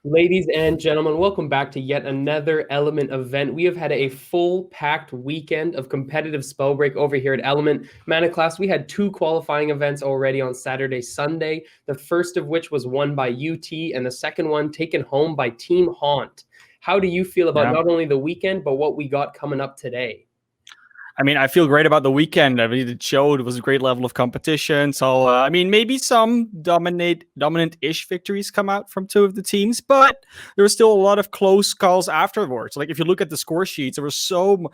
Ladies and gentlemen, welcome back to yet another Element event. We have had a full packed weekend of competitive Spellbreak over here at Element. Mana Class, we had two qualifying events already on Saturday, Sunday, the first of which was won by UT and the second one taken home by Team Haunt. How do you feel about Yeah. not only the weekend, but what we got coming up today? I mean, I feel great about the weekend. I mean, it showed it was a great level of competition. So, I mean, maybe some dominant-ish victories come out from two of the teams, but there was still a lot of close calls afterwards. Like if you look at the score sheets, it was so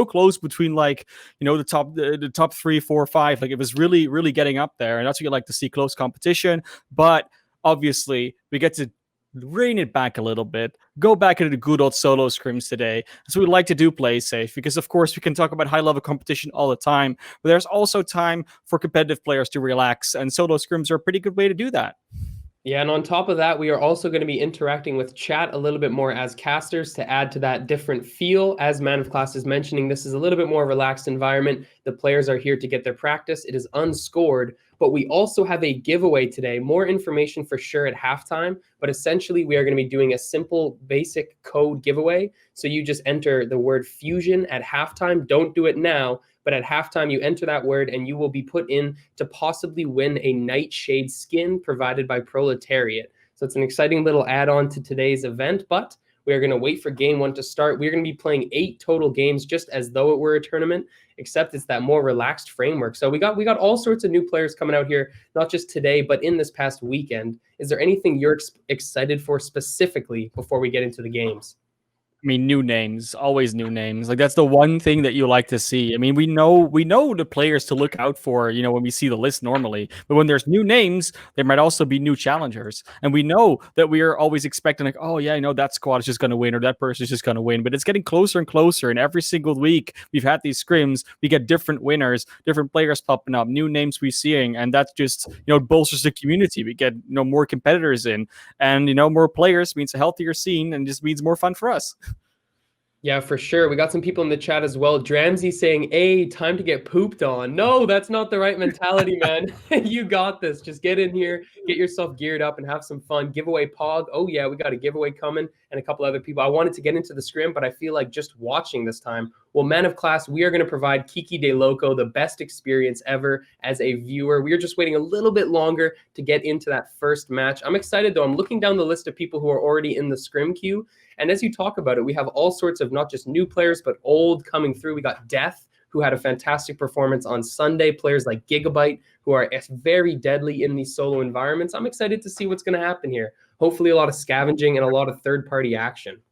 close between the top 3, 4, 5. Like it was really getting up there, and that's what you like to see, close competition. But obviously, we get to rein it back a little bit, go back into the good old solo scrims today. So we like to do play safe because, of course, we can talk about high level competition all the time, but there's also time for competitive players to relax, and solo scrims are a pretty good way to do that. Yeah, and on top of that, we are also going to be interacting with chat a little bit more as casters to add to that different feel. As Man of Class is mentioning, this is a little bit more relaxed environment. The players are here to get their practice. It is unscored, but we also have a giveaway today. More information for sure at halftime, but essentially we are going to be doing a simple basic code giveaway. So you just enter the word fusion at halftime. Don't do it now, but at halftime you enter that word and you will be put in to possibly win a Nightshade skin provided by Proletariat. So it's an exciting little add-on to today's event, but we are going to wait for game one to start. We're going to be playing 8 total games just as though it were a tournament, except it's that more relaxed framework. So we got all sorts of new players coming out here, not just today, but in this past weekend. Is there anything you're excited for specifically before we get into the games? I mean, new names, always new names. Like that's the one thing that you like to see. I mean, we know the players to look out for, when we see the list normally. But when there's new names, there might also be new challengers. And we know that we are always expecting like, oh yeah, that squad is just going to win or that person is just going to win. But it's getting closer and closer. And every single week we've had these scrims, we get different winners, different players popping up, new names we're seeing, and that just bolsters the community. We get more competitors in, and more players means a healthier scene, and just means more fun for us. Yeah, for sure. We got some people in the chat as well. Dramsey saying, hey, time to get pooped on. No, that's not the right mentality, man. You got this. Just get in here, get yourself geared up, and have some fun. Giveaway Pog. Oh, yeah, we got a giveaway coming, and a couple other people. I wanted to get into the scrim, but I feel like just watching this time. Well, Man of Class, we are going to provide Kiki De Loco the best experience ever as a viewer. We are just waiting a little bit longer to get into that first match. I'm excited, though. I'm looking down the list of people who are already in the scrim queue. And as you talk about it, we have all sorts of not just new players, but old coming through. We got Death, who had a fantastic performance on Sunday. Players like Gigabyte, who are very deadly in these solo environments. I'm excited to see what's going to happen here. Hopefully a lot of scavenging and a lot of third-party action.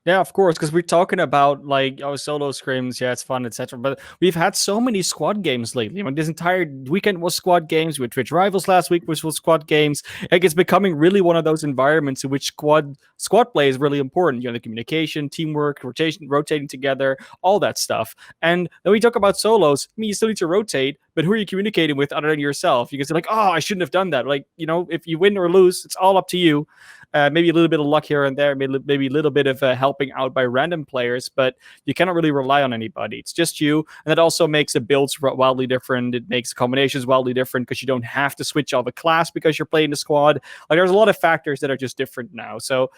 Yeah, of course, because we're talking about solo scrims, yeah, it's fun, etc. But we've had so many squad games lately. I mean, this entire weekend was squad games with Twitch Rivals last week, which was squad games. Like it's becoming really one of those environments in which squad play is really important. The communication, teamwork, rotating together, all that stuff. And then we talk about solos. I mean, you still need to rotate, but who are you communicating with other than yourself? You can say like, oh, I shouldn't have done that. Like, if you win or lose, it's all up to you. Maybe a little bit of luck here and there, maybe a little bit of helping out by random players, but you cannot really rely on anybody. It's just you, and that also makes the builds wildly different. It makes combinations wildly different because you don't have to switch out of a class because you're playing the squad. Like there's a lot of factors that are just different now. So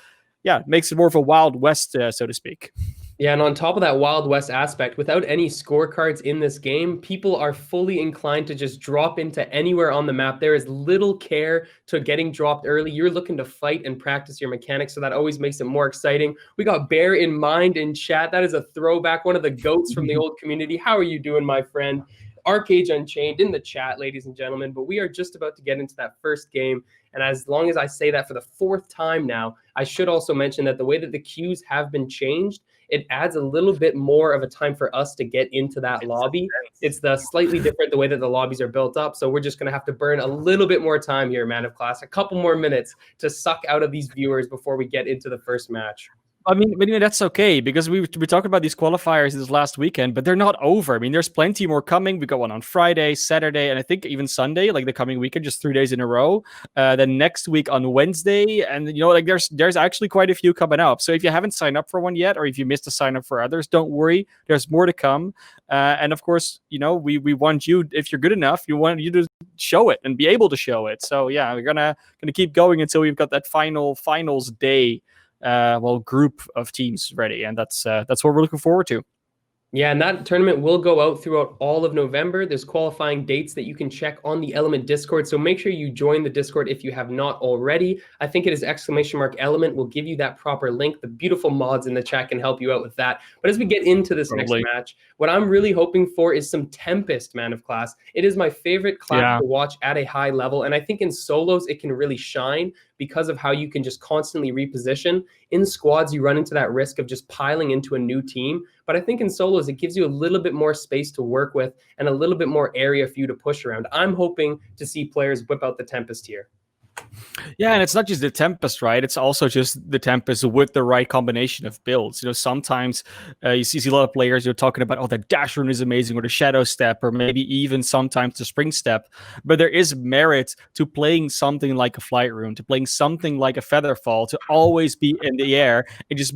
yeah, it makes it more of a Wild West, so to speak. Yeah, and on top of that Wild West aspect, without any scorecards in this game, people are fully inclined to just drop into anywhere on the map. There is little care to getting dropped early. You're looking to fight and practice your mechanics, so that always makes it more exciting. We got Bear in Mind in chat. That is a throwback, one of the goats from the old community. How are you doing, my friend? Arcade Unchained in the chat, ladies and gentlemen. But we are just about to get into that first game. And as long as I say that for the 4th time now, I should also mention that the way that the queues have been changed, it adds a little bit more of a time for us to get into that lobby. It's slightly different the way that the lobbies are built up. So we're just going to have to burn a little bit more time here, Man of Class, a couple more minutes to suck out of these viewers before we get into the first match. I mean that's okay because we talked about these qualifiers this last weekend, but they're not over. I mean, there's plenty more coming. We got one on Friday, Saturday, and I think even Sunday, like the coming weekend, just 3 days in a row. Then next week on Wednesday, and like there's actually quite a few coming up. So if you haven't signed up for one yet, or if you missed a sign up for others, don't worry. There's more to come. And of course, we want you, if you're good enough, you want you to show it and be able to show it. So yeah, we're gonna keep going until we've got that finals day group of teams ready, and that's what we're looking forward to. Yeah, and that tournament will go out throughout all of November. There's qualifying dates that you can check on the Element Discord. So make sure you join the Discord if you have not already. I think it is !Element. We'll give you that proper link. The beautiful mods in the chat can help you out with that. But as we get into this next match, what I'm really hoping for is some Tempest Man of Class. It is my favorite class to watch at a high level. And I think in solos, it can really shine because of how you can just constantly reposition. In squads, you run into that risk of just piling into a new team. But I think in solos, it gives you a little bit more space to work with and a little bit more area for you to push around. I'm hoping to see players whip out the Tempest here. Yeah, and it's not just the Tempest, right? It's also just the Tempest with the right combination of builds. Sometimes you see a lot of players talking about, oh, the Dash Rune is amazing, or the Shadow Step, or maybe even sometimes the Spring Step. But there is merit to playing something like a Flight Rune, to playing something like a Feather Fall, to always be in the air and just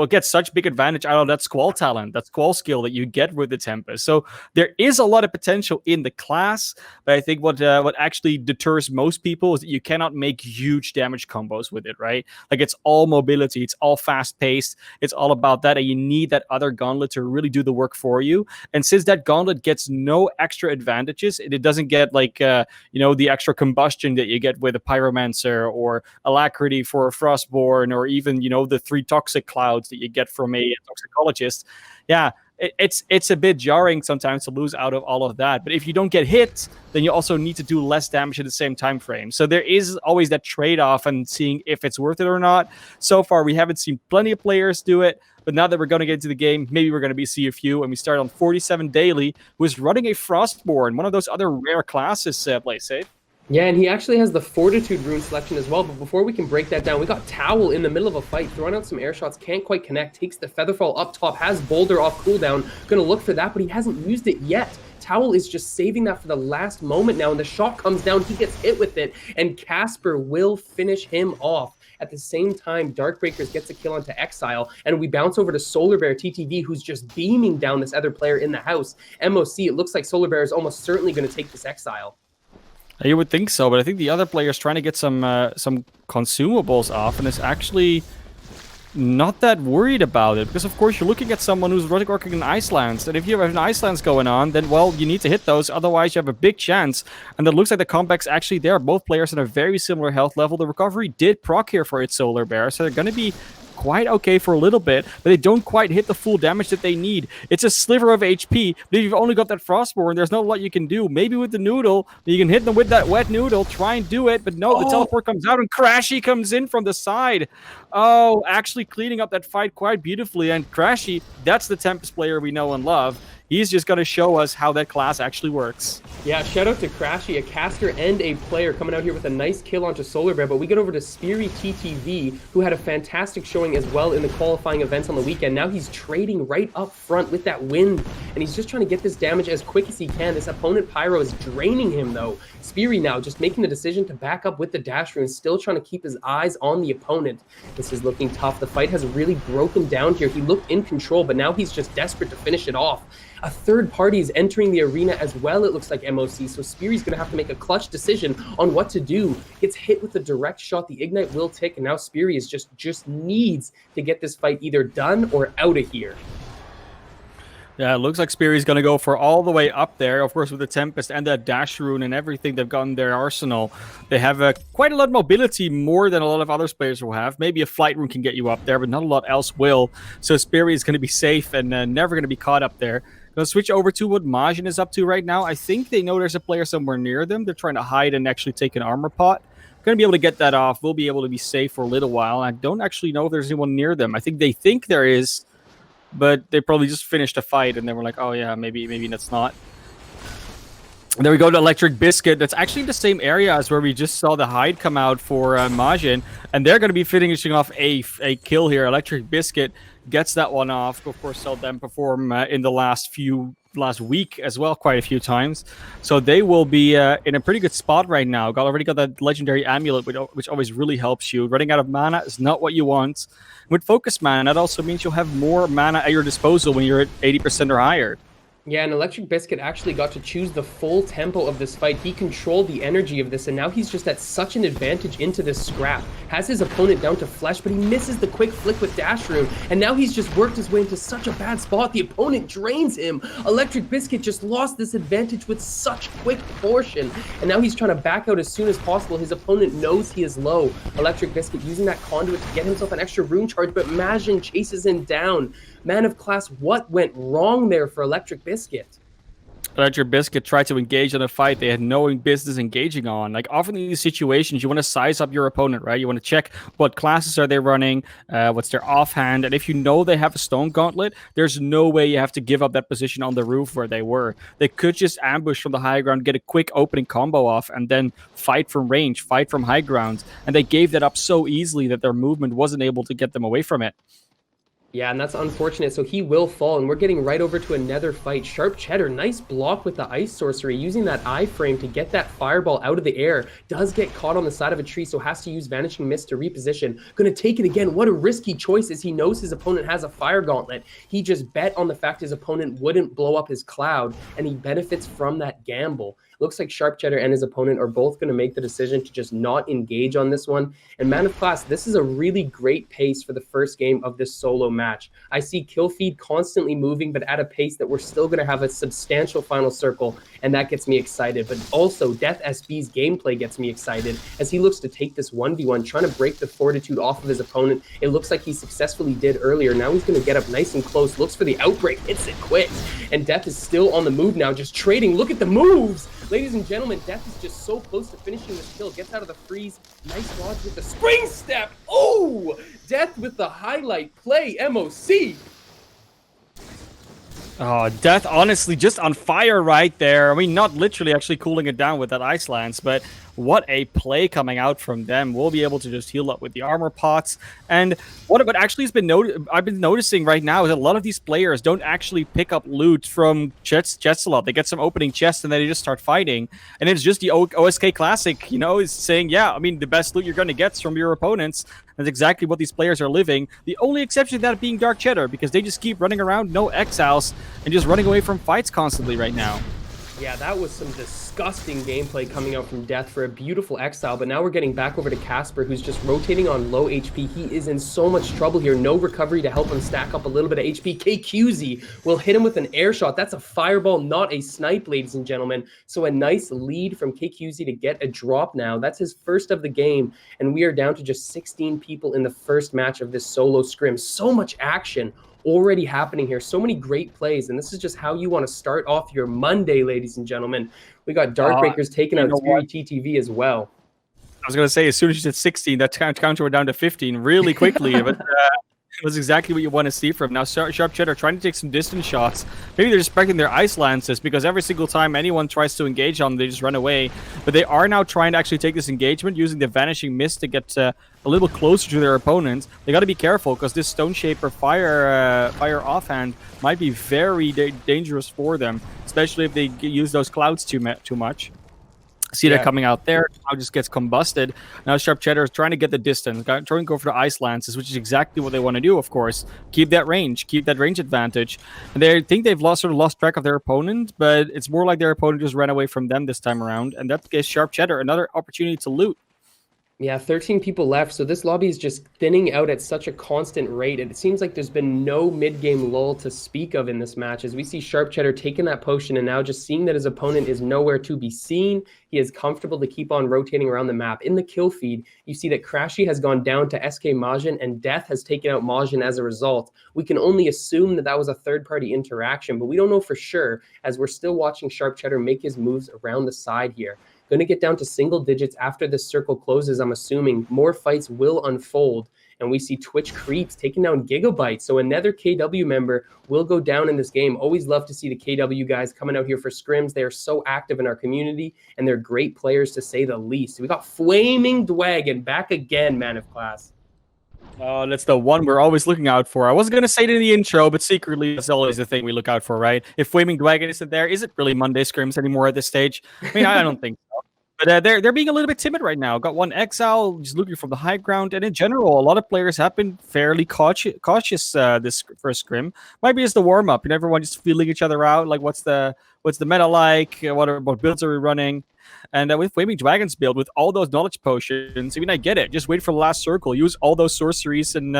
get such big advantage out of that Squall talent, that Squall skill that you get with the Tempest. So there is a lot of potential in the class, but I think what actually deters most people is that you cannot make huge damage combos with it, right? Like it's all mobility, it's all fast paced, it's all about that, and you need that other gauntlet to really do the work for you. And since that gauntlet gets no extra advantages, it doesn't get the extra combustion that you get with a Pyromancer or Alacrity for a Frostborn, or even the 3 Toxic Clouds that you get from a toxicologist. Yeah, it's a bit jarring sometimes to lose out of all of that. But if you don't get hit, then you also need to do less damage at the same time frame. So there is always that trade-off and seeing if it's worth it or not. So far, we haven't seen plenty of players do it. But now that we're going to get into the game, maybe we're going to see a few. And we start on 47 Daily, who is running a Frostborn, one of those other rare classes, Play Safe. Yeah, and he actually has the Fortitude rune selection as well. But before we can break that down, we got Towel in the middle of a fight, throwing out some air shots, can't quite connect, takes the Featherfall up top, has Boulder off cooldown, gonna look for that, but he hasn't used it yet. Towel is just saving that for the last moment now, and the shot comes down, he gets hit with it, and Casper will finish him off. At the same time, Darkbreakers gets a kill onto Exile, and we bounce over to Solar Bear TTV, who's just beaming down this other player in the house. MOC, it looks like Solar Bear is almost certainly going to take this Exile. You would think so, but I think the other player's trying to get some consumables off, and is actually not that worried about it. Because, of course, you're looking at someone who's working in Icelands, and if you have an Icelands going on, then, well, you need to hit those, otherwise you have a big chance. And it looks like the comeback's actually there. Both players at a very similar health level. The recovery did proc here for its Solar Bear, so they're going to be quite okay for a little bit, but they don't quite hit the full damage that they need. It's a sliver of HP, but if you've only got that Frostborn, there's not a lot you can do. Maybe with the Noodle, you can hit them with that Wet Noodle, try and do it, but no, the teleport comes out and Crashy comes in from the side. Oh, actually cleaning up that fight quite beautifully, and Crashy, that's the Tempest player we know and love. He's just going to show us how that class actually works. Yeah, shout out to Crashy, a caster and a player coming out here with a nice kill onto Solar Bear, but we get over to Speary TTV, who had a fantastic showing as well in the qualifying events on the weekend. Now he's trading right up front with that wind, and he's just trying to get this damage as quick as he can. This opponent Pyro is draining him, though. Speary now just making the decision to back up with the Dash Rune, still trying to keep his eyes on the opponent. This is looking tough. The fight has really broken down here. He looked in control, but now he's just desperate to finish it off. A third party is entering the arena as well, it looks like MOC, so Speary's going to have to make a clutch decision on what to do. Gets hit with a direct shot, the Ignite will tick, and now Speary is just needs to get this fight either done or out of here. Yeah, it looks like Speary's going to go for all the way up there. Of course, with the Tempest and the Dash Rune and everything they've got in their arsenal, they have quite a lot of mobility, more than a lot of other players will have. Maybe a Flight Rune can get you up there, but not a lot else will. So Speary is going to be safe and never going to be caught up there. Going to switch over to what Majin is up to right now. I think they know there's a player somewhere near them. They're trying to hide and actually take an armor pot. Going to be able to get that off. We'll be able to be safe for a little while. I don't actually know if there's anyone near them. I think they think there is, but they probably just finished a fight and they were like, oh yeah, maybe that's not. There we go to Electric Biscuit. That's actually the same area as where we just saw the hide come out for Majin. And they're going to be finishing off a kill here. Electric Biscuit gets that one off. Of course, saw them perform in the last week as well, quite a few times. So they will be in a pretty good spot right now. Already got that legendary amulet, which always really helps you. Running out of mana is not what you want. With focus mana, that also means you'll have more mana at your disposal when you're at 80% or higher. Yeah, and Electric Biscuit actually got to choose the full tempo of this fight. He controlled the energy of this, and now he's just at such an advantage into this scrap. Has his opponent down to flesh, but he misses the quick flick with Dash Rune, and now he's just worked his way into such a bad spot. The opponent drains him. Electric Biscuit just lost this advantage with such quick portion, and now he's trying to back out as soon as possible. His opponent knows he is low. Electric Biscuit using that conduit to get himself an extra rune charge, but Majin chases him down. Man of Class, what went wrong there for Electric Biscuit? Electric Biscuit tried to engage in a fight they had no business engaging on. Like, often in these situations, you want to size up your opponent, right? You want to check what classes are they running, what's their offhand, and if you know they have a Stone Gauntlet, there's no way you have to give up that position on the roof where they were. They could just ambush from the high ground, get a quick opening combo off, and then fight from range, fight from high ground, and they gave that up so easily that their movement wasn't able to get them away from it. Yeah, and that's unfortunate. So he will fall, and we're getting right over to another fight. Sharp Cheddar, nice block with the Ice Sorcery, using that iframe to get that fireball out of the air. Does get caught on the side of a tree, so has to use Vanishing Mist to reposition. Gonna take it again. What a risky choice, as he knows his opponent has a Fire Gauntlet. He just bet on the fact his opponent wouldn't blow up his cloud, and he benefits from that gamble. Looks like Sharp Cheddar and his opponent are both going to make the decision to just not engage on this one. And Man of Class, this is a really great pace for the first game of this solo match. I see kill feed constantly moving, but at a pace that we're still going to have a substantial final circle, and that gets me excited. But also, Death SB's gameplay gets me excited, as he looks to take this 1v1, trying to break the fortitude off of his opponent. It looks like he successfully did earlier. Now he's going to get up nice and close, looks for the outbreak, hits it quick. And Death is still on the move now, just trading. Look at the moves! Ladies and gentlemen, Death is just so close to finishing this kill. Gets out of the freeze. Nice dodge with the spring step. Oh! Death with the highlight play, MOC. Oh, Death, honestly, just on fire right there. I mean, not literally actually cooling it down with that Ice Lance, but what a play coming out from them. We'll be able to just heal up with the armor pots. And what actually has been I've been noticing right now is a lot of these players don't actually pick up loot from chests a lot. They get some opening chests and then they just start fighting. And it's just the OSK Classic, is saying, yeah, I mean, the best loot you're going to get is from your opponents. That's exactly what these players are living. The only exception to that being Dark Cheddar, because they just keep running around, no exiles, and just running away from fights constantly right now. Yeah, that was some disgusting gameplay coming out from Death for a beautiful exile, but now we're getting back over to Casper, who's just rotating on low HP. He is in so much trouble here. No recovery to help him stack up a little bit of HP. KQZ will hit him with an air shot. That's a fireball, not a snipe, ladies and gentlemen. So a nice lead from KQZ to get a drop now. That's his first of the game, and we are down to just 16 people in the first match of this solo scrim. So much action already happening here. So many great plays, and this is just how you want to start off your Monday, ladies and gentlemen. We got Darkbreakers taking out Fury TTV as well. I was going to say, as soon as you said 16, that counter went down to 15 really quickly, but it was exactly what you want to see from now. Sharp Cheddar trying to take some distance shots. Maybe they're just expecting their Ice Lances, because every single time anyone tries to engage on them, they just run away. But they are now trying to actually take this engagement, using the Vanishing Mist to get a little closer to their opponents. They got to be careful, because this Stone Shaper fire offhand might be very dangerous for them, especially if they use those clouds too much. See that coming out there. Now just gets combusted. Now Sharp Cheddar is trying to get the distance, trying to go for the Ice Lances, which is exactly what they want to do, of course. Keep that range advantage. And they think they've lost track of their opponent, but it's more like their opponent just ran away from them this time around, and that gives Sharp Cheddar another opportunity to loot. Yeah, 13 people left, so this lobby is just thinning out at such a constant rate, and it seems like there's been no mid-game lull to speak of in this match, as we see Sharp Cheddar taking that potion and now just seeing that his opponent is nowhere to be seen. He is comfortable to keep on rotating around the map. In the kill feed, you see that Crashy has gone down to SK Majin, and Death has taken out Majin as a result. We can only assume that that was a third-party interaction, but we don't know for sure, as we're still watching Sharp Cheddar make his moves around the side here. Going to get down to single digits after this circle closes, I'm assuming. More fights will unfold. And we see Twitch Creeps taking down Gigabyte. So another KW member will go down in this game. Always love to see the KW guys coming out here for scrims. They are so active in our community, and they're great players to say the least. We got Flaming Dwagon back again, Man of Class. Oh, that's the one we're always looking out for. I wasn't going to say it in the intro, but secretly, that's always the thing we look out for, right? If Flaming Dragon isn't there, is it really Monday Scrims anymore at this stage? I mean, I don't think so. But they're being a little bit timid right now. Got one exile, just looking from the high ground. And in general, a lot of players have been fairly cautious this first scrim. Might be just the warm-up, and everyone just feeling each other out. Like, what's the meta like? What builds are we running? And with Flaming Dragon's build, with all those knowledge potions, I mean, I get it. Just wait for the last circle. Use all those sorceries and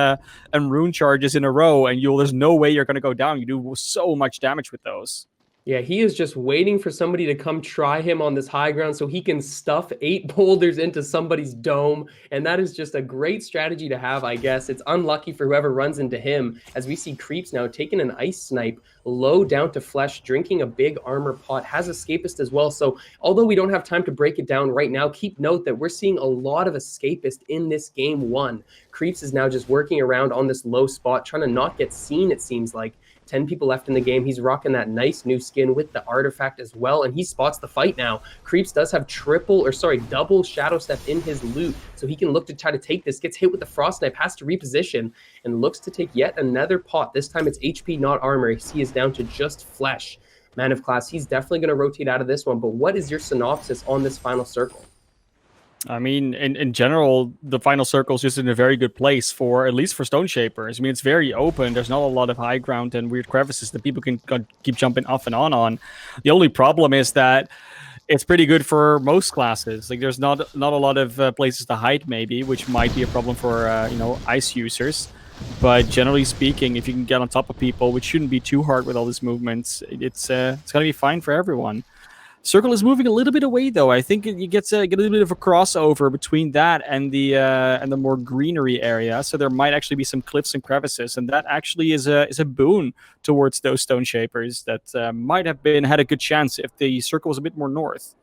rune charges in a row, and there's no way you're going to go down. You do so much damage with those. Yeah, he is just waiting for somebody to come try him on this high ground so he can stuff 8 boulders into somebody's dome. And that is just a great strategy to have, I guess. It's unlucky for whoever runs into him, as we see Creeps now taking an ice snipe low down to flesh, drinking a big armor pot, has escapist as well. So although we don't have time to break it down right now, keep note that we're seeing a lot of escapist in this game 1. Creeps is now just working around on this low spot, trying to not get seen, it seems like. 10 people left in the game. He's rocking that nice new skin with the artifact as well, and he spots the fight now. Creeps does have double shadow step in his loot, so he can look to try to take this. Gets hit with the frost knife, has to reposition, and looks to take yet another pot. This time it's HP, not armor. He is down to just flesh. Man of Class, he's definitely going to rotate out of this one, but what is your synopsis on this final circle? I mean, in general, the final circle is just in a very good place at least for Stone Shapers. I mean, it's very open. There's not a lot of high ground and weird crevices that people can keep jumping off and on. The only problem is that it's pretty good for most classes. Like, there's not a lot of places to hide, maybe, which might be a problem for ice users. But generally speaking, if you can get on top of people, which shouldn't be too hard with all these movements, it's going to be fine for everyone. Circle is moving a little bit away, though. I think you get a little bit of a crossover between that and the more greenery area. So there might actually be some cliffs and crevices, and that actually is a boon towards those Stone Shapers that might have had a good chance if the circle was a bit more north.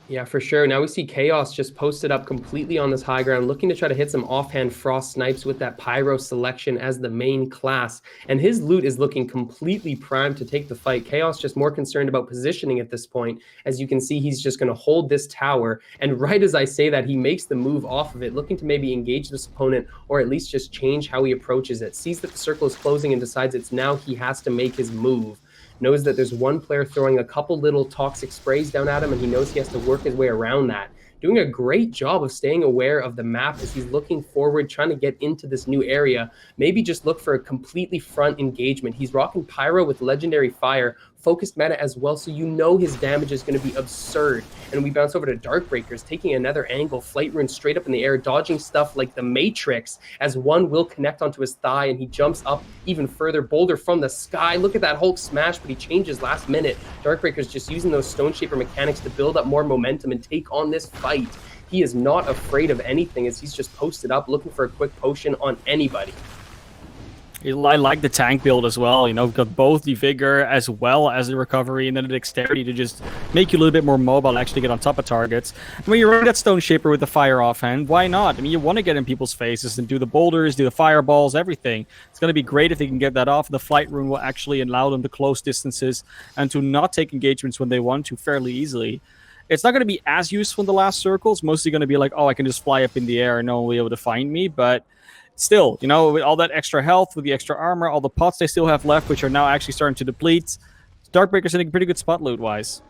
Yeah, for sure. Now we see Chaos just posted up completely on this high ground, looking to try to hit some offhand frost snipes with that Pyro selection as the main class. And his loot is looking completely primed to take the fight. Chaos just more concerned about positioning at this point. As you can see, he's just going to hold this tower. And right as I say that, he makes the move off of it, looking to maybe engage this opponent or at least just change how he approaches it. Sees that the circle is closing and decides it's now he has to make his move. Knows that there's one player throwing a couple little toxic sprays down at him, and he knows he has to work his way around that. Doing a great job of staying aware of the map as he's looking forward, trying to get into this new area. Maybe just look for a completely front engagement. He's rocking Pyro with Legendary Fire, focused meta as well, so you know his damage is going to be absurd. And we bounce over to Darkbreakers, taking another angle, Flight Rune straight up in the air, dodging stuff like the Matrix, as one will connect onto his thigh, and he jumps up even further. Boulder from the sky, look at that Hulk smash, but he changes last minute. Darkbreakers just using those Stone Shaper mechanics to build up more momentum and take on this fight. He is not afraid of anything as he's just posted up, looking for a quick potion on anybody. I like the tank build as well. We've got both the vigor as well as the recovery and then the dexterity to just make you a little bit more mobile, actually get on top of targets. And when you run that Stone Shaper with the fire offhand, why not? I mean, you want to get in people's faces and do the boulders, do the fireballs, everything. It's going to be great if they can get that off. The Flight Rune will actually allow them to close distances and to not take engagements when they want to fairly easily. It's not going to be as useful in the last circle. It's mostly going to be like, oh, I can just fly up in the air and no one will be able to find me. But still, with all that extra health, with the extra armor, all the pots they still have left, which are now actually starting to deplete, Darkbreaker's in a pretty good spot loot-wise.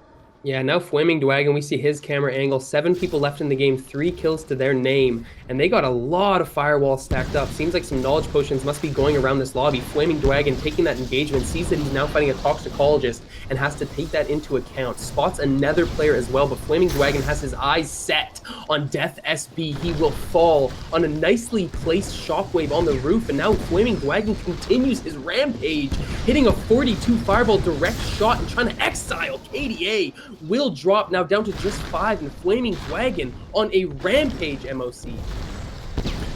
Yeah, now Flaming Dwagon, we see his camera angle. 7 people left in the game, 3 kills to their name. And they got a lot of firewalls stacked up. Seems like some knowledge potions must be going around this lobby. Flaming Dwagon taking that engagement, sees that he's now fighting a toxicologist and has to take that into account. Spots another player as well, but Flaming Dwagon has his eyes set on Death SB. He will fall on a nicely placed shockwave on the roof, and now Flaming Dwagon continues his rampage, hitting a 42 fireball direct shot and trying to exile KDA. Will drop now down to just 5, and Flaming Dwagon on a rampage, MOC.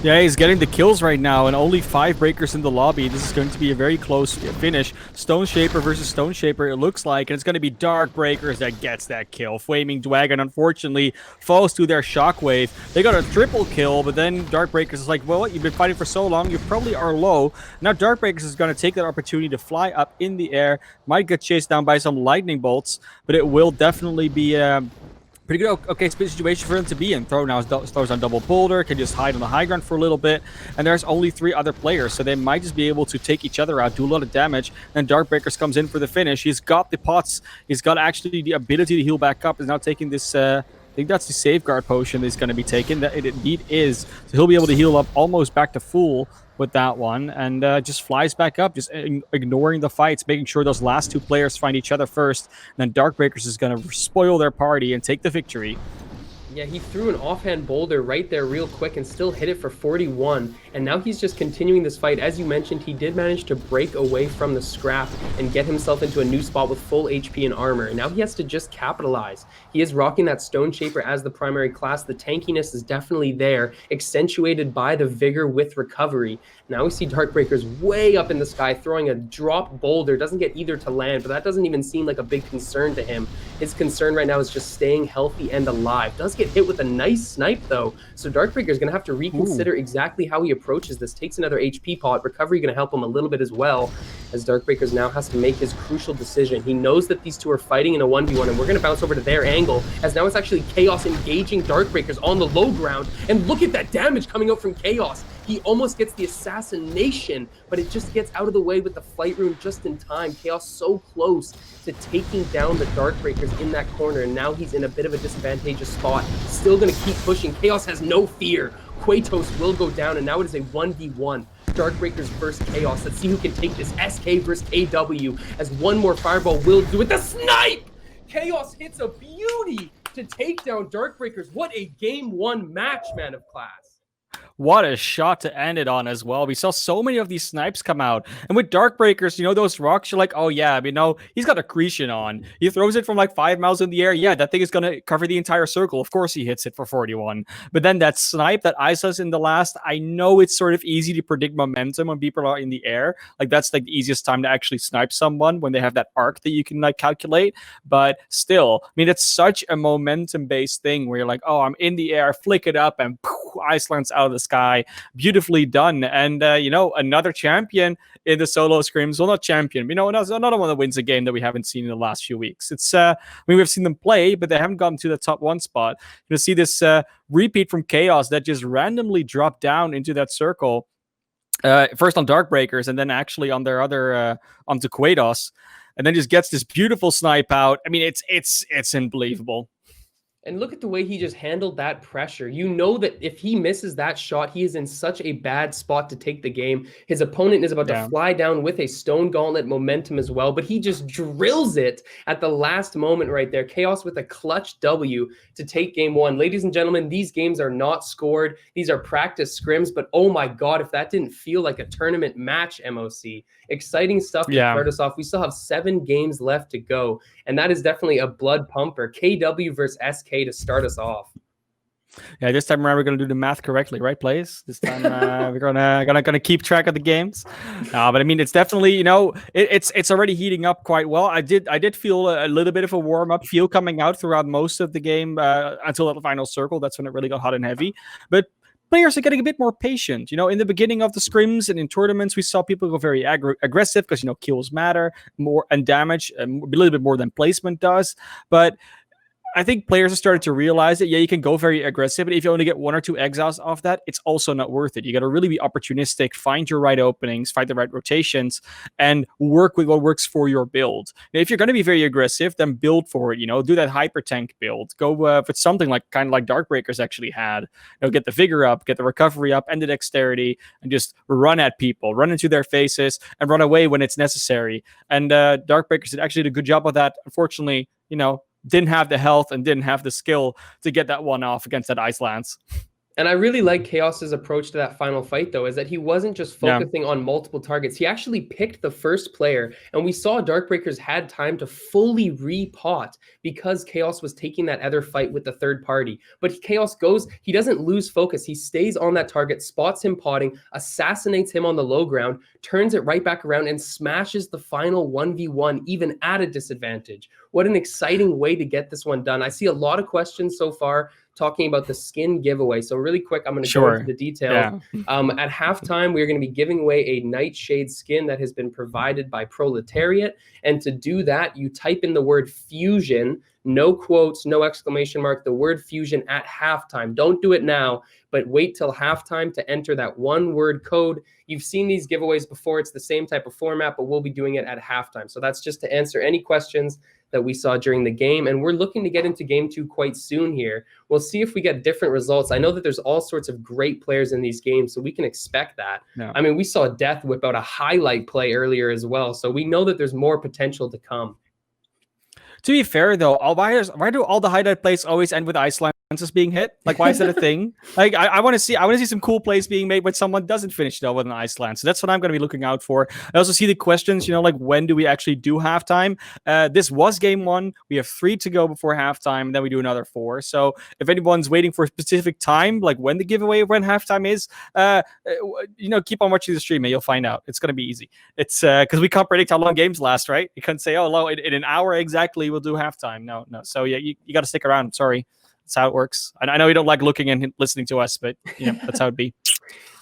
Yeah, he's getting the kills right now, and only 5 breakers in the lobby. This is going to be a very close finish. Stone Shaper versus Stone Shaper, it looks like, and it's going to be Dark Breakers that gets that kill. Flaming Dragon, unfortunately, falls to their Shockwave. They got a triple kill, but then Dark Breakers is like, well, you've been fighting for so long, you probably are low. Now Dark Breakers is going to take that opportunity to fly up in the air. Might get chased down by some lightning bolts, but it will definitely be pretty good, okay, situation for them to be in. Throw now throws on double boulder, can just hide on the high ground for a little bit, and there's only 3 other players, so they might just be able to take each other out, do a lot of damage. And Darkbreakers comes in for the finish. He's got the pots, he's got actually the ability to heal back up. He's now taking this, I think that's the safeguard potion that's going to be taken. That it indeed is. So he'll be able to heal up almost back to full with that one, and just flies back up, just ignoring the fights, making sure those last 2 players find each other first. And then Darkbreakers is going to spoil their party and take the victory. Yeah, he threw an offhand boulder right there real quick and still hit it for 41. And now he's just continuing this fight. As you mentioned, he did manage to break away from the scrap and get himself into a new spot with full HP and armor. And now he has to just capitalize. He is rocking that Stone Shaper as the primary class. The tankiness is definitely there, accentuated by the vigor with recovery. Now we see Darkbreakers way up in the sky, throwing a drop boulder. Doesn't get either to land, but that doesn't even seem like a big concern to him. His concern right now is just staying healthy and alive. Does get hit with a nice snipe, though. So Darkbreaker is going to have to reconsider exactly how he approaches this. Takes another HP pot. Recovery going to help him a little bit as well, as Darkbreakers now has to make his crucial decision. He knows that these 2 are fighting in a 1v1, and we're going to bounce over to their angle, as now it's actually Chaos engaging Darkbreakers on the low ground. And look at that damage coming out from Chaos. He almost gets the assassination, but it just gets out of the way with the flight rune just in time. Chaos so close to taking down the Darkbreakers in that corner, and now he's in a bit of a disadvantageous spot. Still going to keep pushing. Chaos has no fear. Quatos will go down, and now it is a 1v1. Darkbreakers versus Chaos. Let's see who can take this. SK versus KW, as one more fireball will do it. The snipe! Chaos hits a beauty to take down Darkbreakers. What a game 1 match, man of class. What a shot to end it on as well. We saw so many of these snipes come out. And with Darkbreakers, those rocks, you're like, oh yeah, he's got accretion on. He throws it from like 5 miles in the air. Yeah, that thing is going to cover the entire circle. Of course he hits it for 41. But then that snipe that Isa's in the last, I know it's sort of easy to predict momentum when people are in the air. Like that's like the easiest time to actually snipe someone, when they have that arc that you can like calculate. But still, it's such a momentum-based thing where you're like, oh, I'm in the air, flick it up, and poof, Ice lands out of the sky. Beautifully done. And another champion in the solo scrims. Well, not champion, another one that wins a game that we haven't seen in the last few weeks. It's we've seen them play, but they haven't gotten to the top 1 spot. You'll see this repeat from Chaos that just randomly dropped down into that circle, first on Darkbreakers, and then actually on their other onto Quatos, and then just gets this beautiful snipe out. It's unbelievable. And look at the way he just handled that pressure. You know that if he misses that shot, he is in such a bad spot to take the game. His opponent is about to fly down with a stone gauntlet momentum as well, but he just drills it at the last moment right there. Chaos with a clutch W to take game 1. Ladies and gentlemen, these games are not scored. These are practice scrims, but oh my God, if that didn't feel like a tournament match, MOC. Exciting stuff to start us off. We still have 7 games left to go, and that is definitely a blood pumper. KW versus SK to start us off. Yeah, this time around we're gonna do the math correctly, right, Plays? This time we're gonna keep track of the games. But it's definitely it's already heating up quite well. I did feel a little bit of a warm up feel coming out throughout most of the game until the final circle. That's when it really got hot and heavy. But players are getting a bit more patient. In the beginning of the scrims and in tournaments, we saw people go very aggressive because kills matter more and damage a little bit more than placement does. But I think players have started to realize that, yeah, you can go very aggressive, but if you only get 1 or 2 exiles off that, it's also not worth it. You got to really be opportunistic, find your right openings, find the right rotations, and work with what works for your build. Now, if you're going to be very aggressive, then build for it. Do that hyper tank build. Go with something like Darkbreakers actually had. Get the vigor up, get the recovery up, and the dexterity, and just run at people, run into their faces, and run away when it's necessary. And Darkbreakers actually did a good job of that. Unfortunately, didn't have the health and didn't have the skill to get that one off against that Ice Lance. And I really like Chaos's approach to that final fight, though, is that he wasn't just Yeah. focusing on multiple targets. He actually picked the first player, and we saw Darkbreakers had time to fully repot because Chaos was taking that other fight with the third party. But Chaos goes, he doesn't lose focus. He stays on that target, spots him potting, assassinates him on the low ground, turns it right back around, and smashes the final 1v1, even at a disadvantage. What an exciting way to get this one done. I see a lot of questions so far talking about the skin giveaway. So really quick, I'm going to go into the details. Yeah. At halftime, we're going to be giving away a Nightshade skin that has been provided by Proletariat. And to do that, you type in the word fusion, no quotes, no exclamation mark, the word fusion at halftime. Don't do it now, but wait till halftime to enter that one word code. You've seen these giveaways before. It's the same type of format, but we'll be doing it at halftime. So that's just to answer any questions that we saw during the game. And we're looking to get into game 2 quite soon here. We'll see if we get different results. I know that there's all sorts of great players in these games, so we can expect that. Yeah. I mean, we saw Death whip out a highlight play earlier as well. So we know that there's more potential to come. To be fair, though, why do all the highlight plays always end with ice lances being hit? Like, why is that a thing? Like, I want to see some cool plays being made when someone doesn't finish though with an ice lance. So that's what I'm going to be looking out for. I also see the questions, like when do we actually do halftime? This was game 1. We have 3 to go before halftime, and then we do another 4. So if anyone's waiting for a specific time, like when the giveaway when halftime is, keep on watching the stream and you'll find out. It's going to be easy. It's because we can't predict how long games last, right? You can't say, oh, in an hour exactly we'll do halftime. No. So yeah, you got to stick around. Sorry. That's how it works. And I know you don't like looking and listening to us, but that's how it be.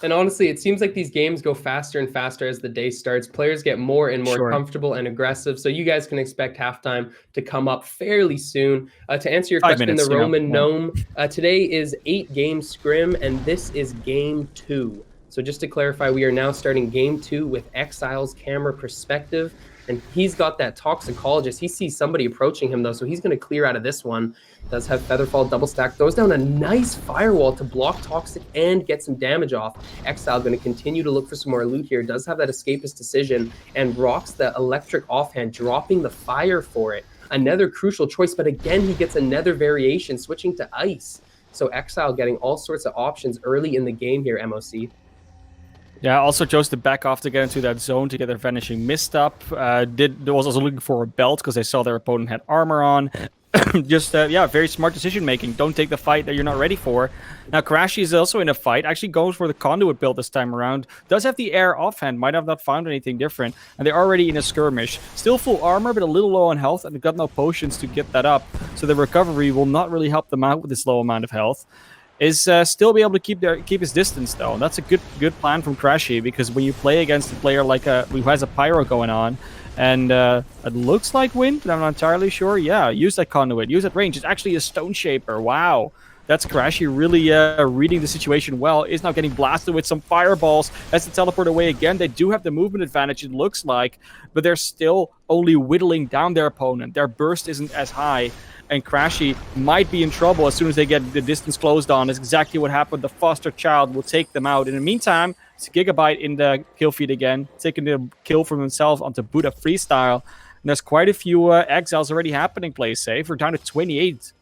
And honestly, it seems like these games go faster and faster as the day starts. Players get more and more comfortable and aggressive. So you guys can expect halftime to come up fairly soon. To answer your question, the Roman Gnome, today is 8-game scrim, and this is game 2. So just to clarify, we are now starting game 2 with Exile's camera perspective. And he's got that toxicologist. He sees somebody approaching him, though, so he's going to clear out of this one. Does have Featherfall double stack. Throws down a nice firewall to block Toxic and get some damage off. Exile going to continue to look for some more loot here. Does have that escapist decision and rocks the electric offhand, dropping the fire for it. Another crucial choice, but again, he gets another variation, switching to ice. So Exile getting all sorts of options early in the game here, MOC. Yeah, also chose to back off to get into that zone to get their Vanishing Mist up. Was also looking for a belt because they saw their opponent had armor on. Just, very smart decision making. Don't take the fight that you're not ready for. Now, Crashy is also in a fight. Actually goes for the conduit build this time around. Does have the air offhand. Might have not found anything different. And they're already in a skirmish. Still full armor, but a little low on health. And they've got no potions to get that up. So the recovery will not really help them out with this low amount of health. Is still be able to keep his distance, though. And that's a good plan from Crashy, because when you play against a player like who has a pyro going on, and it looks like wind, but I'm not entirely sure. Yeah, use that conduit, use that range. It's actually a stone shaper. Wow. That's Crashy really reading the situation well. Is now getting blasted with some fireballs. Has to teleport away again. They do have the movement advantage, it looks like, but they're still only whittling down their opponent. Their burst isn't as high. And Crashy might be in trouble as soon as they get the distance closed on. That's exactly what happened. The foster child will take them out. In the meantime, it's Gigabyte in the kill feed again, taking the kill from himself onto Buddha Freestyle. And there's quite a few exiles already happening, play safe. We're down to 28.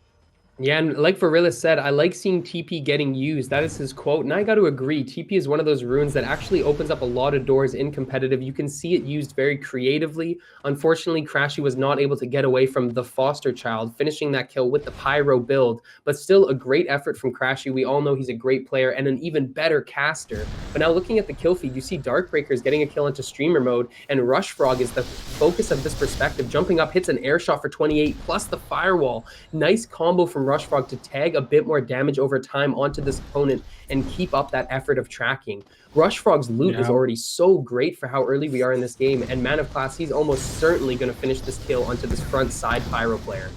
Yeah, and like Varilis said, I like seeing TP getting used. That is his quote. And I got to agree, TP is one of those runes that actually opens up a lot of doors in competitive. You can see it used very creatively. Unfortunately, Crashy was not able to get away from the foster child, finishing that kill with the pyro build. But still a great effort from Crashy. We all know he's a great player and an even better caster. But now looking at the kill feed, you see Darkbreakers getting a kill into streamer mode, and Rushfrog is the focus of this perspective. Jumping up, hits an air shot for 28, plus the firewall. Nice combo from Rushfrog to tag a bit more damage over time onto this opponent and keep up that effort of tracking. Rushfrog's loot is already so great for how early we are in this game, and Man of Class, he's almost certainly going to finish this kill onto this front side Pyro player.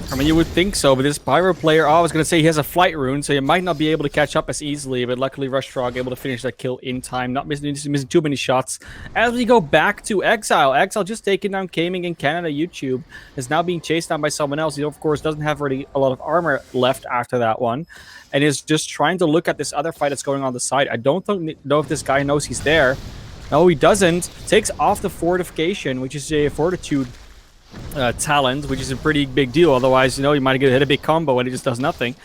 I mean, you would think so, but this Pyro player, I was going to say he has a flight rune, so he might not be able to catch up as easily, but luckily Rushfrog able to finish that kill in time, not missing too many shots. As we go back to Exile, Exile just taking down Gaming in Canada YouTube, is now being chased down by someone else. He, of course, doesn't have really a lot of armor left after that one, and is just trying to look at this other fight that's going on the side. I don't know if this guy knows he's there. No, he doesn't. Takes off the fortification, which is a fortitude talent, which is a pretty big deal. Otherwise, you might get hit a big combo and it just does nothing.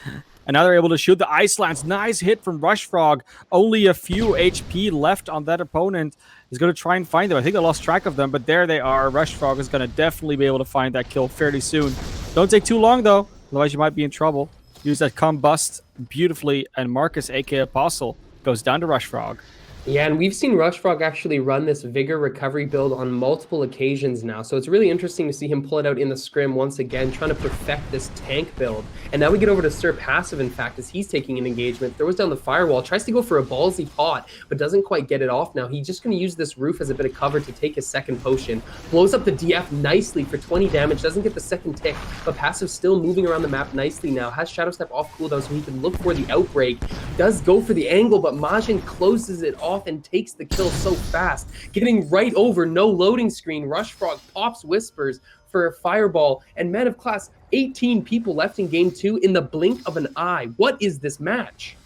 And now they're able to shoot the Ice Lance. Nice hit from Rush Frog. Only a few HP left on that opponent. He's going to try and find them. I think they lost track of them, but there they are. Rush Frog is going to definitely be able to find that kill fairly soon. Don't take too long, though. Otherwise, you might be in trouble. Use that combust beautifully, and Marcus, aka Apostle, goes down to Rush Frog. Yeah, and we've seen Rush Frog actually run this Vigor recovery build on multiple occasions now. So it's really interesting to see him pull it out in the scrim once again, trying to perfect this tank build. And now we get over to Sir Passive, in fact, as he's taking an engagement, throws down the firewall, tries to go for a ballsy pot, but doesn't quite get it off now. He's just going to use this roof as a bit of cover to take his second potion. Blows up the DF nicely for 20 damage, doesn't get the second tick, but Passive still moving around the map nicely now. Has Shadow Step off cooldown so he can look for the outbreak. Does go for the angle, but Majin closes it off and takes the kill so fast, getting right over, no loading screen. Rush Frog pops Whispers for a fireball, and Man of Class, 18 people left in game 2 in the blink of an eye. What is this match?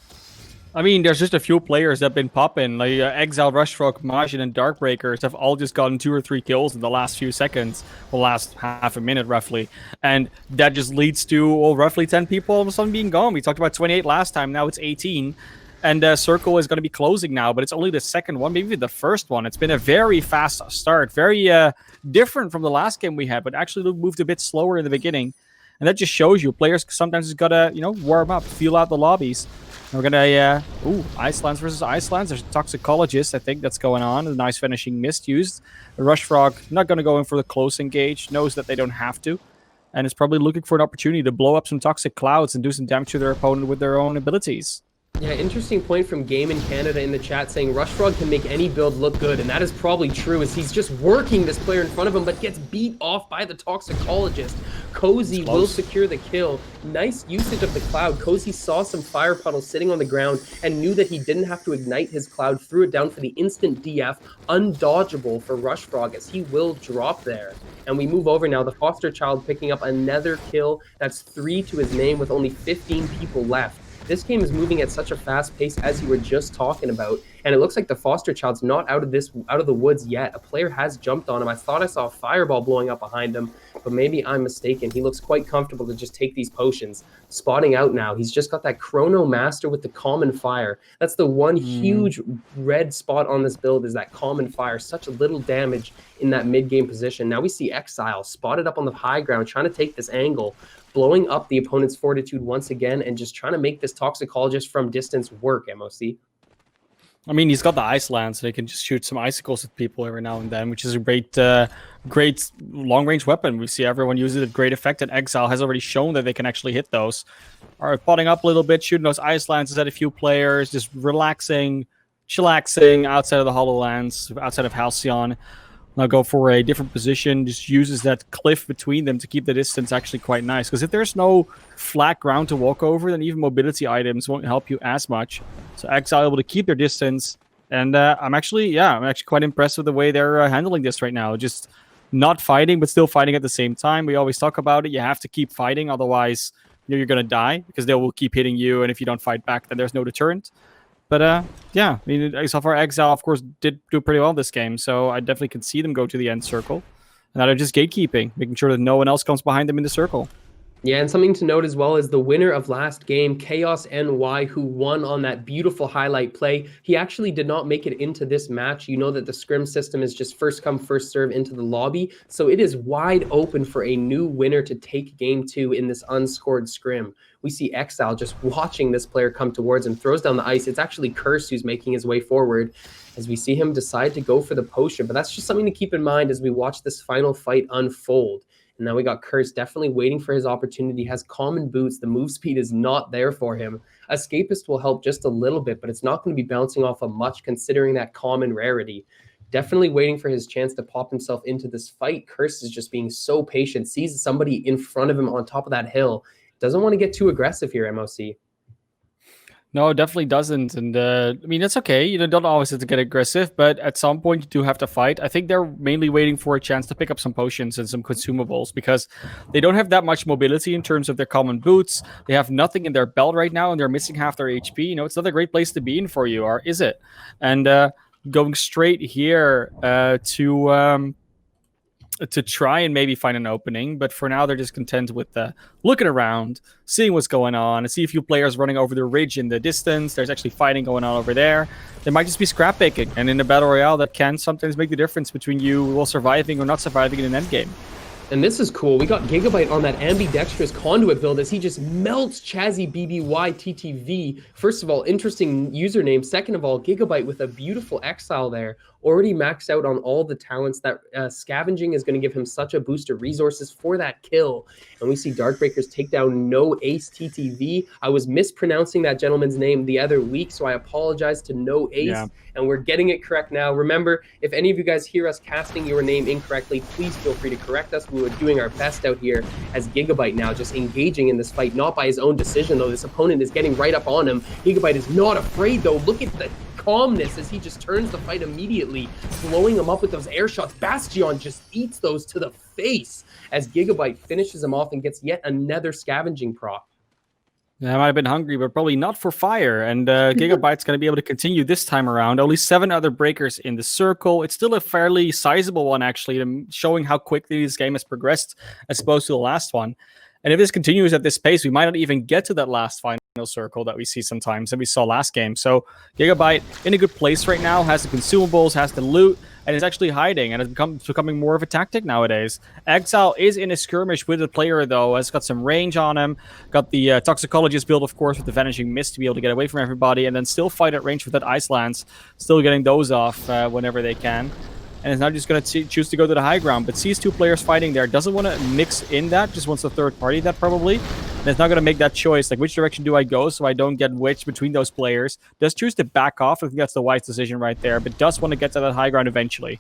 I mean, there's just a few players that have been popping. Like Exile, Rush Frog, Majin, and Darkbreakers have all just gotten 2 or 3 kills in the last few seconds, the last half a minute roughly. And that just leads to roughly 10 people all of a sudden being gone. We talked about 28 last time, now it's 18. And Circle is going to be closing now, but it's only the second one, maybe the first one. It's been a very fast start, very different from the last game we had, but actually moved a bit slower in the beginning. And that just shows you players sometimes just got to, warm up, feel out the lobbies. And we're going to, Ice Lance versus Ice Lance. There's a Toxicologist, I think, that's going on. A nice finishing mist used. The Rush Frog not going to go in for the close engage, knows that they don't have to. And is probably looking for an opportunity to blow up some Toxic Clouds and do some damage to their opponent with their own abilities. Yeah, interesting point from Game in Canada in the chat saying Rush Frog can make any build look good, and that is probably true as he's just working this player in front of him, but gets beat off by the Toxicologist. Cozy will secure the kill. Nice usage of the Cloud. Cozy saw some fire puddles sitting on the ground and knew that he didn't have to ignite his Cloud, threw it down for the instant DF, undodgeable for Rush Frog as he will drop there. And we move over now, the Foster Child picking up another kill. That's 3 to his name with only 15 people left. This game is moving at such a fast pace as you were just talking about, and it looks like the Foster Child's not out of the woods yet. A player has jumped on him. I thought I saw a fireball blowing up behind him, but maybe I'm mistaken. He looks quite comfortable to just take these potions. Spotting out now. He's just got that Chrono Master with the Common Fire. That's the one huge red spot on this build is that Common Fire. Such a little damage in that mid-game position. Now we see Exile spotted up on the high ground trying to take this angle, blowing up the opponent's fortitude once again and just trying to make this Toxicologist from distance work, MOC. I mean, he's got the Ice Lance, so he can just shoot some icicles at people every now and then, which is a great long-range weapon. We see everyone use it at great effect, and Exile has already shown that they can actually hit those. All right, potting up a little bit, shooting those Ice Lances at a few players, just relaxing, chillaxing outside of the HoloLens, outside of Halcyon. Now go for a different position, just uses that cliff between them to keep the distance actually quite nice. Because if there's no flat ground to walk over, then even mobility items won't help you as much. So Exile able to keep their distance. And I'm actually quite impressed with the way they're handling this right now. Just not fighting, but still fighting at the same time. We always talk about it. You have to keep fighting, otherwise you're going to die. Because they will keep hitting you, and if you don't fight back, then there's no deterrent. But yeah, I mean, so far Exile, of course, did do pretty well this game, so I definitely can see them go to the end circle. And now they're just gatekeeping, making sure that no one else comes behind them in the circle. Yeah, and something to note as well is the winner of last game, Chaos NY, who won on that beautiful highlight play. He actually did not make it into this match. You know that the scrim system is just first come, first serve into the lobby. So it is wide open for a new winner to take game 2 in this unscored scrim. We see Exile just watching this player come towards him, throws down the ice. It's actually Curse who's making his way forward as we see him decide to go for the potion. But that's just something to keep in mind as we watch this final fight unfold. And now we got Curse definitely waiting for his opportunity, has common boots. The move speed is not there for him. Escapist will help just a little bit, but it's not going to be bouncing off of much considering that common rarity. Definitely waiting for his chance to pop himself into this fight. Curse is just being so patient, sees somebody in front of him on top of that hill. Doesn't want to get too aggressive here, MOC. No, it definitely doesn't. And I mean, it's okay. You don't always have to get aggressive, but at some point you do have to fight. I think they're mainly waiting for a chance to pick up some potions and some consumables because they don't have that much mobility in terms of their common boots. They have nothing in their belt right now, and they're missing half their HP. You know, it's not a great place to be in for you, or is it? And going straight here to to try and maybe find an opening, but for now they're just content with looking around, seeing what's going on, and see a few players running over the ridge in the distance. There's actually fighting going on over there. There might just be scrap picking, and in a battle royale that can sometimes make the difference between you surviving or not surviving in an endgame. And this is cool. We got Gigabyte on that ambidextrous conduit build as he just melts Chazzy BBY TTV. First of all, interesting username. Second of all, Gigabyte with a beautiful exile there. Already maxed out on all the talents. That scavenging is going to give him such a boost of resources for that kill. And we see Darkbreakers take down No Ace TTV. I was mispronouncing that gentleman's name the other week, so I apologize to No Ace. Yeah. And we're getting it correct now. Remember, if any of you guys hear us casting your name incorrectly, please feel free to correct us. We were doing our best out here as Gigabyte now just engaging in this fight, not by his own decision, though. This opponent is getting right up on him. Gigabyte is not afraid, though. Look at the calmness as he just turns the fight immediately, blowing him up with those air shots. Bastion just eats those to the face as Gigabyte finishes him off and gets yet another scavenging prop. Yeah, I might have been hungry, but probably not for fire. And Gigabyte's going to be able to continue this time around. Only 7 other breakers in the circle. It's still a fairly sizable one, actually, showing how quickly this game has progressed as opposed to the last one. And if this continues at this pace, we might not even get to that last final circle that we see sometimes that we saw last game. So Gigabyte in a good place right now, has the consumables, has the loot, and is actually hiding, and it's becoming more of a tactic nowadays. Exile is in a skirmish with the player, though, has got some range on him, got the Toxicologist build, of course, with the Vanishing Mist to be able to get away from everybody, and then still fight at range with that Ice Lance, still getting those off whenever they can. And is now just going to choose to go to the high ground, but sees 2 players fighting there, doesn't want to mix in that, just wants the third party that probably, and it's not going to make that choice, like which direction do I go so I don't get wedged between those players. Does choose to back off, I think that's the wise decision right there, but does want to get to that high ground eventually.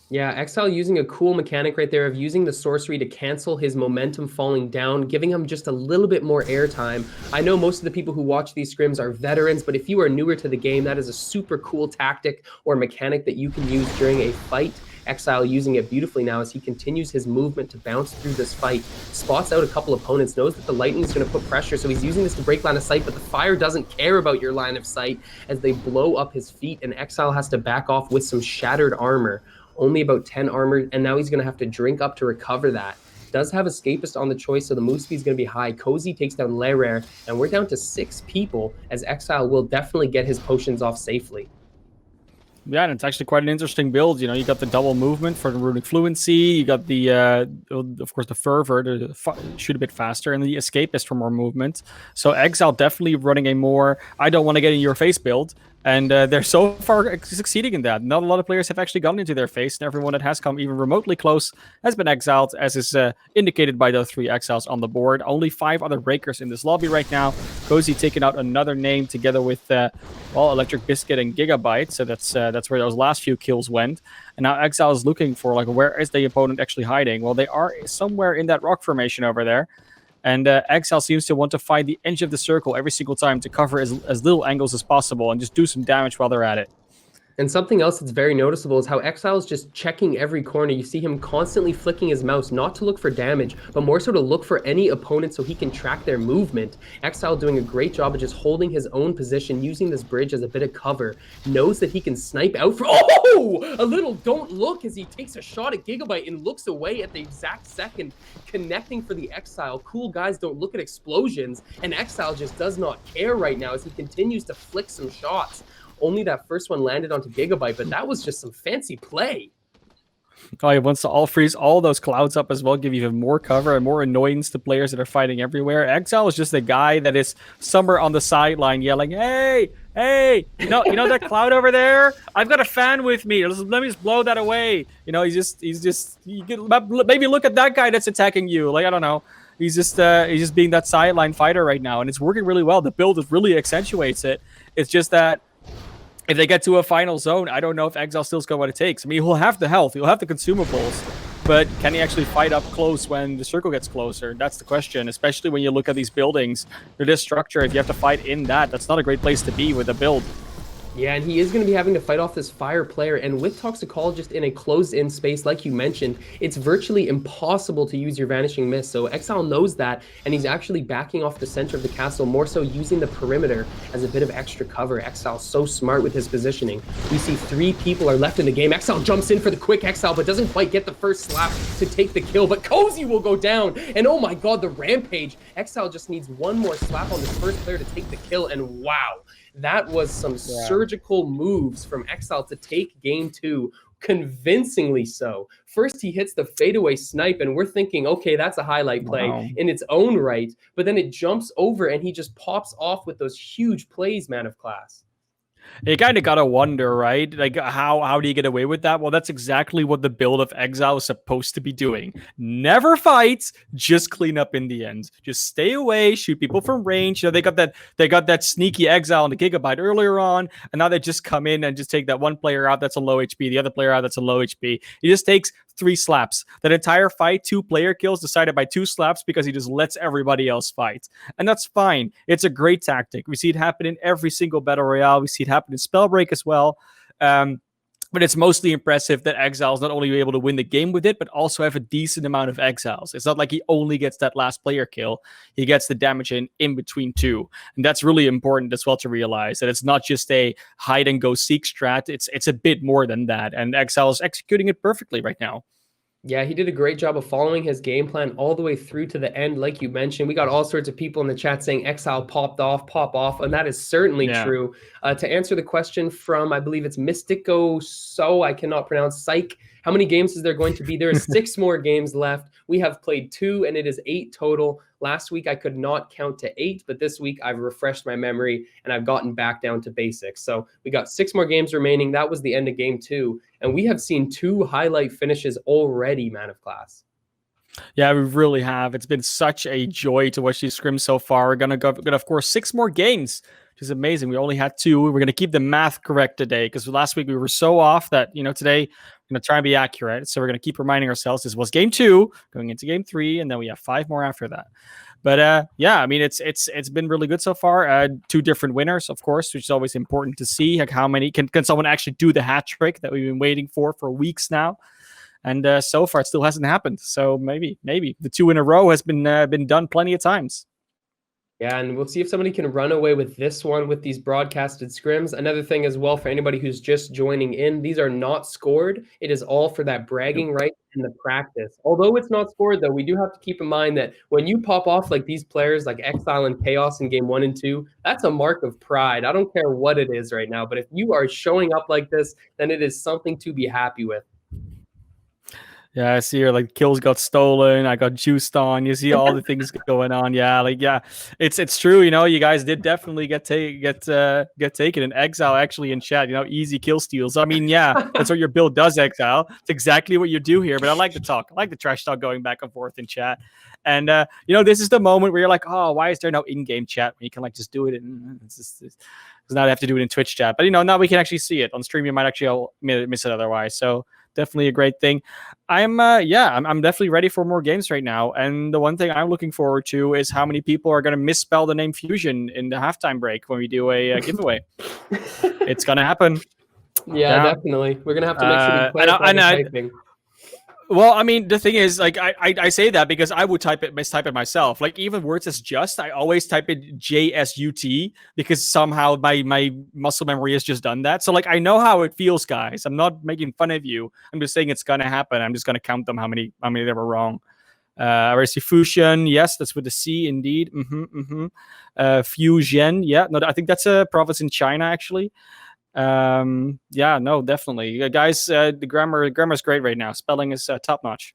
Yeah, Exile using a cool mechanic right there of using the sorcery to cancel his momentum falling down, giving him just a little bit more airtime. I know most of the people who watch these scrims are veterans, but if you are newer to the game, that is a super cool tactic or mechanic that you can use during a fight. Exile using it beautifully now as he continues his movement to bounce through this fight. Spots out a couple opponents, knows that the lightning is going to put pressure, so he's using this to break line of sight, but the fire doesn't care about your line of sight as they blow up his feet, and Exile has to back off with some shattered armor. Only about 10 armor, and now he's going to have to drink up to recover that. Does have Escapist on the choice, so the move speed is going to be high. Cozy takes down Lerare, and we're down to 6 people, as Exile will definitely get his potions off safely. Yeah, and it's actually quite an interesting build. You know, you got the double movement for the runic fluency. You got the, of course, the fervor to shoot a bit faster, and the escapist for more movement. So Exile definitely running a more I don't want to get in your face build, and they're so far succeeding in that. Not a lot of players have actually gotten into their face, and everyone that has come even remotely close has been exiled, as is indicated by those 3 exiles on the board. Only 5 other breakers in this lobby right now. Cozy taking out another name together with Electric Biscuit and Gigabyte, so that's where those last few kills went. And now Exile is looking for, like, where is the opponent actually hiding? Well, they are somewhere in that rock formation over there. And Exile seems to want to find the edge of the circle every single time to cover as little angles as possible and just do some damage while they're at it. And something else that's very noticeable is how Exile is just checking every corner. You see him constantly flicking his mouse, not to look for damage, but more so to look for any opponent so he can track their movement. Exile doing a great job of just holding his own position, using this bridge as a bit of cover. Knows that he can snipe out for... Oh! A little don't look as he takes a shot at Gigabyte and looks away at the exact second, connecting for the Exile. Cool guys don't look at explosions, and Exile just does not care right now as he continues to flick some shots. Only that first one landed onto Gigabyte, but that was just some fancy play. Oh, he wants to all freeze all those clouds up as well, give even more cover and more annoyance to players that are fighting everywhere. Exile is just a guy that is somewhere on the sideline yelling, "Hey, hey, you know that cloud over there? I've got a fan with me. Let me just blow that away." You know, maybe look at that guy that's attacking you. Like, I don't know. He's just being that sideline fighter right now, and it's working really well. The build really accentuates it. It's just that if they get to a final zone, I don't know if Exile still's got what it takes. I mean, he'll have the health, he'll have the consumables, but can he actually fight up close when the circle gets closer? That's the question, especially when you look at these buildings. They're this structure, if you have to fight in that, that's not a great place to be with a build. Yeah, and he is going to be having to fight off this fire player. And with Toxicologist in a closed-in space, like you mentioned, it's virtually impossible to use your Vanishing Mist. So Exile knows that, and he's actually backing off the center of the castle, more so using the perimeter as a bit of extra cover. Exile's so smart with his positioning. We see 3 people are left in the game. Exile jumps in for the quick Exile, but doesn't quite get the first slap to take the kill. But Cozy will go down, and oh my god, the rampage. Exile just needs one more slap on this first player to take the kill, and wow. That was some surgical moves from Exile to take game 2, convincingly so. First, he hits the fadeaway snipe, and we're thinking, okay, that's a highlight play in its own right. But then it jumps over, and he just pops off with those huge plays, Man of Class. You kind of gotta wonder, right? Like, how do you get away with that? Well, that's exactly what the build of Exile is supposed to be doing. Never fight, just clean up in the end. Just stay away, shoot people from range. You know, they got that sneaky Exile on the Gigabyte earlier on, and now they just come in and just take that one player out that's a low HP, the other player out that's a low HP. He just takes 3 slaps. That entire fight, 2 player kills decided by 2 slaps because he just lets everybody else fight. And that's fine. It's a great tactic. We see it happen in every single Battle Royale. We see it happen in Spellbreak as well. But it's mostly impressive that Exile's not only able to win the game with it, but also have a decent amount of Exiles. It's not like he only gets that last player kill. He gets the damage in between 2. And that's really important as well to realize that it's not just a hide and go seek strat. It's a bit more than that. And Exile is executing it perfectly right now. Yeah, he did a great job of following his game plan all the way through to the end. Like you mentioned, we got all sorts of people in the chat saying Exile pop off, and that is certainly true. To answer the question from, I believe it's Mystico, so I cannot pronounce, Psych, how many games is there going to be? There are 6 more games left. We have played 2, and it is 8 total. Last week, I could not count to 8, but this week I've refreshed my memory, and I've gotten back down to basics. So we got 6 more games remaining. That was the end of game 2, and we have seen 2 highlight finishes already, Man of Class. Yeah, we really have. It's been such a joy to watch these scrims so far. We're gonna of course, 6 more games, which is amazing. We only had 2. We're gonna keep the math correct today because last week we were so off that today we're gonna try and be accurate. So we're gonna keep reminding ourselves this was game 2, going into game 3, and then we have 5 more after that. But yeah, I mean it's been really good so far. 2 different winners, of course, which is always important to see. Like how many can someone actually do the hat trick that we've been waiting for weeks now? And so far, it still hasn't happened. So maybe the 2 in a row has been done plenty of times. Yeah, and we'll see if somebody can run away with this one with these broadcasted scrims. Another thing as well for anybody who's just joining in, these are not scored. It is all for that bragging right and the practice. Although it's not scored, though, we do have to keep in mind that when you pop off like these players like Exile and Chaos in game 1 and 2, that's a mark of pride. I don't care what it is right now, but if you are showing up like this, then it is something to be happy with. Yeah, I see here, like, kills got stolen, I got juiced on. You see all the things going on. Yeah, like, yeah, it's true. You guys did definitely get taken. And Exile actually in chat, easy kill steals. I mean, yeah, that's what your build does, Exile. It's exactly what you do here. But I like the talk. I like the trash talk going back and forth in chat. And this is the moment where you're like, oh, why is there no in-game chat when you can like just do it? Because now they have to do it in Twitch chat. But now we can actually see it on stream. You might actually miss it otherwise. So definitely a great thing. I'm definitely ready for more games right now. And the one thing I'm looking forward to is how many people are going to misspell the name Fusion in the halftime break when we do a giveaway. It's going to happen. Yeah, definitely. We're going to have to make sure we clarify the typing. Well, I mean, the thing is, like, I say that because I would mistype it myself. Like, even words as just, I always type it JSUT because somehow my muscle memory has just done that. So, like, I know how it feels, guys. I'm not making fun of you. I'm just saying it's gonna happen. I'm just gonna count them how many they were wrong. I see Fusion. Yes, that's with the C, indeed. Fusion. Yeah, no, I think that's a province in China, actually. Yeah, no, definitely, guys. The grammar's great right now. Spelling is top notch.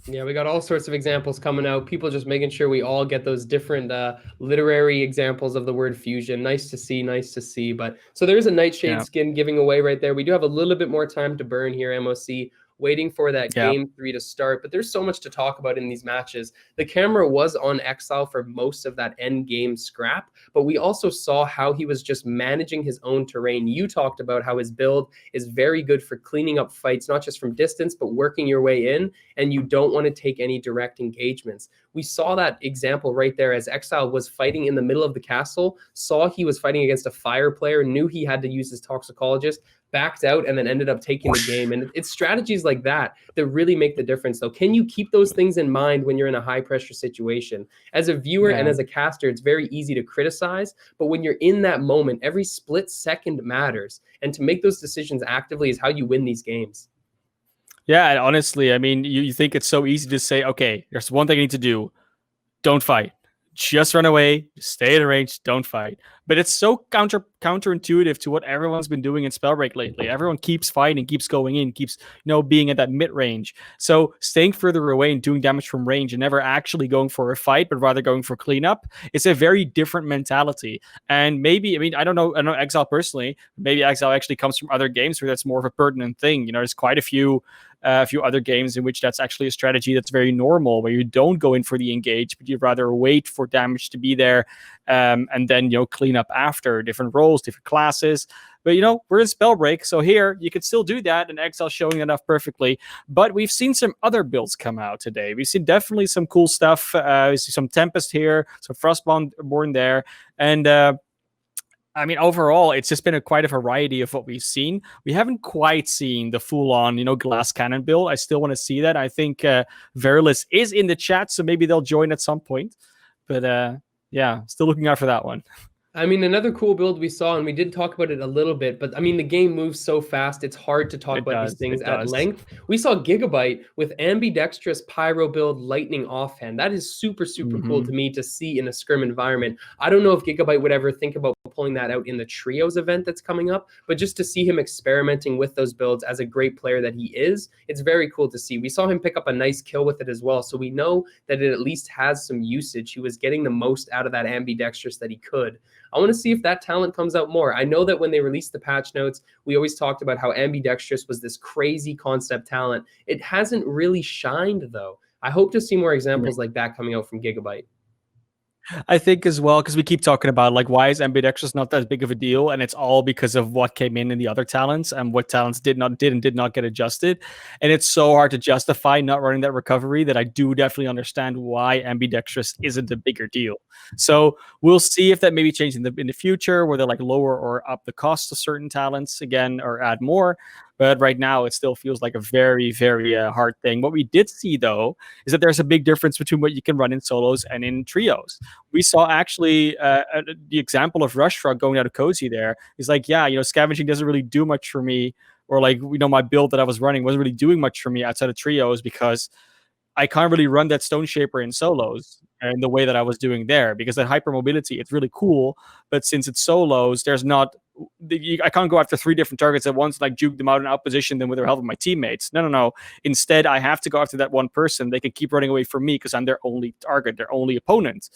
Yeah, we got all sorts of examples coming out. People just making sure we all get those different literary examples of the word fusion. Nice to see. But so there's a Nightshade skin giving away right there. We do have a little bit more time to burn here, MOC. Waiting for that game 3 to start, but there's so much to talk about in these matches. The camera was on Exile for most of that end game scrap, but we also saw how he was just managing his own terrain. You talked about how his build is very good for cleaning up fights, not just from distance, but working your way in, and you don't want to take any direct engagements. We saw that example right there as Exile was fighting in the middle of the castle, saw he was fighting against a fire player, knew he had to use his toxicologist, backed out, and then ended up taking the game. And it's strategies like that that really make the difference, though. Can you keep those things in mind when you're in a high pressure situation? As a viewer and as a caster, it's very easy to criticize, but when you're in that moment, every split second matters. And to make those decisions actively is how you win these games. Yeah, and honestly, I mean, you think it's so easy to say, okay, there's one thing I need to do. Don't fight. Just run away. Just stay at a range. Don't fight. But it's so counterintuitive to what everyone's been doing in Spellbreak lately. Everyone keeps fighting, keeps going in, keeps being at that mid range. So staying further away and doing damage from range and never actually going for a fight, but rather going for cleanup, it's a very different mentality. And maybe, I mean, I don't know Exile personally. Maybe Exile actually comes from other games where that's more of a pertinent thing. There's quite a few other games in which that's actually a strategy that's very normal, where you don't go in for the engage, but you rather wait for damage to be there, and then clean up after different roles, different classes. But we're in Spellbreak, so here you could still do that, and Exile showing it off perfectly. But we've seen some other builds come out today. We've seen definitely some cool stuff. We see some Tempest here, some Frostborn there, and I mean, overall, it's just been quite a variety of what we've seen. We haven't quite seen the full-on, glass cannon build. I still want to see that. I think Verilis is in the chat, so maybe they'll join at some point. But yeah, still looking out for that one. I mean, another cool build we saw, and we did talk about it a little bit, but I mean, the game moves so fast, it's hard to talk about these things at length. We saw Gigabyte with ambidextrous pyro build lightning offhand. That is super, super cool to me to see in a scrim environment. I don't know if Gigabyte would ever think about pulling that out in the trios event that's coming up, but just to see him experimenting with those builds as a great player that he is, it's very cool to see. We saw him pick up a nice kill with it as well, so we know that it at least has some usage. He was getting the most out of that ambidextrous that he could. I want to see if that talent comes out more. I know that when they released the patch notes, we always talked about how ambidextrous was this crazy concept talent. It hasn't really shined, though. I hope to see more examples like that coming out from Gigabyte. I think as well, because we keep talking about why is ambidextrous not that big of a deal, and it's all because of what came in the other talents and what talents did not get adjusted, and it's so hard to justify not running that recovery that I do definitely understand why ambidextrous isn't a bigger deal. So we'll see if that maybe changes in the future, where they lower or up the cost of certain talents again or add more. But right now, it still feels like a very, very hard thing. What we did see, though, is that there's a big difference between what you can run in solos and in trios. We saw actually the example of Rush Truck going out of Cozy there. He's like, yeah, scavenging doesn't really do much for me. Or my build that I was running wasn't really doing much for me outside of trios because I can't really run that Stone Shaper in solos in the way that I was doing there, because that hypermobility, it's really cool. But since it's solos, there's not, I can't go after 3 different targets at once, juke them out and outposition them with the help of my teammates. No. Instead, I have to go after that one person. They can keep running away from me because I'm their only target, their only opponent.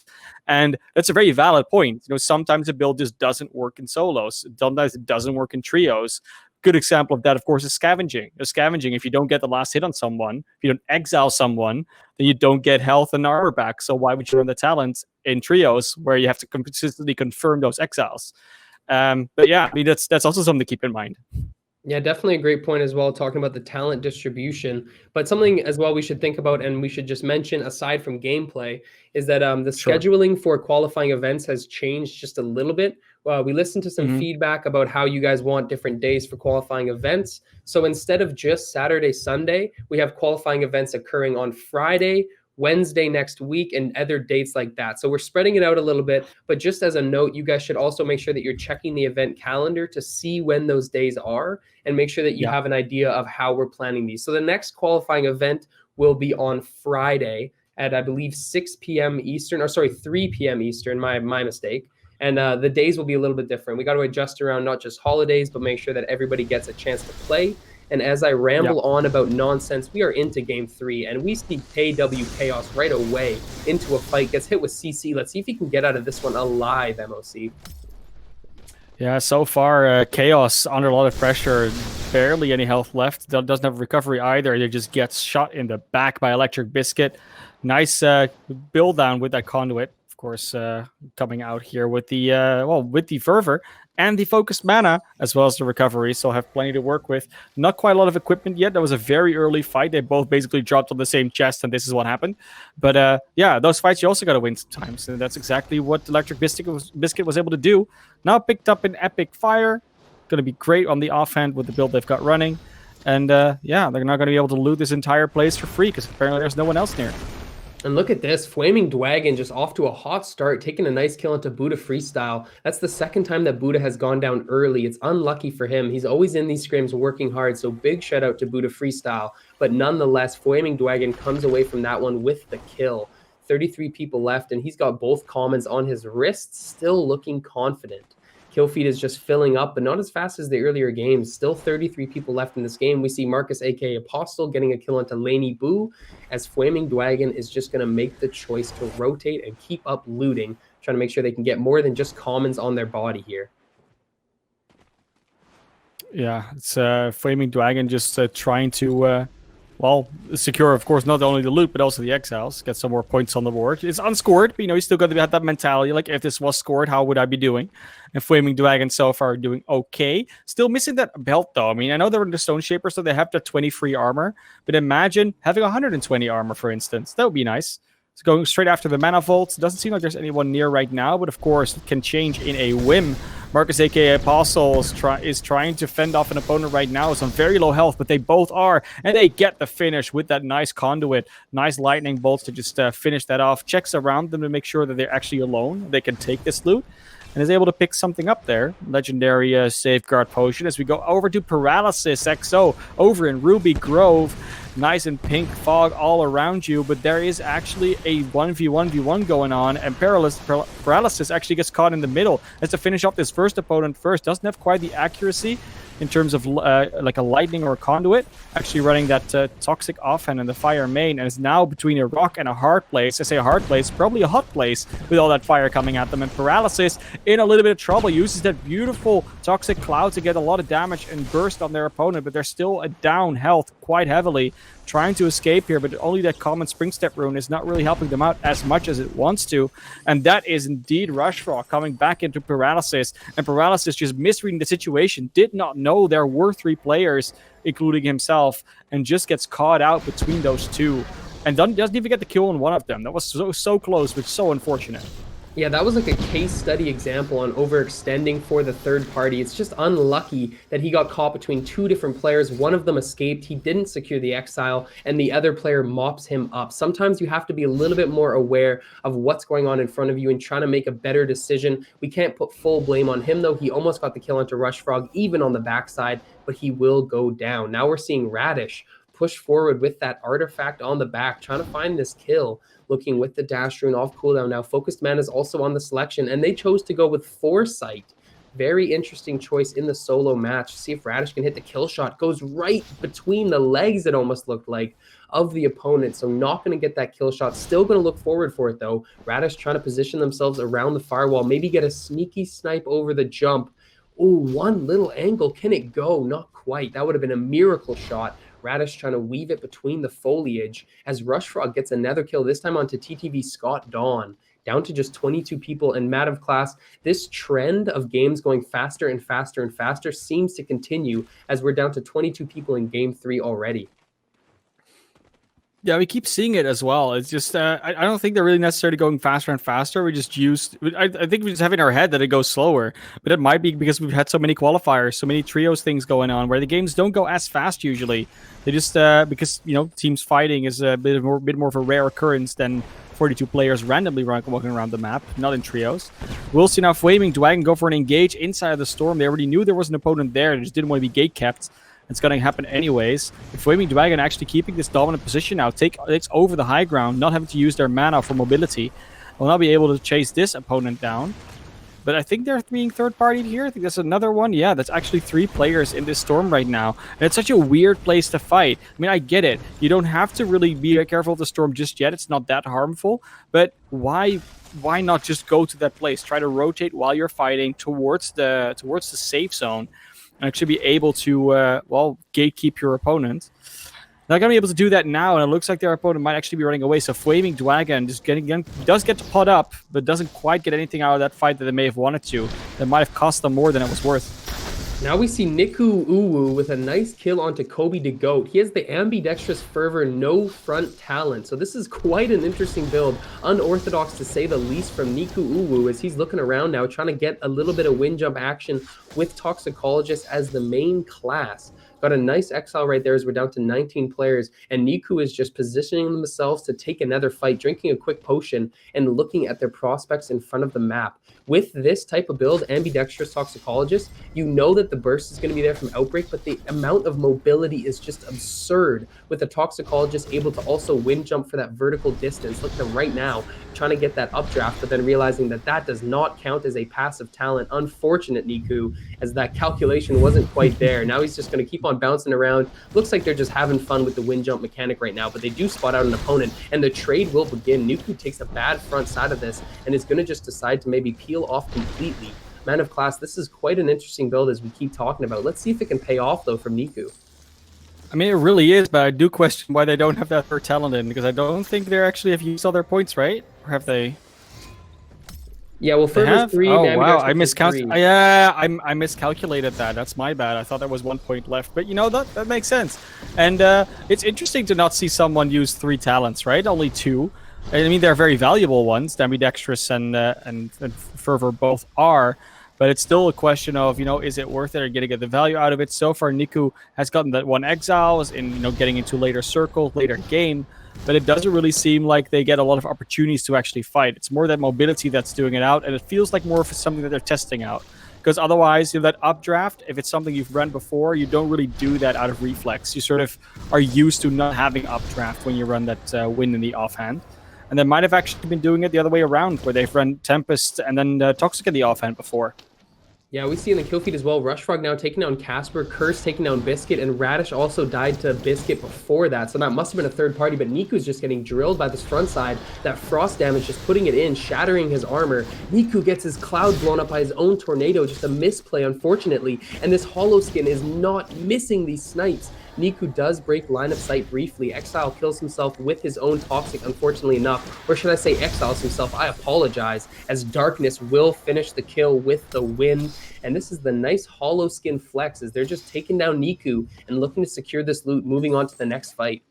And that's a very valid point. Sometimes a build just doesn't work in solos. Sometimes it doesn't work in trios. Good example of that, of course, is scavenging. Scavenging, if you don't get the last hit on someone, if you don't exile someone, then you don't get health and armor back. So why would you run the talent in trios where you have to consistently confirm those exiles? But yeah, I mean, that's also something to keep in mind. Yeah, definitely a great point as well, talking about the talent distribution. But something as well we should think about, and we should just mention, aside from gameplay, is that the scheduling for qualifying events has changed just a little bit. We listened to some feedback about how you guys want different days for qualifying events. So instead of just Saturday, Sunday, we have qualifying events occurring on Friday, Wednesday next week, and other dates like that. So we're spreading it out a little bit, but just as a note, you guys should also make sure that you're checking the event calendar to see when those days are and make sure that you have an idea of how we're planning these. So the next qualifying event will be on Friday at, I believe, 6 p.m. Eastern, or sorry, 3 p.m. Eastern, my mistake. And the days will be a little bit different. We got to adjust around not just holidays, but make sure that everybody gets a chance to play. And as I ramble on about nonsense, we are into game 3, and we see KW Chaos right away into a fight, gets hit with CC. Let's see if he can get out of this one alive, MOC. Yeah, so far, Chaos under a lot of pressure, barely any health left. Doesn't have recovery either. He just gets shot in the back by Electric Biscuit. Nice build down with that conduit. Of course, coming out here with the with the fervor, and the focused mana, as well as the recovery, so have plenty to work with. Not quite a lot of equipment yet. That was a very early fight. They both basically dropped on the same chest, and this is what happened. But yeah, those fights you also got to win sometimes, and that's exactly what Electric Biscuit was able to do. Now picked up an Epic Fire. Going to be great on the offhand with the build they've got running. And yeah, they're not going to be able to loot this entire place for free because apparently there's no one else near. And look at this, Flaming Dwagon just off to a hot start, taking a nice kill into Buddha Freestyle. That's the second time that Buddha has gone down early. It's unlucky for him. He's always in these scrims working hard, so big shout out to Buddha Freestyle. But nonetheless, Flaming Dwagon comes away from that one with the kill. 33 people left, and he's got both commons on his wrists, still looking confident. Kill feed is just filling up, but not as fast as the earlier games. Still 33 people left in this game. We see Marcus, aka Apostle, getting a kill into Laney Boo, as Flaming Dwagon is just going to make the choice to rotate and keep up looting, trying to make sure they can get more than just commons on their body here. Yeah, it's Flaming Dwagon just trying to, well, secure, of course, not only the loot, but also the exiles. Get some more points on the board. It's unscored, but, you know, you still got to have that mentality. Like, if this was scored, how would I be doing? And Flaming Dwagon so far doing okay. Still missing that belt, though. I mean, I know they're in the Stone Shaper, so they have their 20 free armor. But imagine having 120 armor, for instance. That would be nice. So going straight after the Mana Vault. Doesn't seem like there's anyone near right now, but of course, it can change in a whim. Marcus, aka Apostle, is trying to fend off an opponent right now. It's on very low health, but they both are. And they get the finish with that nice conduit. Nice lightning bolts to just finish that off. Checks around them to make sure that they're actually alone. They can take this loot. And is able to pick something up there. Legendary Safeguard Potion as we go over to Paralysis XO over in Ruby Grove. Nice and pink fog all around you, but there is actually a 1v1v1 going on, and Paralysis actually gets caught in the middle. Has to finish off this first opponent first. Doesn't have quite the accuracy in terms of like a lightning or a conduit. Actually running that toxic offhand in the fire main, and is now between a rock and a hard place. I say a hard place, probably a hot place with all that fire coming at them, and Paralysis in a little bit of trouble. Uses that beautiful toxic cloud to get a lot of damage and burst on their opponent, but they're still down health quite heavily. Trying to escape here, but only that common Spring Step rune is not really helping them out as much as it wants to. And that is indeed Rushrock coming back into Paralysis. And Paralysis just misreading the situation, did not know there were 3 players, including himself, and just gets caught out between those two. And doesn't even get the kill on one of them. That was so close, but so unfortunate. Yeah, that was like a case study example on overextending for the third party. It's just unlucky that he got caught between 2 different players. One of them escaped, he didn't secure the exile, and the other player mops him up. Sometimes you have to be a little bit more aware of what's going on in front of you and trying to make a better decision. We can't put full blame on him, though. He almost got the kill onto Rushfrog, even on the backside, but he will go down. Now we're seeing Radish push forward with that artifact on the back, trying to find this kill. Looking with the dash rune off cooldown now. Focused Man is also on the selection, and they chose to go with Foresight. Very interesting choice in the solo match. See if Radish can hit the kill shot. Goes right between the legs, it almost looked like, of the opponent. So not going to get that kill shot. Still going to look forward for it, though. Radish trying to position themselves around the firewall. Maybe get a sneaky snipe over the jump. Oh, one little angle. Can it go? Not quite. That would have been a miracle shot. Radish trying to weave it between the foliage as Rushfrog gets another kill, this time onto TTV Scott Dawn. Down to just 22 people and Mad of Class. This trend of games going faster and faster and faster seems to continue as we're down to 22 people in Game 3 already. Yeah, we keep seeing it as well. It's just, I don't think they're really necessarily going faster and faster. I think we just have in our head that it goes slower, but it might be because we've had so many qualifiers, so many trios things going on where the games don't go as fast usually. They just, because, you know, teams fighting is a bit more of a rare occurrence than 42 players randomly walking around the map, not in trios. We'll see now Flaming Dwagon go for an engage inside of the storm. They already knew there was an opponent there. They just didn't want to be gate kept. It's going to happen anyways. If Flaming Dwagon actually keeping this dominant position now, takes over the high ground, not having to use their mana for mobility, will now be able to chase this opponent down. But I think they're being third-partied here. I think there's another one. Yeah, that's actually 3 players in this storm right now. And it's such a weird place to fight. I mean, I get it. You don't have to really be careful of the storm just yet. It's not that harmful. But why not just go to that place? Try to rotate while you're fighting towards the safe zone. And actually be able to, gatekeep your opponent. Not going to be able to do that now, and it looks like their opponent might actually be running away. So Flaming Dragon just does get to pot up, but doesn't quite get anything out of that fight that they may have wanted to. That might have cost them more than it was worth. Now we see Niku Uwu with a nice kill onto Kobe the Goat. He has the ambidextrous fervor, no front talent. So this is quite an interesting build. Unorthodox to say the least from Niku Uwu as he's looking around now, trying to get a little bit of wind jump action with Toxicologist as the main class. Got a nice exile right there as we're down to 19 players, and Niku is just positioning themselves to take another fight, drinking a quick potion and looking at their prospects in front of the map. With this type of build, Ambidextrous Toxicologist, you know that the burst is going to be there from Outbreak, but the amount of mobility is just absurd with the Toxicologist able to also wind jump for that vertical distance. Look at them right now, trying to get that updraft, but then realizing that that does not count as a passive talent. Unfortunate Niku, as that calculation wasn't quite there. Now he's just going to keep on bouncing around. Looks like they're just having fun with the wind jump mechanic right now, but they do spot out an opponent, and the trade will begin. Niku takes a bad front side of this, and is going to just decide to maybe peel off completely. Man of Class, this is quite an interesting build as we keep talking about. Let's see if it can pay off, though, from Niku. I mean, it really is, but I do question why they don't have that third talent in, because I don't think they actually have used all their points, right? Or have they? Yeah, well, Fervor's 3. Oh, wow, I miscalculated. Yeah, I miscalculated that. That's my bad. I thought there was 1 point left, but you know, that makes sense. And it's interesting to not see someone use 3 talents, right? Only 2. I mean, they're very valuable ones. Ambidextrous and Fervor both are, but it's still a question of, you know, is it worth it? Are you going to get the value out of it? So far, Niku has gotten that 1 exiles in, you know, getting into later circle, later game, but it doesn't really seem like they get a lot of opportunities to actually fight. It's more that mobility that's doing it out, and it feels like more of something that they're testing out. Because otherwise, you know, that updraft, if it's something you've run before, you don't really do that out of reflex. You sort of are used to not having updraft when you run that wind in the offhand. And they might have actually been doing it the other way around, where they've run Tempest and then Toxic in the offhand before. Yeah, we see in the kill feed as well, Rushfrog now taking down Casper, Curse taking down Biscuit, and Radish also died to Biscuit before that, so that must have been a third party, but Niku's just getting drilled by this front side. That frost damage just putting it in, shattering his armor. Niku gets his cloud blown up by his own tornado, just a misplay, unfortunately, and this hollow skin is not missing these snipes. Niku does break line of sight briefly. Exile kills himself with his own Toxic, unfortunately enough. Or should I say exiles himself? I apologize, as Darkness will finish the kill with the win. And this is the nice hollow skin flex, as they're just taking down Niku and looking to secure this loot, moving on to the next fight.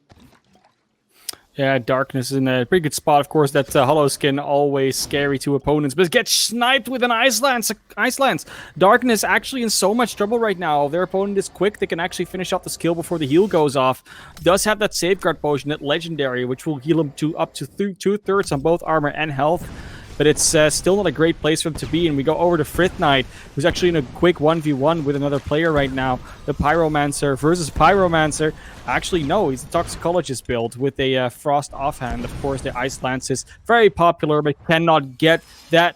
Yeah, Darkness is in a pretty good spot. Of course, that hollow skin always scary to opponents, but gets sniped with an Ice Lance. Darkness actually in so much trouble right now. If their opponent is quick, they can actually finish off the skill before the heal goes off. Does have that Safeguard Potion, that Legendary, which will heal him to up to 2/3 on both armor and health. But it's still not a great place for him to be. And we go over to Frith Knight, who's actually in a quick 1v1 with another player right now. The Pyromancer versus Pyromancer. Actually, no, he's a Toxicologist build with a Frost offhand. Of course, the Ice Lance is very popular, but cannot get that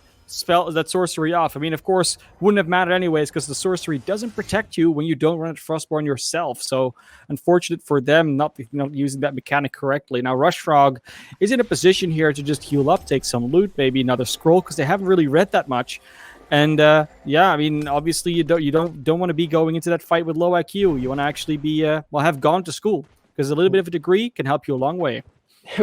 sorcery off. I mean, of course, wouldn't have mattered anyways, because the sorcery doesn't protect you when you don't run it Frostborn yourself. So unfortunate for them not using that mechanic correctly. Now Rushfrog is in a position here to just heal up, take some loot, maybe another scroll, because they haven't really read that much. And yeah, I mean, obviously you don't want to be going into that fight with low IQ. You want to actually be have gone to school, because a little bit of a degree can help you a long way.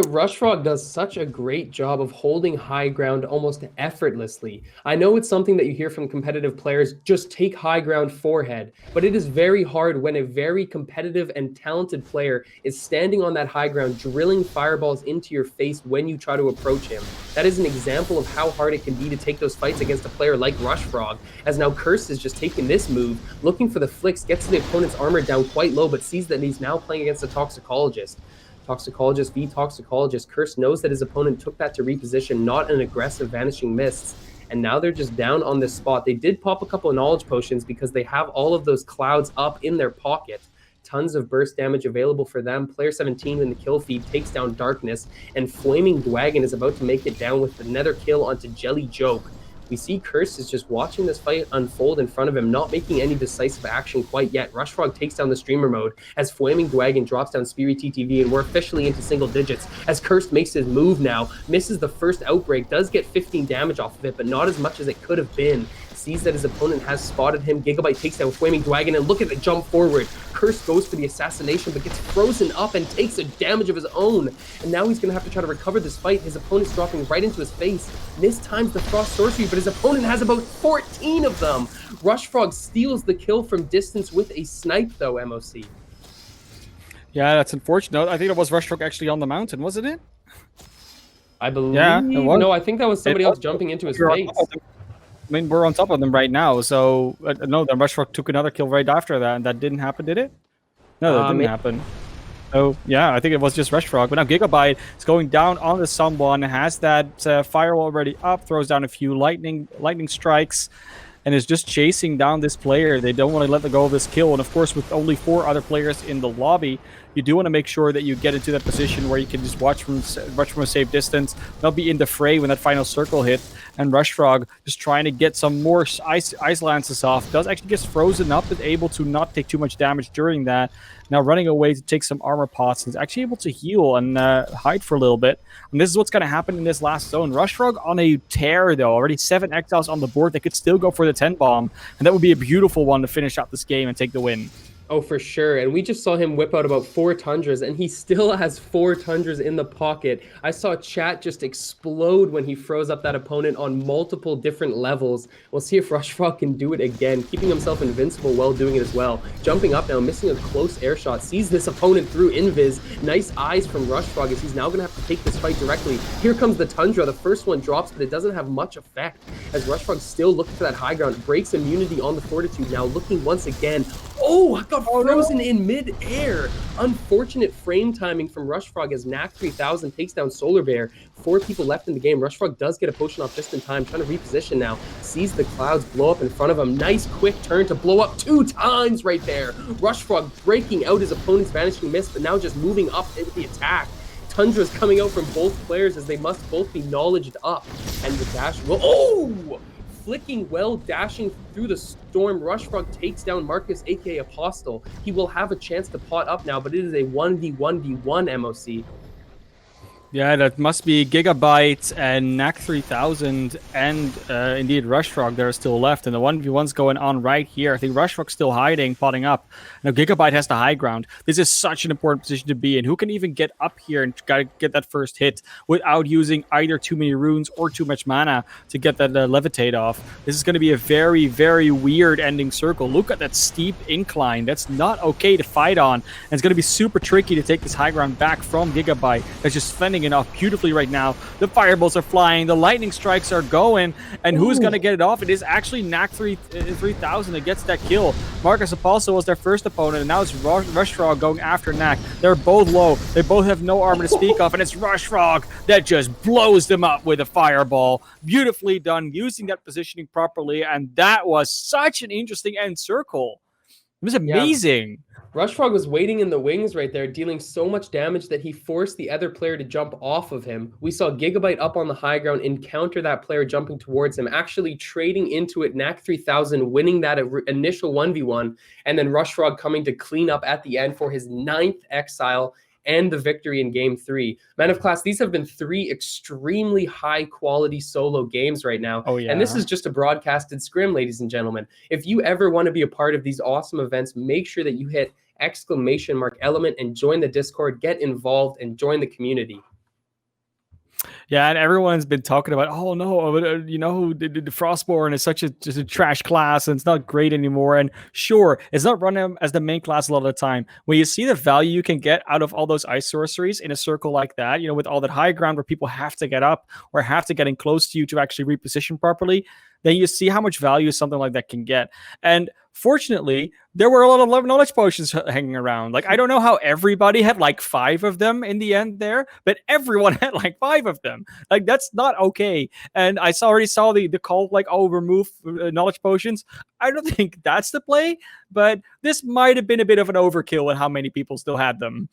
Rushfrog does such a great job of holding high ground almost effortlessly. I know it's something that you hear from competitive players, just take high ground forehead, but it is very hard when a very competitive and talented player is standing on that high ground, drilling fireballs into your face when you try to approach him. That is an example of how hard it can be to take those fights against a player like Rushfrog, as now Curse is just taking this move, looking for the flicks, gets the opponent's armor down quite low, but sees that he's now playing against a Toxicologist. Toxicologist v Toxicologist. Curse knows that his opponent took that to reposition, not an aggressive Vanishing Mists. And now they're just down on this spot. They did pop a couple of Knowledge Potions because they have all of those clouds up in their pocket. Tons of burst damage available for them. Player 17 in the kill feed takes down Darkness, and Flaming Dragon is about to make it down with another kill onto Jelly Joke. We see Curse is just watching this fight unfold in front of him, not making any decisive action quite yet. Rushfrog takes down the streamer mode as Flaming Dragon drops down Spirit TTV, and we're officially into single digits as Curse makes his move now, misses the first Outbreak, does get 15 damage off of it, but not as much as it could have been. sees that his opponent has spotted him. Gigabyte takes down Flaming Dragon, and look at the jump forward. Curse goes for the assassination, but gets frozen up and takes a damage of his own. And now he's going to have to try to recover this fight. His opponent's dropping right into his face. Mistimes the Frost Sorcery, but his opponent has about 14 of them. Rushfrog steals the kill from distance with a snipe, though, MOC. Yeah, that's unfortunate. I think it was Rushrock actually on the mountain, wasn't it? I believe. Yeah, it was. No, I think that was somebody else jumping into his face. I mean, we're on top of them right now, so no, the Rushrock took another kill right after that, and that didn't happen, did it? No, that didn't happen. Oh, yeah, I think it was just Rushfrog. But now Gigabyte is going down onto someone, has that firewall already up, throws down a few lightning strikes, and is just chasing down this player. They don't want to let go of this kill. And of course, with only 4 other players in the lobby, you do want to make sure that you get into that position where you can just watch from a safe distance, not be in the fray when that final circle hit. And Rushfrog just trying to get some more ice lances off. Does actually gets frozen up, is able to not take too much damage during that. Now running away to take some armor pots, and is actually able to heal and hide for a little bit. And this is what's going to happen in this last zone. Rushfrog on a tear, though. Already 7 exiles on the board. They could still go for the 10 bomb. And that would be a beautiful one to finish out this game and take the win. Oh, for sure. And we just saw him whip out about 4 Tundras, and he still has 4 Tundras in the pocket. I saw chat just explode when he froze up that opponent on multiple different levels. We'll see if Rushfrog can do it again, keeping himself invincible while doing it as well. Jumping up now, missing a close air shot, sees this opponent through invis. Nice eyes from Rushfrog as he's now going to have to take this fight directly. Here comes the Tundra. The first one drops, but it doesn't have much effect as Rushfrog still looking for that high ground. Breaks immunity on the Fortitude now, looking once again. Oh, I got frozen in mid-air. Unfortunate frame timing from Rushfrog as Knack 3000 takes down Solar Bear. 4 people left in the game. Rushfrog does get a potion off just in time, trying to reposition now. Sees the clouds blow up in front of him. Nice quick turn to blow up 2 times right there. Rushfrog breaking out his opponent's Vanishing Mist, but now just moving up into the attack. Tundra's coming out from both players as they must both be knowledged up. And the dash will... Oh! Flicking well, dashing through the storm. Rushfrog takes down Marcus, aka Apostle. He will have a chance to pot up now, but it is a 1v1v1 MOC. Yeah, that must be Gigabyte and Knack 3000 and indeed Rushfrog that are still left. And the 1v1's going on right here. I think Rushfrog's still hiding, potting up. Now Gigabyte has the high ground. This is such an important position to be in. Who can even get up here and get that first hit without using either too many runes or too much mana to get that levitate off? This is going to be a very, very weird ending circle. Look at that steep incline. That's not okay to fight on. And it's going to be super tricky to take this high ground back from Gigabyte. That's just fending it off beautifully right now. The fireballs are flying, the lightning strikes are going, and who's going to get it off? It is actually Knack 3000 that gets that kill. Marcus Apostle was their first opponent, and now it's Rushfrog going after Knack. They're both low. They both have no armor to speak of, and it's Rushfrog that just blows them up with a fireball. Beautifully done, using that positioning properly, and that was such an interesting end circle. It was amazing. Yeah. Rushfrog was waiting in the wings right there, dealing so much damage that he forced the other player to jump off of him. We saw Gigabyte up on the high ground encounter that player jumping towards him, actually trading into it, Knack 3000 winning that initial 1v1, and then Rushfrog coming to clean up at the end for his 9th exile and the victory in Game 3. Man of Class, these have been 3 extremely high-quality solo games right now. Oh, yeah. And this is just a broadcasted scrim, ladies and gentlemen. If you ever want to be a part of these awesome events, make sure that you hit !element and join the Discord, get involved, and join the community. Yeah, and everyone's been talking about, oh no, the Frostborn is just a trash class and it's not great anymore. And sure, it's not run as the main class a lot of the time. When you see the value you can get out of all those ice sorceries in a circle like that, with all that high ground where people have to get up or have to get in close to you to actually reposition properly, then you see how much value something like that can get. And fortunately, there were a lot of knowledge potions hanging around. Like, I don't know how everybody had like 5 of them in the end there, but everyone had like 5 of them. Like, that's not okay. And I already saw the call, like, oh, remove knowledge potions. I don't think that's the play, but this might have been a bit of an overkill with how many people still had them.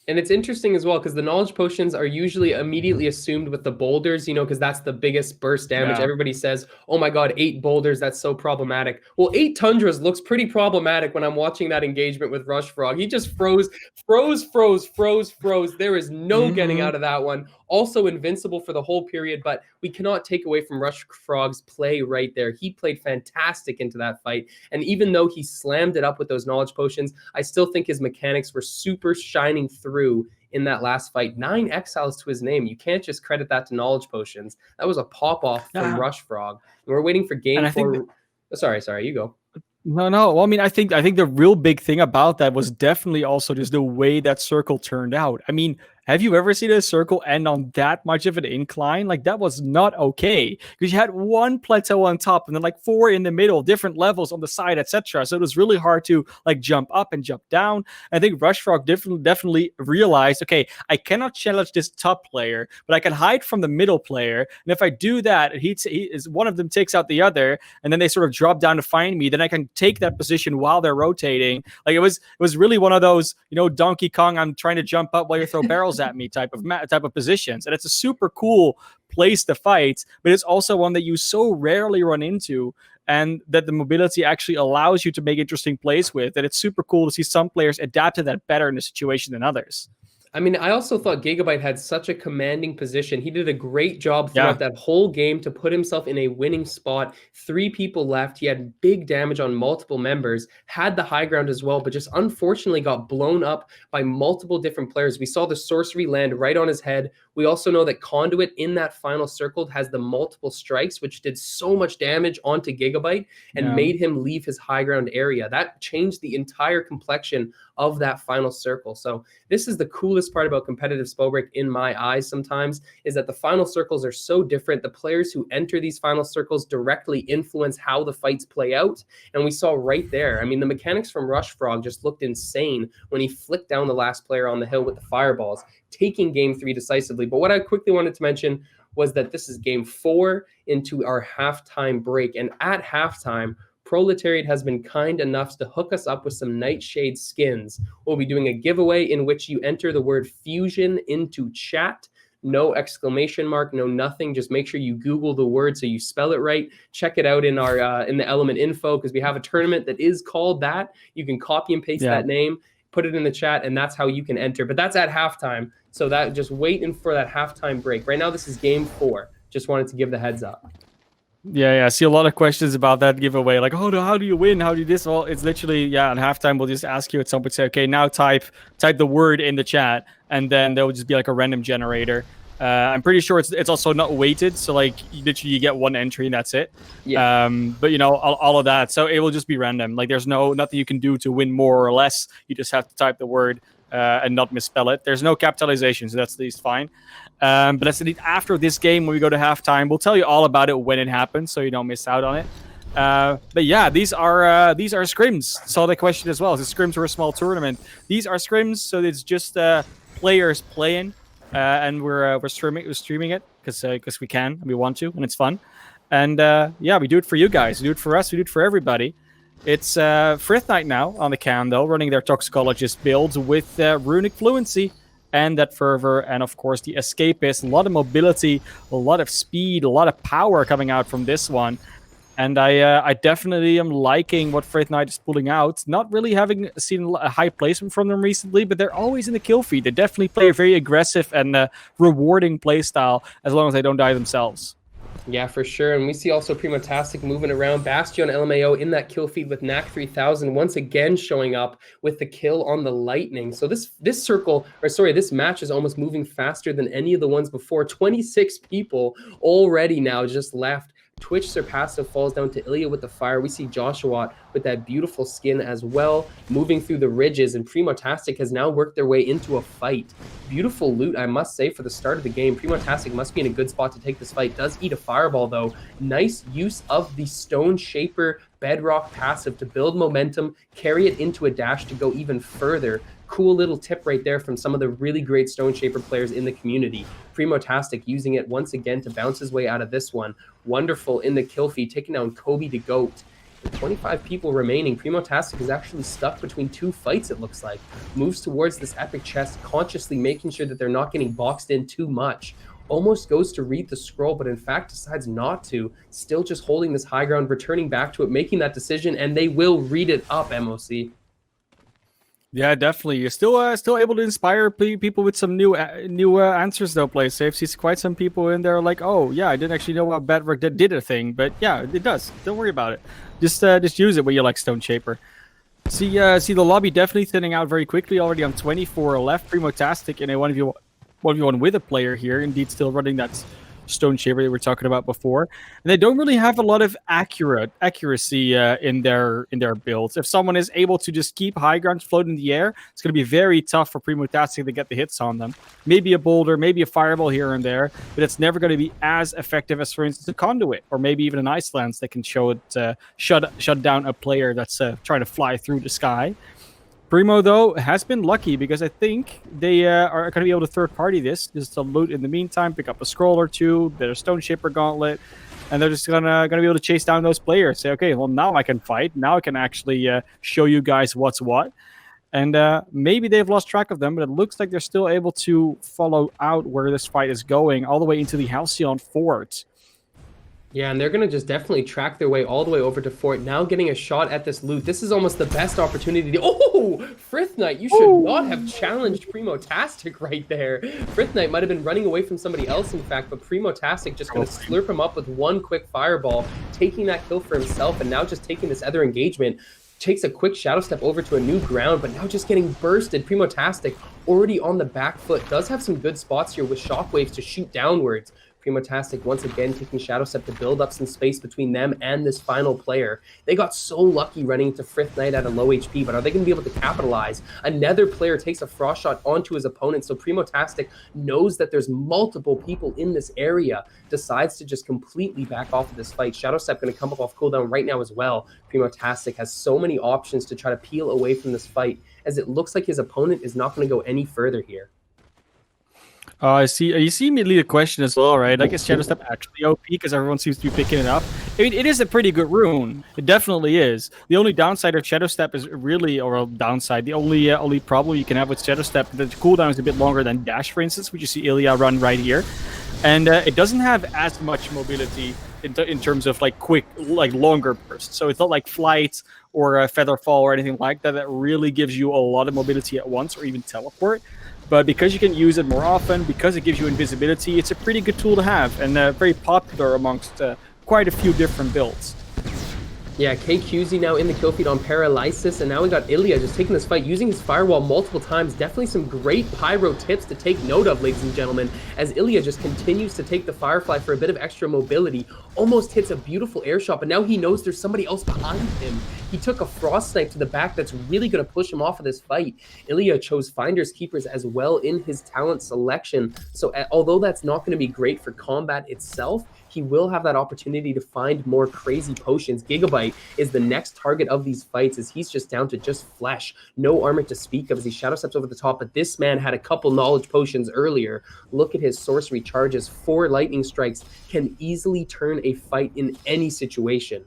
And it's interesting as well because the knowledge potions are usually immediately assumed with the boulders, because that's the biggest burst damage. Yeah. Everybody says, oh my God, 8 boulders, that's so problematic. Well, 8 tundras looks pretty problematic when I'm watching that engagement with Rush Frog. He just froze. There is no getting Mm-hmm. out of that one. Also invincible for the whole period, but we cannot take away from Rush Frog's play right there. He played fantastic into that fight. And even though he slammed it up with those knowledge potions, I still think his mechanics were super shining through in that last fight. 9 exiles to his name. You can't just credit that to knowledge potions. That was a pop off from Yeah. Rush Frog. And we're waiting for game And I think 4. Sorry, you go. no. Well, I mean, I think the real big thing about that was definitely also just the way that circle turned out. I mean, have you ever seen a circle end on that much of an incline? Like that was not okay because you had one plateau on top and then like 4 in the middle, different levels on the side, etc. So it was really hard to like jump up and jump down. I think Rushfrog definitely realized, okay, I cannot challenge this top player, but I can hide from the middle player. And if I do that, one of them takes out the other, and then they sort of drop down to find me. Then I can take that position while they're rotating. Like it was really one of those, Donkey Kong, I'm trying to jump up while you throw barrels at me type of positions. And it's a super cool place to fight, but it's also one that you so rarely run into, and that the mobility actually allows you to make interesting plays with. And it's super cool to see some players adapt to that better in a situation than others. I mean, I also thought Gigabyte had such a commanding position. He did a great job Yeah. throughout that whole game to put himself in a winning spot. 3 people left. He had big damage on multiple members, had the high ground as well, but just unfortunately got blown up by multiple different players. We saw the sorcery land right on his head. We also know that Conduit in that final circle has the multiple strikes, which did so much damage onto Gigabyte and Yeah. made him leave his high ground area. That changed the entire complexion of that final circle. So this is the coolest part about competitive Spellbreak in my eyes sometimes, is that the final circles are so different. The players who enter these final circles directly influence how the fights play out. And we saw right there, I mean, the mechanics from Rush Frog just looked insane when he flicked down the last player on the hill with the fireballs, taking game 3 decisively. But what I quickly wanted to mention was that this is game 4 into our halftime break. And at halftime, Proletariat has been kind enough to hook us up with some Nightshade skins. We'll be doing a giveaway in which you enter the word fusion into chat. No exclamation mark, no nothing. Just make sure you Google the word so you spell it right. Check it out in our in the element info, because we have a tournament that is called that. You can copy and paste that name, put it in the chat, and that's how you can enter. But that's at halftime. So that just waiting for that halftime break. Right now, this is game 4. Just wanted to give the heads up. Yeah. I see a lot of questions about that giveaway. Like, oh, how do you win? How do you this? Well, it's literally, on halftime, we'll just ask you at some point, say, okay, now type the word in the chat, and then there will just be like a random generator. I'm pretty sure it's also not weighted, so like literally you get one entry and that's it. Yeah. But all of that, so it will just be random. Like there's nothing you can do to win more or less. You just have to type the word and not misspell it. There's no capitalization, so that's at least fine. But that's indeed after this game when we go to halftime. We'll tell you all about it when it happens, so you don't miss out on it. But yeah, these are scrims. Saw the question as well. Is it scrims or a small tournament? These are scrims, so it's just players playing. And we're streaming it because we can and we want to, and it's fun. And we do it for you guys, we do it for us, we do it for everybody. It's Frith Night now on the cam though, running their Toxicologist builds with Runic Fluency and that Fervor, and of course the Escapist. A lot of mobility, a lot of speed, a lot of power coming out from this one. And I definitely am liking what Frith Knight is pulling out. Not really having seen a high placement from them recently, but they're always in the kill feed. They definitely play a very aggressive and rewarding playstyle as long as they don't die themselves. Yeah, for sure. And we see also Primotastic moving around. Bastion LMAO in that kill feed with Knack 3000 once again showing up with the kill on the Lightning. So this match is almost moving faster than any of the ones before. 26 people already now just left. Twitch Surpassive falls down to Ilya with the fire. We see Joshua with that beautiful skin as well, moving through the ridges, and Primotastic has now worked their way into a fight. Beautiful loot, I must say, for the start of the game. Primotastic must be in a good spot to take this fight. Does eat a fireball, though. Nice use of the Stone Shaper Bedrock passive to build momentum, carry it into a dash to go even further. Cool little tip right there from some of the really great Stone Shaper players in the community. Primotastic using it once again to bounce his way out of this one. Wonderful in the kill feed, taking down Kobe the Goat. With 25 people remaining, Primotastic is actually stuck between two fights, it looks like. Moves towards this epic chest, consciously making sure that they're not getting boxed in too much. Almost goes to read the scroll, but in fact decides not to. Still just holding this high ground, returning back to it, making that decision, and they will read it up, MOC. Yeah, definitely. You're still able to inspire people with some new answers though. Play safe. See quite some people in there like, oh yeah, I didn't actually know how Bedrock did a thing, but yeah, it does. Don't worry about it. Just use it when you like Stone Shaper. See the lobby definitely thinning out very quickly. Already on 24 left. Primotastic in a 1v1 with a player here. Indeed, still running that Stone Shaper that we were talking about before, and they don't really have a lot of accuracy in their builds. If someone is able to just keep high ground float in the air, it's going to be very tough for Primotastic to get the hits on them. Maybe a boulder, maybe a fireball here and there, but it's never going to be as effective as, for instance, a conduit or maybe even an ice lance that can shut down a player that's trying to fly through the sky. Primo, though, has been lucky because I think they are going to be able to third-party this. Just to loot in the meantime, pick up a scroll or two, bit of Stone Shaper Gauntlet, and they're just gonna be able to chase down those players. Say, okay, well, now I can fight. Now I can actually show you guys what's what. And maybe they've lost track of them, but it looks like they're still able to follow out where this fight is going, all the way into the Halcyon Fort. Yeah, and they're going to just definitely track their way all the way over to Fort, now getting a shot at this loot. This is almost the best opportunity to... Oh! Frith Knight, you should not have challenged Primotastic right there. Frith Knight might have been running away from somebody else, in fact, but Primotastic just going to slurp him up with one quick fireball, taking that kill for himself, and now just taking this other engagement. Takes a quick shadow step over to a new ground, but now just getting bursted. Primotastic already on the back foot. Does have some good spots here with shockwaves to shoot downwards. Primotastic once again taking Shadow Step to build up some space between them and this final player. They got so lucky running into Frith Knight at a low HP, but are they going to be able to capitalize? Another player takes a frost shot onto his opponent, so Primotastic knows that there's multiple people in this area, decides to just completely back off of this fight. Shadow Step going to come up off cooldown right now as well. Primotastic has so many options to try to peel away from this fight, as it looks like his opponent is not going to go any further here. I see. You see immediately the question as well, right? I guess Shadow Step actually OP because everyone seems to be picking it up. I mean, it is a pretty good rune. It definitely is. The only downside of Shadow Step is really, or a downside, the only problem you can have with Shadow Step, the cooldown is a bit longer than Dash, for instance, which you see Ilya run right here. And it doesn't have as much mobility in terms of like quick, like longer bursts. So it's not like Flight or Featherfall or anything like that that really gives you a lot of mobility at once, or even Teleport. But because you can use it more often, because it gives you invisibility, it's a pretty good tool to have, and very popular amongst quite a few different builds. Yeah, KQZ now in the kill feed on Paralysis, and now we got Ilya just taking this fight, using his firewall multiple times. Definitely some great pyro tips to take note of, ladies and gentlemen, as Ilya just continues to take the Firefly for a bit of extra mobility. Almost hits a beautiful air shot, but now he knows there's somebody else behind him. He took a Frost Snipe to the back that's really going to push him off of this fight. Ilya chose Finders Keepers as well in his talent selection, so although that's not going to be great for combat itself, he will have that opportunity to find more crazy potions. Gigabyte is the next target of these fights, as he's just down to just flesh. No armor to speak of as he shadow steps over the top, but this man had a couple knowledge potions earlier. Look at his sorcery charges. 4 lightning strikes can easily turn a fight in any situation.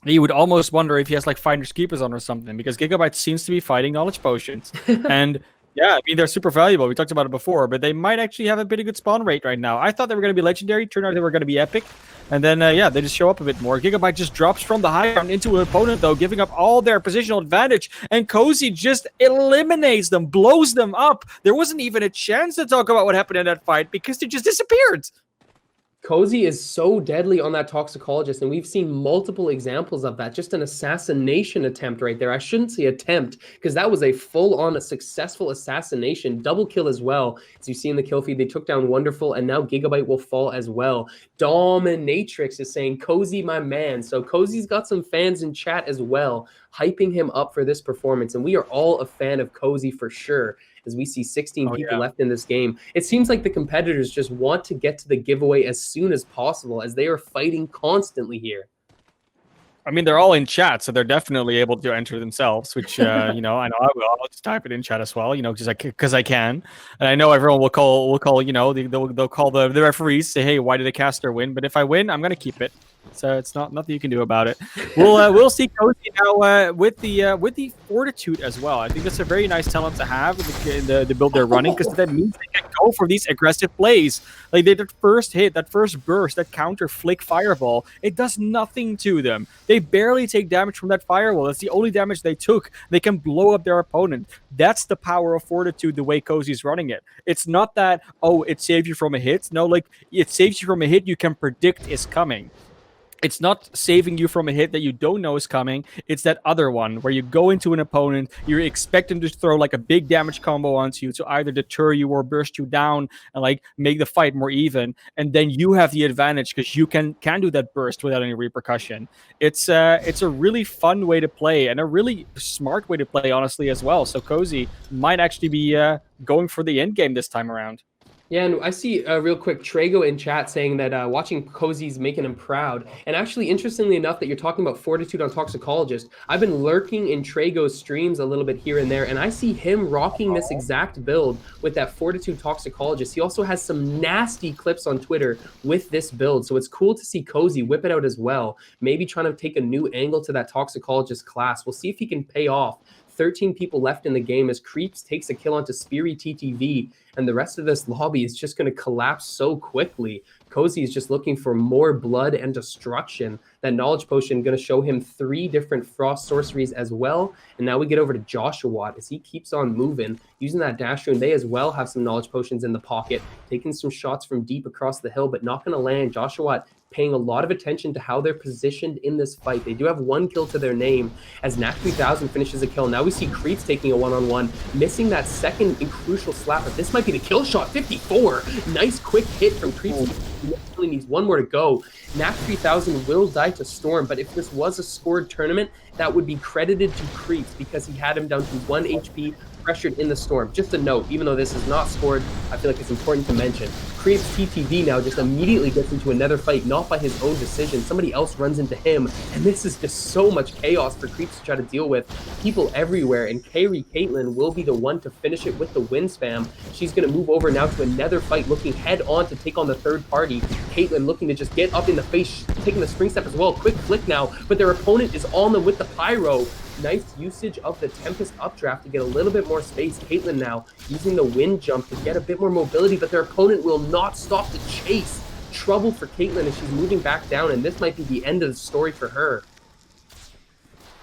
You would almost wonder if he has like Finders Keepers on or something, because Gigabyte seems to be fighting knowledge potions. And yeah, I mean, they're super valuable. We talked about it before, but they might actually have a pretty good spawn rate right now. I thought they were going to be legendary. Turned out they were going to be epic. And then, yeah, they just show up a bit more. Gigabyte just drops from the high ground into an opponent, though, giving up all their positional advantage. And Cozy just eliminates them, blows them up. There wasn't even a chance to talk about what happened in that fight because they just disappeared. Cozy is so deadly on that Toxicologist, and we've seen multiple examples of that. Just an assassination attempt right there. I shouldn't say attempt, because that was a full-on successful assassination. Double kill as well. As you see in the kill feed, they took down Wonderful, and now Gigabyte will fall as well. Dominatrix is saying, Cozy, my man. So Cozy's got some fans in chat as well, hyping him up for this performance, and we are all a fan of Cozy for sure. As we see 16 people left in this game. It seems like the competitors just want to get to the giveaway as soon as possible, as they are fighting constantly here. I mean, they're all in chat, so they're definitely able to enter themselves, which, you know, I know I will. I'll just type it in chat as well, you know, because I can. And I know everyone will call, you know, they'll call the referees, say, hey, why did the caster win? But if I win, I'm going to keep it. So it's not nothing you can do about it. We'll see Cozy now with the fortitude as well. I think that's a very nice talent to have in the build they're running, because that means they can go for these aggressive plays. Like that first hit, that first burst, that counter flick fireball, it does nothing to them. They barely take damage from that fireball. That's the only damage they took. They can blow up their opponent. That's the power of fortitude, the way Cozy's running it. It's not that, oh, it saves you from a hit. No, like it saves you from a hit you can predict is coming. It's not saving you from a hit that you don't know is coming. It's that other one where you go into an opponent, you're expecting to throw like a big damage combo onto you to either deter you or burst you down and like make the fight more even. And then you have the advantage because you can do that burst without any repercussion. It's a really fun way to play and a really smart way to play, honestly, as well. So Cozy might actually be going for the end game this time around. Yeah, and I see real quick Trago in chat saying that watching Cozy's making him proud. And actually, interestingly enough, that you're talking about fortitude on Toxicologist, I've been lurking in Trago's streams a little bit here and there, and I see him rocking this exact build with that fortitude Toxicologist. He also has some nasty clips on Twitter with this build, so it's cool to see Cozy whip it out as well. Maybe trying to take a new angle to that Toxicologist class. We'll see if he can pay off. 13 people left in the game as Creeps takes a kill onto Speary TTV, and the rest of this lobby is just going to collapse so quickly. Cozy is just looking for more blood and destruction. That Knowledge Potion going to show him 3 different Frost Sorceries as well. And now we get over to Joshua as he keeps on moving, using that dash rune. They as well have some Knowledge Potions in the pocket, taking some shots from deep across the hill, but not going to land. Joshua paying a lot of attention to how they're positioned in this fight. They do have 1 kill to their name as Knack 3000 finishes a kill. Now we see Creeps taking a one-on-one, missing that second and crucial slap, but this might be the kill shot. 54. Nice quick hit from Creeps. He only needs 1 more to go. Knack 3000 will die to Storm, but if this was a scored tournament, that would be credited to Creeps because he had him down to 1 HP, pressured in the Storm. Just a note, even though this is not scored, I feel like it's important to mention. Creeps TTV now just immediately gets into another fight, not by his own decision. Somebody else runs into him, and this is just so much chaos for Creeps to try to deal with. People everywhere, and Kairi Caitlyn will be the one to finish it with the win spam. She's going to move over now to another fight, looking head on to take on the third party. Caitlyn looking to just get up in the face, taking the spring step as well. Quick flick now, but their opponent is on them with the pyro. Nice usage of the Tempest updraft to get a little bit more space. Caitlyn now using the wind jump to get a bit more mobility, but their opponent will not stop the chase. Trouble for Caitlyn as she's moving back down, and this might be the end of the story for her.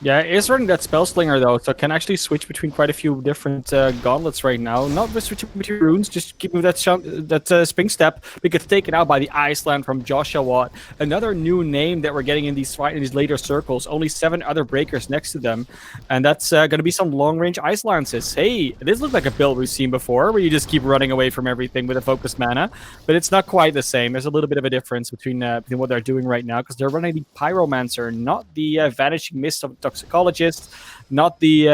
Yeah, it is running that Spell Slinger though, so can actually switch between quite a few different gauntlets right now. Not switching between runes, just keeping that spring step, because taken out by the Iceland from Joshua Watt. Another new name that we're getting in these later circles. Only 7 other breakers next to them, and that's going to be some long range Ice Lances. Hey, this looks like a build we've seen before, where you just keep running away from everything with a focused mana, but it's not quite the same. There's a little bit of a difference between what they're doing right now, because they're running the Pyromancer, not the Vanishing Mist of Toxicologist, not the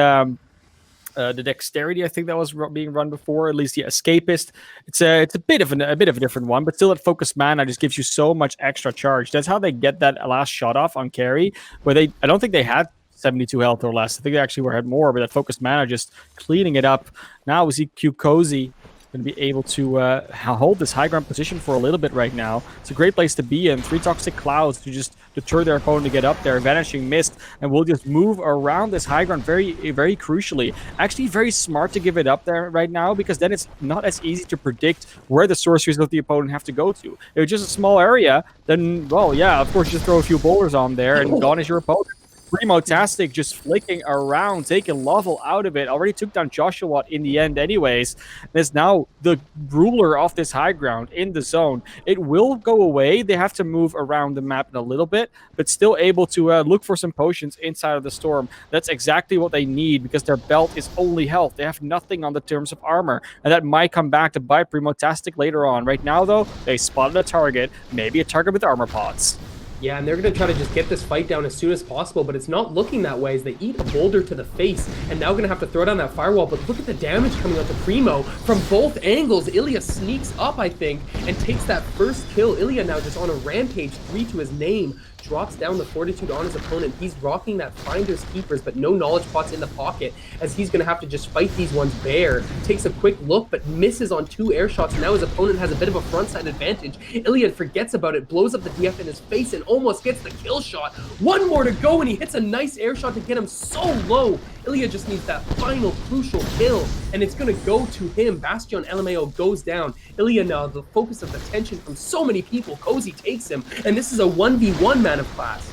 Dexterity, I think that was being run before, at least the Escapist. It's a bit of a different one, but still that focused mana just gives you so much extra charge. That's how they get that last shot off on carry, where I don't think they had 72 health or less. I think they actually had more, but that focused mana just cleaning it up. Now we see Q Cozy going to be able to hold this high ground position for a little bit right now. It's a great place to be in. 3 Toxic Clouds to just deter their opponent to get up there. Vanishing Mist, and we'll just move around this high ground very, very crucially. Actually, very smart to give it up there right now, because then it's not as easy to predict where the sorceries of the opponent have to go to. If it's just a small area, then, well, yeah, of course, just throw a few boulders on there, and gone is your opponent. Primo-tastic just flicking around, taking level out of it. Already took down Joshua in the end anyways. Is now the ruler of this high ground in the zone. It will go away. They have to move around the map a little bit, but still able to look for some potions inside of the storm. That's exactly what they need, because their belt is only health. They have nothing on the terms of armor, and that might come back to bite Primo-tastic later on. Right now, though, they spotted a target, maybe a target with armor pods. Yeah, and they're going to try to just get this fight down as soon as possible, but it's not looking that way as they eat a boulder to the face, and now going to have to throw down that firewall. But look at the damage coming out to Primo from both angles. Ilya sneaks up, I think, and takes that first kill. Ilya now just on a rampage, 3 to his name. drops down the Fortitude on his opponent. He's rocking that Finder's Keepers, but no Knowledge Pots in the pocket, as he's going to have to just fight these ones bare. Takes a quick look, but misses on 2 air shots. Now his opponent has a bit of a frontside advantage. Iliad forgets about it, blows up the DF in his face, and almost gets the kill shot. One more to go, and he hits a nice air shot to get him so low. Iliad just needs that final crucial kill, and it's going to go to him. Bastion LMAO goes down. Iliad now the focus of attention from so many people. Cozy takes him, and this is a 1v1 man of class.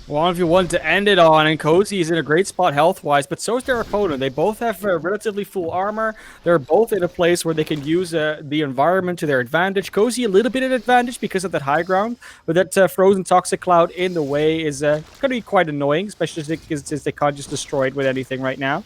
1v1 to end it on, and Cozy is in a great spot health-wise, but so is their opponent. They both have relatively full armor. They're both in a place where they can use the environment to their advantage. Cozy a little bit of advantage because of that high ground, but that frozen toxic cloud in the way is going to be quite annoying, especially since they can't just destroy it with anything right now.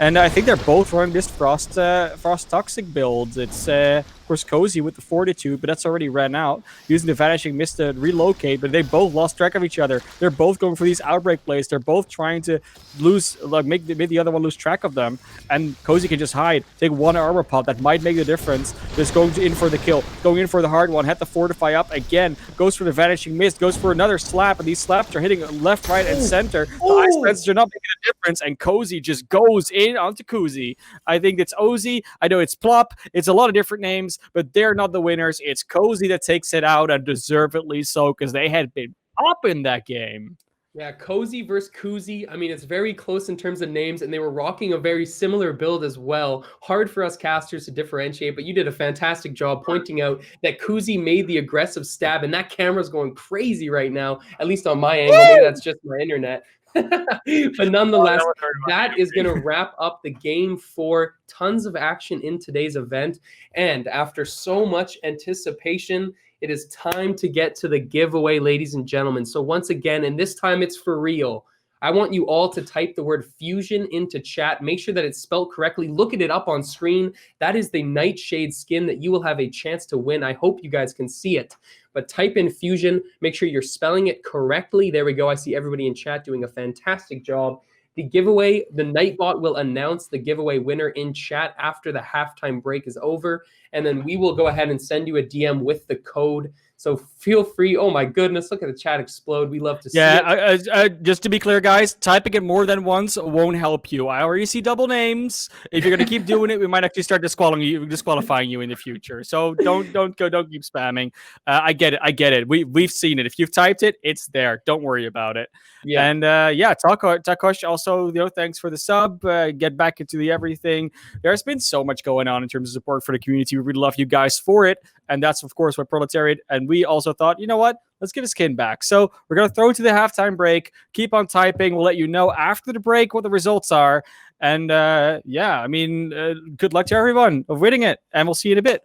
And I think they're both running this Frost Toxic build. It's, of course, Cozy with the Fortitude, but that's already ran out. Using the Vanishing Mist to relocate, but they both lost track of each other. They're both going for these Outbreak plays. They're both trying to make the other one lose track of them. And Cozy can just hide, take one armor pot. That might make the difference. Just going in for the kill, going in for the hard one, had to fortify up again, goes for the Vanishing Mist, goes for another slap, and these slaps are hitting left, right, and center. The Ice Fences are not making a difference, and Cozy just goes in onto Cozy. I think it's Ozzy. I know it's Plop. It's a lot of different names, but they're not the winners. It's Cozy that takes it out, and deservedly so, because they had been popping that game. Yeah, Cozy versus Koozy. I mean, it's very close in terms of names, and they were rocking a very similar build as well. Hard for us casters to differentiate, but you did a fantastic job pointing out that Koozy made the aggressive stab, and that camera's going crazy right now, at least on my angle. Maybe that's just my internet. But nonetheless, that is going to wrap up the game for tons of action in today's event. And after so much anticipation, it is time to get to the giveaway, ladies and gentlemen. So once again, and this time it's for real, I want you all to type the word Fusion into chat. Make sure that it's spelled correctly. Look at it up on screen. That is the Nightshade skin that you will have a chance to win. I hope you guys can see it. But type in Fusion. Make sure you're spelling it correctly. There we go. I see everybody in chat doing a fantastic job. The giveaway, the Nightbot will announce the giveaway winner in chat after the halftime break is over. And then we will go ahead and send you a DM with the code. So feel free. Oh my goodness, look at the chat explode. We love to see it. Yeah, just to be clear, guys, typing it more than once won't help you. I already see double names. If you're gonna keep doing it, we might actually start disqualifying you in the future. So don't keep spamming. I get it. We've seen it. If you've typed it, it's there. Don't worry about it. Yeah. And Takosh also, thanks for the sub. Get back into the everything. There's been so much going on in terms of support for the community. We really love you guys for it. And that's, of course, what Proletariat. And we also thought, you know what? Let's give a skin back. So we're going to throw it to the halftime break. Keep on typing. We'll let you know after the break what the results are. And good luck to everyone of winning it. And we'll see you in a bit.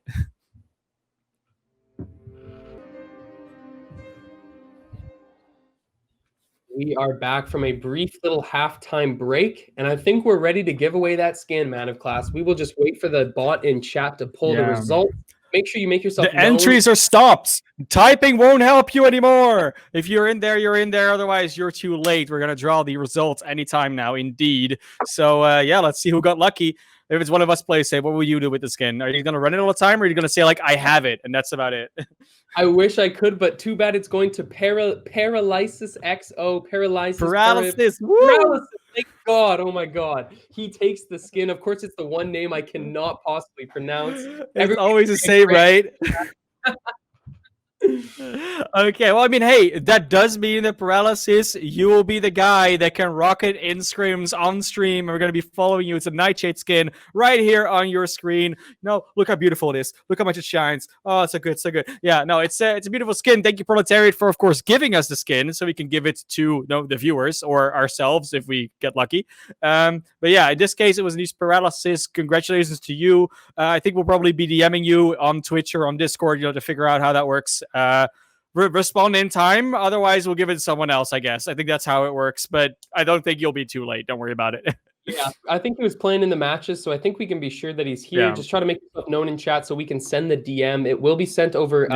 We are back from a brief little halftime break, and I think we're ready to give away that skin, man of class. We will just wait for the bot in chat to pull the results. Make sure you make yourself known. Entries are stopped. Typing won't help you anymore. If you're in there, you're in there. Otherwise, you're too late. We're going to draw the results anytime now, indeed. So, let's see who got lucky. If it's one of us plays, say, what will you do with the skin? Are you going to run it all the time, or are you going to say, like, I have it, and that's about it? I wish I could, but too bad it's going to Paralysis XO. Paralysis. Paralysis. Thank God. Oh, my God. He takes the skin. Of course, it's the one name I cannot possibly pronounce. It's always the same, right? Okay, well, I mean, hey, that does mean that Paralysis, you will be the guy that can rock it in Scrims on stream, and we're going to be following you. It's a Nightshade skin right here on your screen. No, look how beautiful it is. Look how much it shines. Oh, it's so good, so good. Yeah, no, it's a beautiful skin. Thank you, Proletariat, for, of course, giving us the skin so we can give it to the viewers or ourselves if we get lucky. But yeah, in this case, it was Nice Paralysis. Congratulations to you. I think we'll probably be DMing you on Twitch or on Discord, to figure out how that works. Respond in time. Otherwise, we'll give it to someone else, I guess. I think that's how it works, but I don't think you'll be too late. Don't worry about it. Yeah, I think he was playing in the matches, so I think we can be sure that he's here. Yeah. Just try to make yourself known in chat so we can send the DM. It will be sent over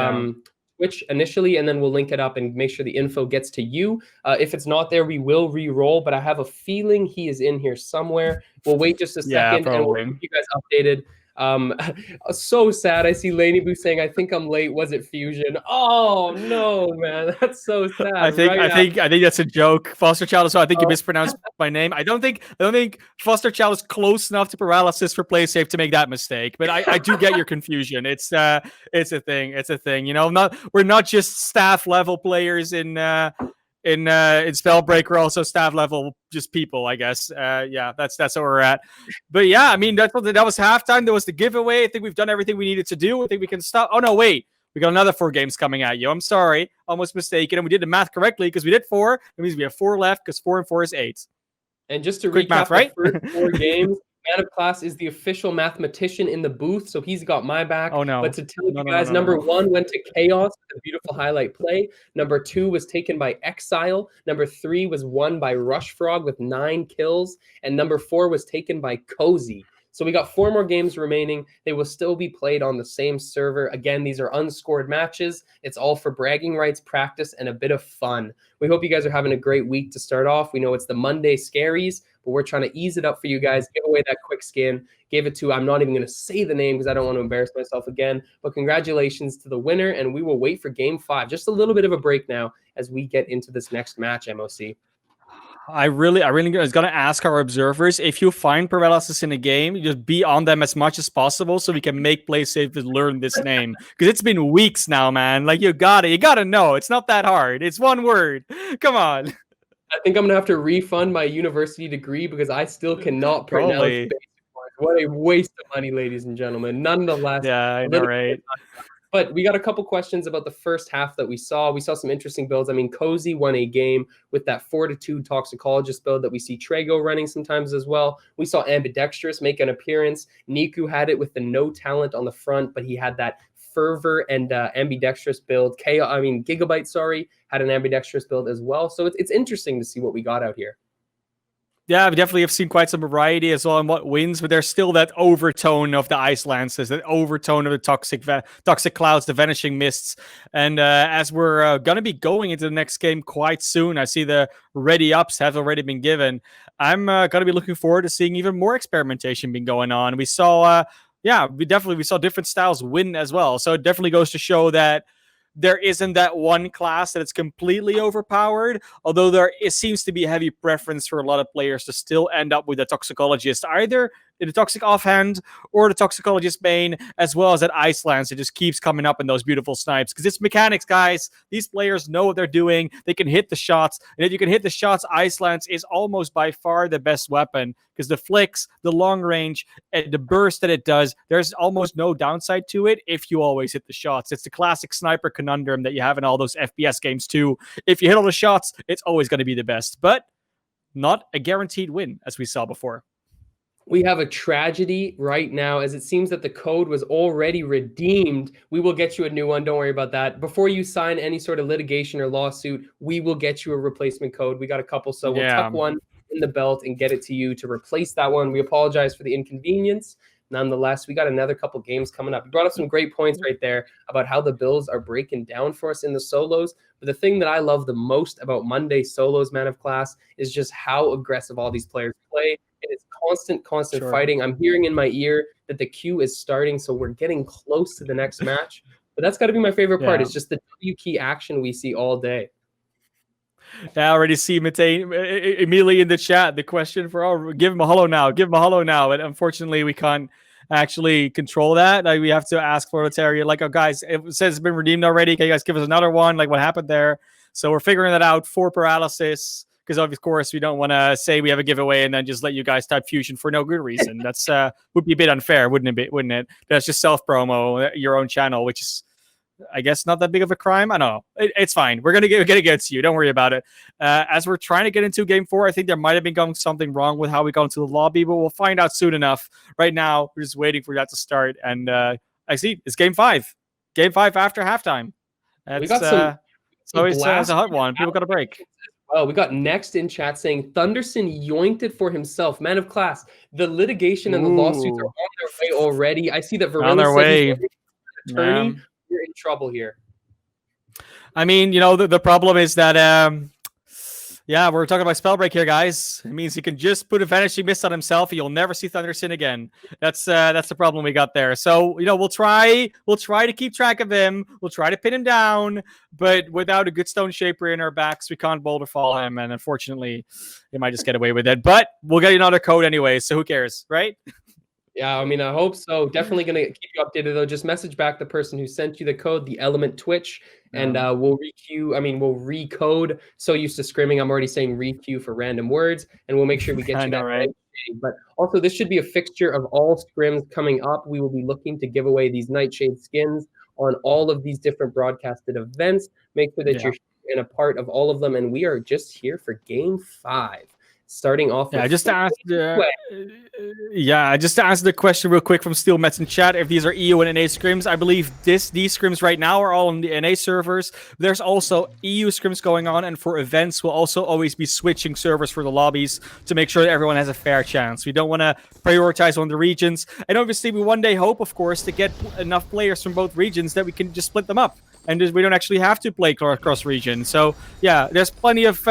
Twitch initially, and then we'll link it up and make sure the info gets to you. If it's not there, we will re-roll, but I have a feeling he is in here somewhere. We'll wait just a second, and we'll keep you guys updated. So sad. I see Laney Boo saying, "I think I'm late. Was it Fusion?" Oh no, man, that's so sad. I think Right I after. think I think that's a joke, Foster Child. So I think you mispronounced my name. I don't think Foster Child is close enough to paralysis for play safe to make that mistake. But I do get your confusion. It's a thing. It's a thing. We're not just staff level players in Spellbreak. We're also staff level just people, I guess. Yeah, that's where we're at. But yeah, I mean that was halftime. There was the giveaway. I think we've done everything we needed to do. I think we can stop. Oh no, wait. We got another 4 games coming at you. I'm sorry. Almost mistaken. And we did the math correctly because we did 4. It means we have 4 left because 4 and 4 is 8. And just to Quick recap math, right? the first 4 games, Man of Class is the official mathematician in the booth, so he's got my back. Oh no. But to tell No, you no, no, guys, no, no, number no. 1 went to Chaos with a beautiful highlight play. Number 2 was taken by Exile. Number 3 was won by Rush Frog with 9 kills. And number 4 was taken by Cozy. So we got 4 more games remaining. They will still be played on the same server. Again, these are unscored matches. It's all for bragging rights, practice, and a bit of fun. We hope you guys are having a great week to start off. We know it's the Monday scaries, but we're trying to ease it up for you guys. Give away that quick skin. Gave it to, I'm not even going to say the name because I don't want to embarrass myself again. But congratulations to the winner, and we will wait for game 5. Just a little bit of a break now as we get into this next match, MOC. I really was gonna ask our observers, if you find paralysis in a game, you just be on them as much as possible so we can make play safe and learn this name. Because it's been weeks now, man. Like you gotta know. It's not that hard. It's one word. Come on. I think I'm going to have to refund my university degree because I still cannot pronounce Probably. basic words. What a waste of money, ladies and gentlemen. Nonetheless, Yeah, I a know, little right? but we got a couple questions about the first half that we saw. We saw some interesting builds. I mean, Cozy won a game with that Fortitude Toxicologist build that we see Trago running sometimes as well. We saw Ambidextrous make an appearance. Niku had it with the no talent on the front, but he had that Fervor and Ambidextrous build. Gigabyte, had an Ambidextrous build as well. So it's interesting to see what we got out here. Yeah, we definitely have seen quite some variety as well in what wins, but there's still that overtone of the Ice Lances, that overtone of the toxic clouds, the vanishing mists. And as we're going to be going into the next game quite soon, I see the ready ups have already been given. I'm going to be looking forward to seeing even more experimentation being going on. We saw, we saw different styles win as well. So it definitely goes to show that there isn't that one class that it's completely overpowered, although it seems to be a heavy preference for a lot of players to still end up with a Toxicologist, either in the Toxic Offhand or the Toxicologist main, as well as that Ice Lance that just keeps coming up in those beautiful snipes. Because it's mechanics, guys. These players know what they're doing. They can hit the shots. And if you can hit the shots, Ice Lance is almost by far the best weapon. Because the flicks, the long range, and the burst that it does, there's almost no downside to it if you always hit the shots. It's the classic sniper conundrum that you have in all those FPS games too. If you hit all the shots, it's always going to be the best. But not a guaranteed win, as we saw before. We have a tragedy right now, as it seems that the code was already redeemed. We will get you a new one. Don't worry about that. Before you sign any sort of litigation or lawsuit, we will get you a replacement code. We got a couple, so we'll tuck one in the belt and get it to you to replace that one. We apologize for the inconvenience. Nonetheless, we got another couple games coming up. You brought up some great points right there about how the builds are breaking down for us in the solos. But the thing that I love the most about Monday solos, Man of Class, is just how aggressive all these players play. It is constant fighting. I'm hearing in my ear that the queue is starting, so we're getting close to the next match. But that's got to be my favorite part. It's just the W key action we see all day. I already see immediately in the chat the question for give him a hollow now, But unfortunately, we can't actually control that. Like, we have to ask for Floritaria, like, oh guys, it says it's been redeemed already. Can you guys give us another one? Like, what happened there? So we're figuring that out for paralysis. Because of course we don't want to say we have a giveaway and then just let you guys type Fusion for no good reason. That's would be a bit unfair, wouldn't it? That's just self promo your own channel, which is, I guess, not that big of a crime. I don't know. It's fine. We're gonna get against you. Don't worry about it. As we're trying to get into game 4, I think there might have been going something wrong with how we got into the lobby, but we'll find out soon enough. Right now, we're just waiting for that to start. And I see it's game 5. Game 5 after halftime. We got some. So it's a hot one. People got a break. Well, we got next in chat saying Thunderson yoinked it for himself. Man of Class. The litigation and the lawsuits are on their way already. I see that Varela on their way. Attorney, you're in trouble here. I mean, the problem is that Yeah, we're talking about Spellbreak here, guys. It means he can just put a Vanishing Mist on himself, and you'll never see Thundersin again. That's the problem we got there. So we'll try to keep track of him. We'll try to pin him down, but without a good Stone Shaper in our backs, we can't Boulder Fall him, and unfortunately, he might just get away with it. But we'll get another code anyway, so who cares, right? Yeah, I mean, I hope so. Definitely going to keep you updated, though. Just message back the person who sent you the code, the Element Twitch, and we'll we'll recode. So used to scrimming, I'm already saying requeue for random words, and we'll make sure we get you that right. But also, this should be a fixture of all scrims coming up. We will be looking to give away these Nightshade skins on all of these different broadcasted events. Make sure that you're in a part of all of them, and we are just here for Game 5. Starting off with just to ask the question real quick from Steel Mets in chat if these are EU and NA scrims. I believe these scrims right now are all on the NA servers. There's also EU scrims going on, and for events we'll also always be switching servers for the lobbies to make sure that everyone has a fair chance. We don't want to prioritize one of the regions, and obviously we one day hope, of course, to get enough players from both regions that we can just split them up and we don't actually have to play cross region. So yeah, there's plenty of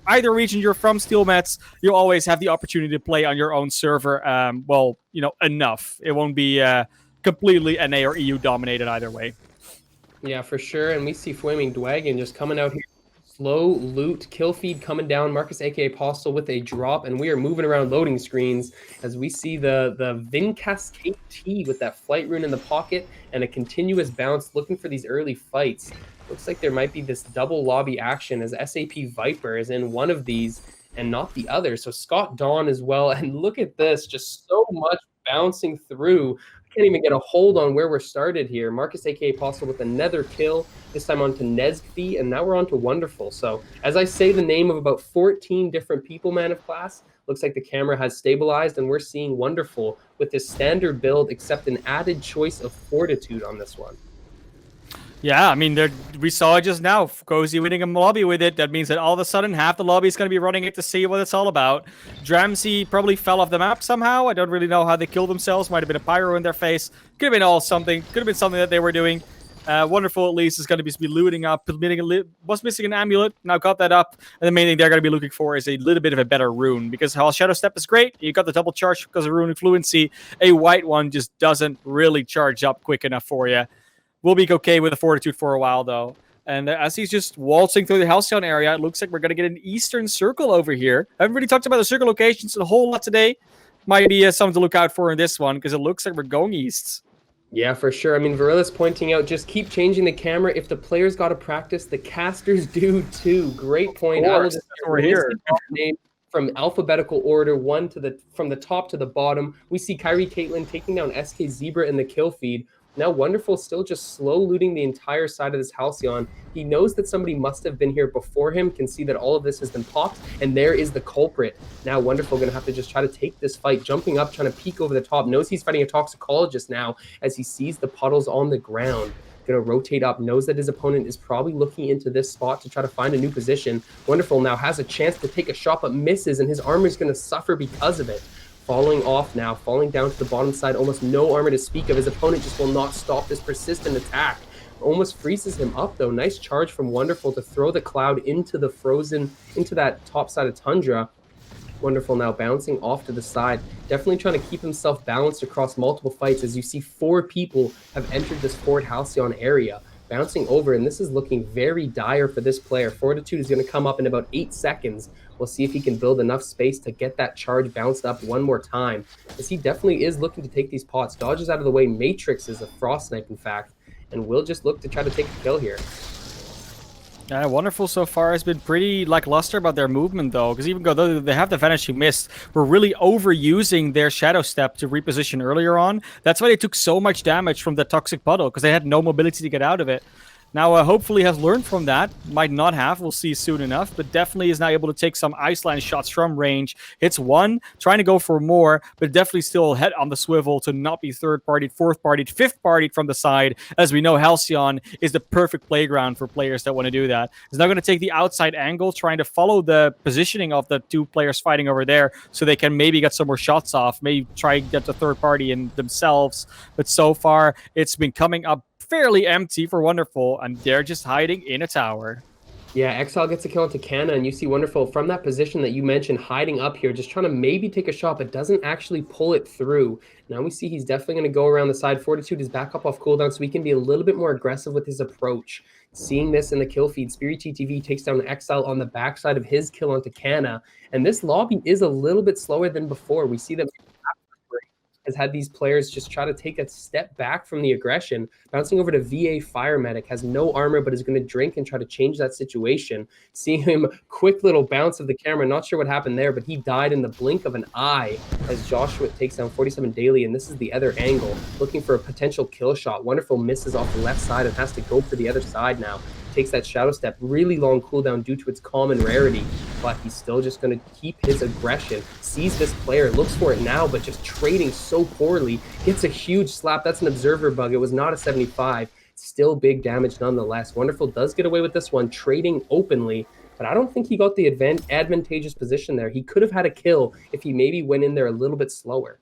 either region you're from, Steel Mets, you'll always have the opportunity to play on your own server. Enough. It won't be completely NA or EU dominated either way. Yeah, for sure. And we see Flaming Dragon just coming out here. Slow loot, kill feed coming down. Marcus, aka Apostle, with a drop, and we are moving around loading screens as we see the Vincast KT with that flight rune in the pocket and a continuous bounce, looking for these early fights. Looks like there might be this double lobby action as SAP Viper is in one of these and not the other. So Scott Dawn as well. And look at this, just so much bouncing through. Can't even get a hold on where we're started here. Marcus, aka Apostle, with another kill, this time onto Nezgfi, and now we're on to Wonderful. So as I say the name of about 14 different people, Man of Class, looks like the camera has stabilized, and we're seeing Wonderful with this standard build, except an added choice of Fortitude on this one. Yeah, I mean, we saw it just now. Cozy winning a lobby with it. That means that all of a sudden half the lobby is going to be running it to see what it's all about. Dramsey probably fell off the map somehow. I don't really know how they killed themselves. Might have been a pyro in their face. Could have been something. Could have been something that they were doing. Wonderful, at least, is going to be looting up. Was missing an amulet. Now got that up. And the main thing they're going to be looking for is a little bit of a better rune. Because while Shadow Step is great, you got the double charge because of rune fluency. A white one just doesn't really charge up quick enough for you. We'll be okay with the Fortitude for a while, though. And as he's just waltzing through the Halcyon area, it looks like we're going to get an Eastern Circle over here. I haven't really talked about the circle locations a whole lot today. Might be something to look out for in this one, because it looks like we're going east. Yeah, for sure. I mean, Varilla's pointing out, just keep changing the camera. If the players got to practice, the casters do too. Great point. I will just we're here. Name from alphabetical order, from the top to the bottom. We see Kyrie Caitlin taking down SK Zebra in the kill feed. Now Wonderful still just slow looting the entire side of this Halcyon. He knows that somebody must have been here before him, can see that all of this has been popped, and there is the culprit. Now Wonderful going to have to just try to take this fight, jumping up, trying to peek over the top. Knows he's fighting a toxicologist now as he sees the puddles on the ground. Going to rotate up, knows that his opponent is probably looking into this spot to try to find a new position. Wonderful now has a chance to take a shot, but misses, and his armor is going to suffer because of it. Falling off now, falling down to the bottom side, almost no armor to speak of. His opponent just will not stop this persistent attack. Almost freezes him up, though. Nice charge from Wonderful to throw the Cloud into that top side of Tundra. Wonderful now bouncing off to the side. Definitely trying to keep himself balanced across multiple fights, as you see 4 people have entered this Fort Halcyon area. Bouncing over, and this is looking very dire for this player. Fortitude is going to come up in about 8 seconds. We'll see if he can build enough space to get that charge bounced up one more time, as he definitely is looking to take these pots. Dodges out of the way. Matrix is a frost snipe, in fact, and will just look to try to take a kill here. Yeah, Wonderful so far has been pretty lackluster about their movement, though, because even though they have the Vanishing Mist, we're really overusing their Shadow Step to reposition earlier on. That's why they took so much damage from the Toxic Puddle, because they had no mobility to get out of it. Now, hopefully has learned from that. Might not have. We'll see soon enough. But definitely is now able to take some Iceland shots from range. Hits one, trying to go for more, but definitely still head on the swivel to not be third-partied, fourth-partied, fifth-partied from the side. As we know, Halcyon is the perfect playground for players that want to do that. He's now going to take the outside angle, trying to follow the positioning of the 2 players fighting over there so they can maybe get some more shots off, maybe try and get the third party in themselves. But so far, it's been coming up fairly empty for Wonderful, and they're just hiding in a tower. Yeah, Exile gets a kill onto Canna, and you see Wonderful from that position that you mentioned, hiding up here, just trying to maybe take a shot, but doesn't actually pull it through. Now we see he's definitely going to go around the side. Fortitude is back up off cooldown, so he can be a little bit more aggressive with his approach. Seeing this in the kill feed, Spirit TTV takes down Exile on the backside of his kill onto Canna, and this lobby is a little bit slower than before. We see that has had these players just try to take a step back from the aggression. Bouncing over to VA Fire Medic, has no armor, but is going to drink and try to change that situation. Seeing him, quick little bounce of the camera. Not sure what happened there, but he died in the blink of an eye as Joshua takes down 47 Daily, and this is the other angle, looking for a potential kill shot. Wonderful misses off the left side and has to go for the other side now. Takes that Shadow Step, really long cooldown due to its common rarity, but he's still just going to keep his aggression. Sees this player, looks for it now, but just trading so poorly. Gets a huge slap. That's an Observer bug. It was not a 75. Still big damage nonetheless. Wonderful does get away with this one, trading openly, but I don't think he got the advantageous position there. He could have had a kill if he maybe went in there a little bit slower.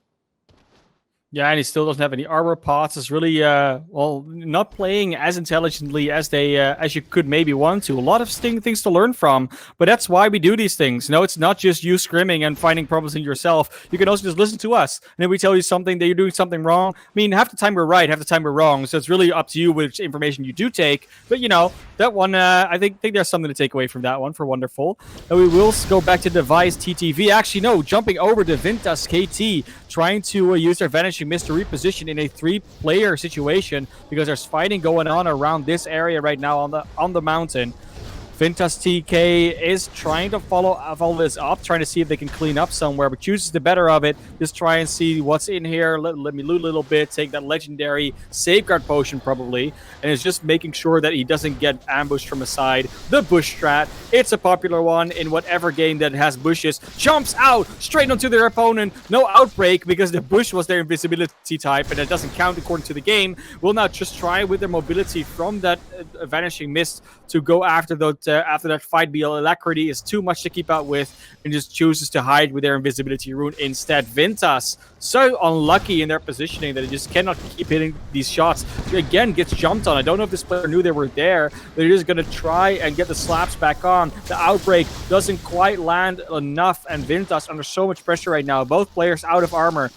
Yeah, and he still doesn't have any armor pots. It's really, well, not playing as intelligently as as you could maybe want to. A lot of things to learn from, but that's why we do these things. No, it's not just you scrimming and finding problems in yourself. You can also just listen to us, and then we tell you something that you're doing something wrong. I mean, half the time we're right, half the time we're wrong. So it's really up to you which information you do take. But you know, that one, I think there's something to take away from that one for Wonderful. And we will go back to Device TTV. Actually, no, jumping over to Vintas KT, trying to use their Vanishing Mist to reposition in a 3-player situation because there's fighting going on around this area right now on the mountain. Vintas TK is trying to follow this up, trying to see if they can clean up somewhere, but chooses the better of it. Just try and see what's in here. Let me loot a little bit, take that legendary safeguard potion probably, and it's just making sure that he doesn't get ambushed from a side. The bush strat, it's a popular one in whatever game that has bushes. Jumps out straight onto their opponent. No outbreak because the bush was their invisibility type, and it doesn't count according to the game. Will now just try with their mobility from that Vanishing Mist to go after that fight. The alacrity is too much to keep out with, and just chooses to hide with their invisibility rune instead. Vintas, so unlucky in their positioning that it just cannot keep hitting these shots. Again, gets jumped on. I don't know if this player knew they were there. They're just going to try and get the slaps back on. The outbreak doesn't quite land enough, and Vintas under so much pressure right now. Both players out of armor.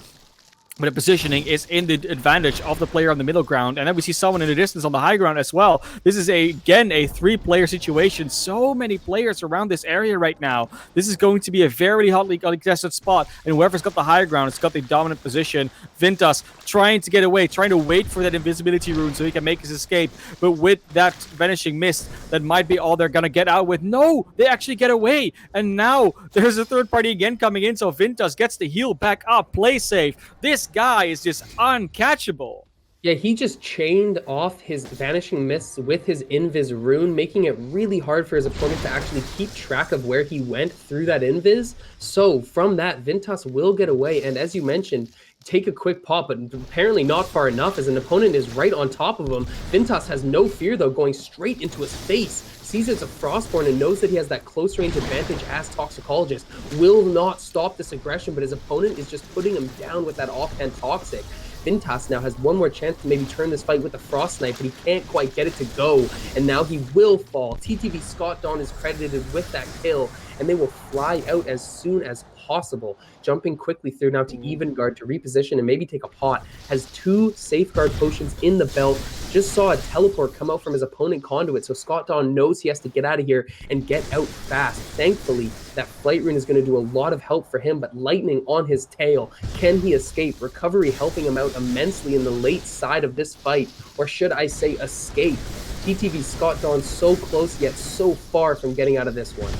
But the positioning is in the advantage of the player on the middle ground. And then we see someone in the distance on the high ground as well. This is, again, a 3-player situation. So many players around this area right now. This is going to be a very hotly contested spot. And whoever's got the high ground, it's got the dominant position. Vintas trying to get away, trying to wait for that invisibility rune so he can make his escape. But with that Vanishing Mist, that might be all they're going to get out with. No, they actually get away. And now there's a third party again coming in. So Vintas gets the heal back up, play safe. This guy is just uncatchable. Yeah, he just chained off his Vanishing Mists with his Invis rune, making it really hard for his opponent to actually keep track of where he went through that Invis. So from that, Vintas will get away, and as you mentioned, take a quick pop, but apparently not far enough as an opponent is right on top of him. Vintas has no fear though, going straight into his face. Sees it's a Frostborn and knows that he has that close range advantage as Toxicologist. Will not stop this aggression, but his opponent is just putting him down with that offhand Toxic. Vintas now has one more chance to maybe turn this fight with the Frost Knife, but he can't quite get it to go, and now he will fall. TTV Scott Dawn is credited with that kill, and they will fly out as soon as possible. Jumping quickly through now to Even Guard to reposition and maybe take a pot. Has 2 safeguard potions in the belt. Just saw a teleport come out from his opponent Conduit, so Scott Dawn knows he has to get out of here and get out fast. Thankfully, that Flight Rune is going to do a lot of help for him, but Lightning on his tail. Can he escape? Recovery helping him out immensely in the late side of this fight, or should I say escape? TTV Scott Dawn so close yet so far from getting out of this one.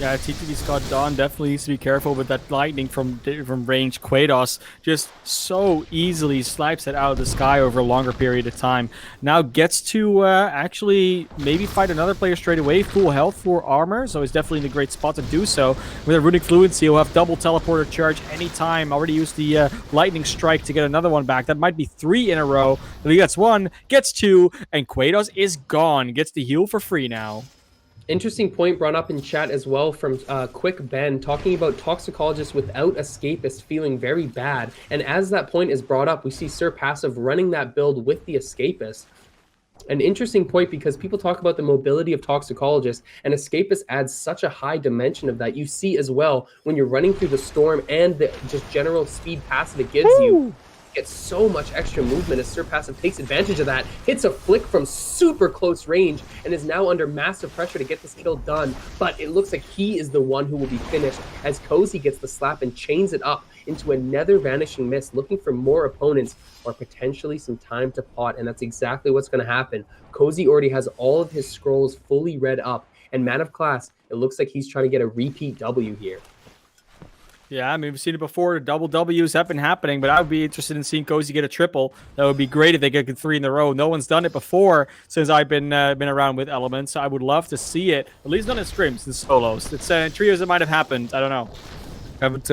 Yeah, TTV Scott Dawn definitely needs to be careful with that lightning from range. Quados just so easily swipes it out of the sky over a longer period of time. Now gets to actually maybe fight another player straight away. Full health, for armor, so he's definitely in a great spot to do so. With a Runic Fluency, he'll have double teleporter charge anytime. Already used the lightning strike to get another one back. That might be 3 in a row. But he gets 1, gets 2, and Quados is gone. Gets the heal for free now. Interesting point brought up in chat as well from Quick Ben, talking about Toxicologist without Escapist feeling very bad. And as that point is brought up, we see Sir Passive running that build with the Escapist. An interesting point, because people talk about the mobility of toxicologists, and escapist adds such a high dimension of that. You see as well when you're running through the storm and the just general speed passive it gives you. Gets so much extra movement as Sir Passive takes advantage of that, hits a flick from super close range, and is now under massive pressure to get this kill done. But it looks like he is the one who will be finished as Cozy gets the slap and chains it up into another vanishing mist, looking for more opponents or potentially some time to pot. And that's exactly what's going to happen. Cozy already has all of his scrolls fully read up, and Man of Class, it looks like he's trying to get a repeat W here. Yeah, I mean, we've seen it before. Double W's have been happening, but I would be interested in seeing Cozy get a triple. That would be great if they get 3 in a row. No one's done it before since I've been around with Elements. So I would love to see it. At least not in scrims, in solos. It's trios that might have happened. I don't know. Haven't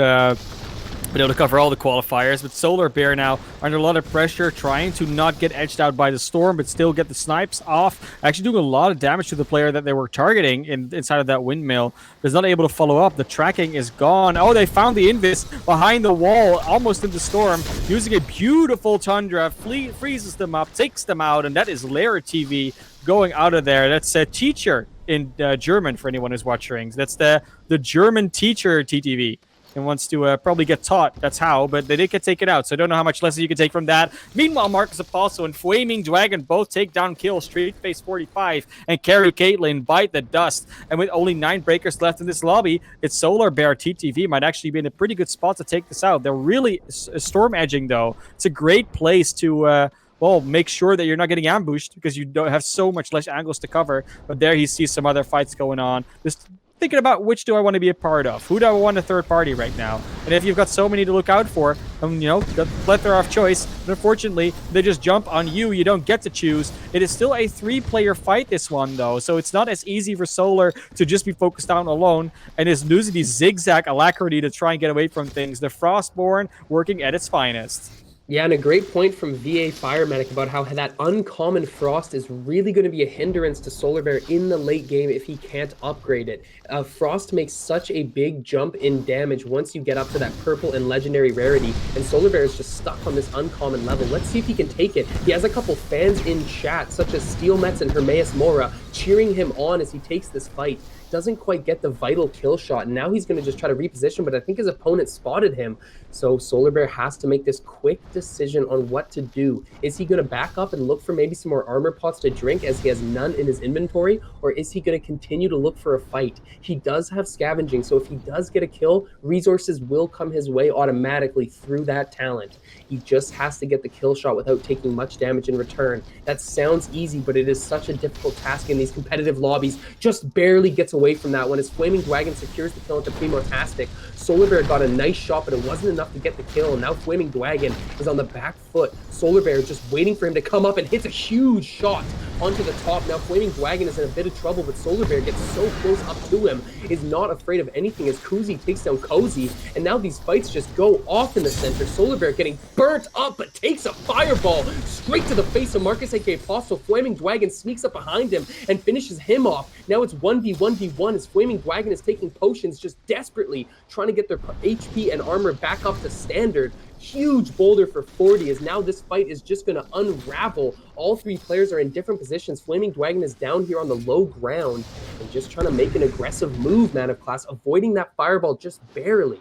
been able to cover all the qualifiers, but Solar Bear now under a lot of pressure, trying to not get edged out by the storm, but still get the snipes off. Actually doing a lot of damage to the player that they were targeting inside of that windmill. Is not able to follow up. The tracking is gone. Oh, they found the Invis behind the wall, almost in the storm, using a beautiful Tundra, freezes them up, takes them out, and that is Lair TV going out of there. That's a teacher in German for anyone who's watching. That's the German teacher TTV. And wants to probably get taught. That's how, but they did get taken out, so I don't know how much lesson you can take from that. Meanwhile, Marcus Apostle and Flaming Dragon both take down kills. Street Face 45 and Carry Caitlyn bite the dust. And with only 9 breakers left in this lobby, it's Solar Bear TTV might actually be in a pretty good spot to take this out. They're really storm edging, though. It's a great place to well, make sure that you're not getting ambushed because you don't have so much less angles to cover. But there he sees some other fights going on. Just thinking about which do I want to be a part of? Who do I want a third party right now? And if you've got so many to look out for, you know, the plethora of choice, but unfortunately, they just jump on you. You don't get to choose. It is still a 3-player fight, this one, though, so it's not as easy for Solar to just be focused down alone and is losing the zigzag alacrity to try and get away from things. The Frostborn working at its finest. Yeah, and a great point from VA Firemedic about how that uncommon Frost is really going to be a hindrance to Solar Bear in the late game if he can't upgrade it. Frost makes such a big jump in damage once you get up to that purple and legendary rarity, and Solar Bear is just stuck on this uncommon level. Let's see if he can take it. He has a couple fans in chat, such as Steel Mets and Hermaeus Mora, cheering him on as he takes this fight. Doesn't quite get the vital kill shot, and now he's going to just try to reposition, but I think his opponent spotted him. So Solar Bear has to make this quick decision on what to do. Is he going to back up and look for maybe some more armor pots to drink as he has none in his inventory, or is he going to continue to look for a fight? He does have scavenging, so if he does get a kill, resources will come his way automatically through that talent. He just has to get the kill shot without taking much damage in return. That sounds easy, but it is such a difficult task in these competitive lobbies. Just barely gets away from that when his Flaming Dragon secures the kill into Primo-tastic. Solar Bear got a nice shot, but it wasn't enough to get the kill. Now Flaming Dragon is on the back foot. Solar Bear is just waiting for him to come up and hits a huge shot onto the top. Now Flaming Dragon is in a bit of trouble, but Solar Bear gets so close up to him, is not afraid of anything as Kuzi takes down Cozy. And now these fights just go off in the center. Solar Bear getting burnt up, but takes a fireball straight to the face of Marcus aka Apostle. Flaming Dragon sneaks up behind him and finishes him off. Now it's 1v1v1 as Flaming Dragon is taking potions, just desperately trying to get their HP and armor back up to standard. Huge boulder for 40 as now this fight is just going to unravel. All 3 players are in different positions. Flaming Dragon is down here on the low ground and just trying to make an aggressive move, Man of Class, avoiding that fireball just barely.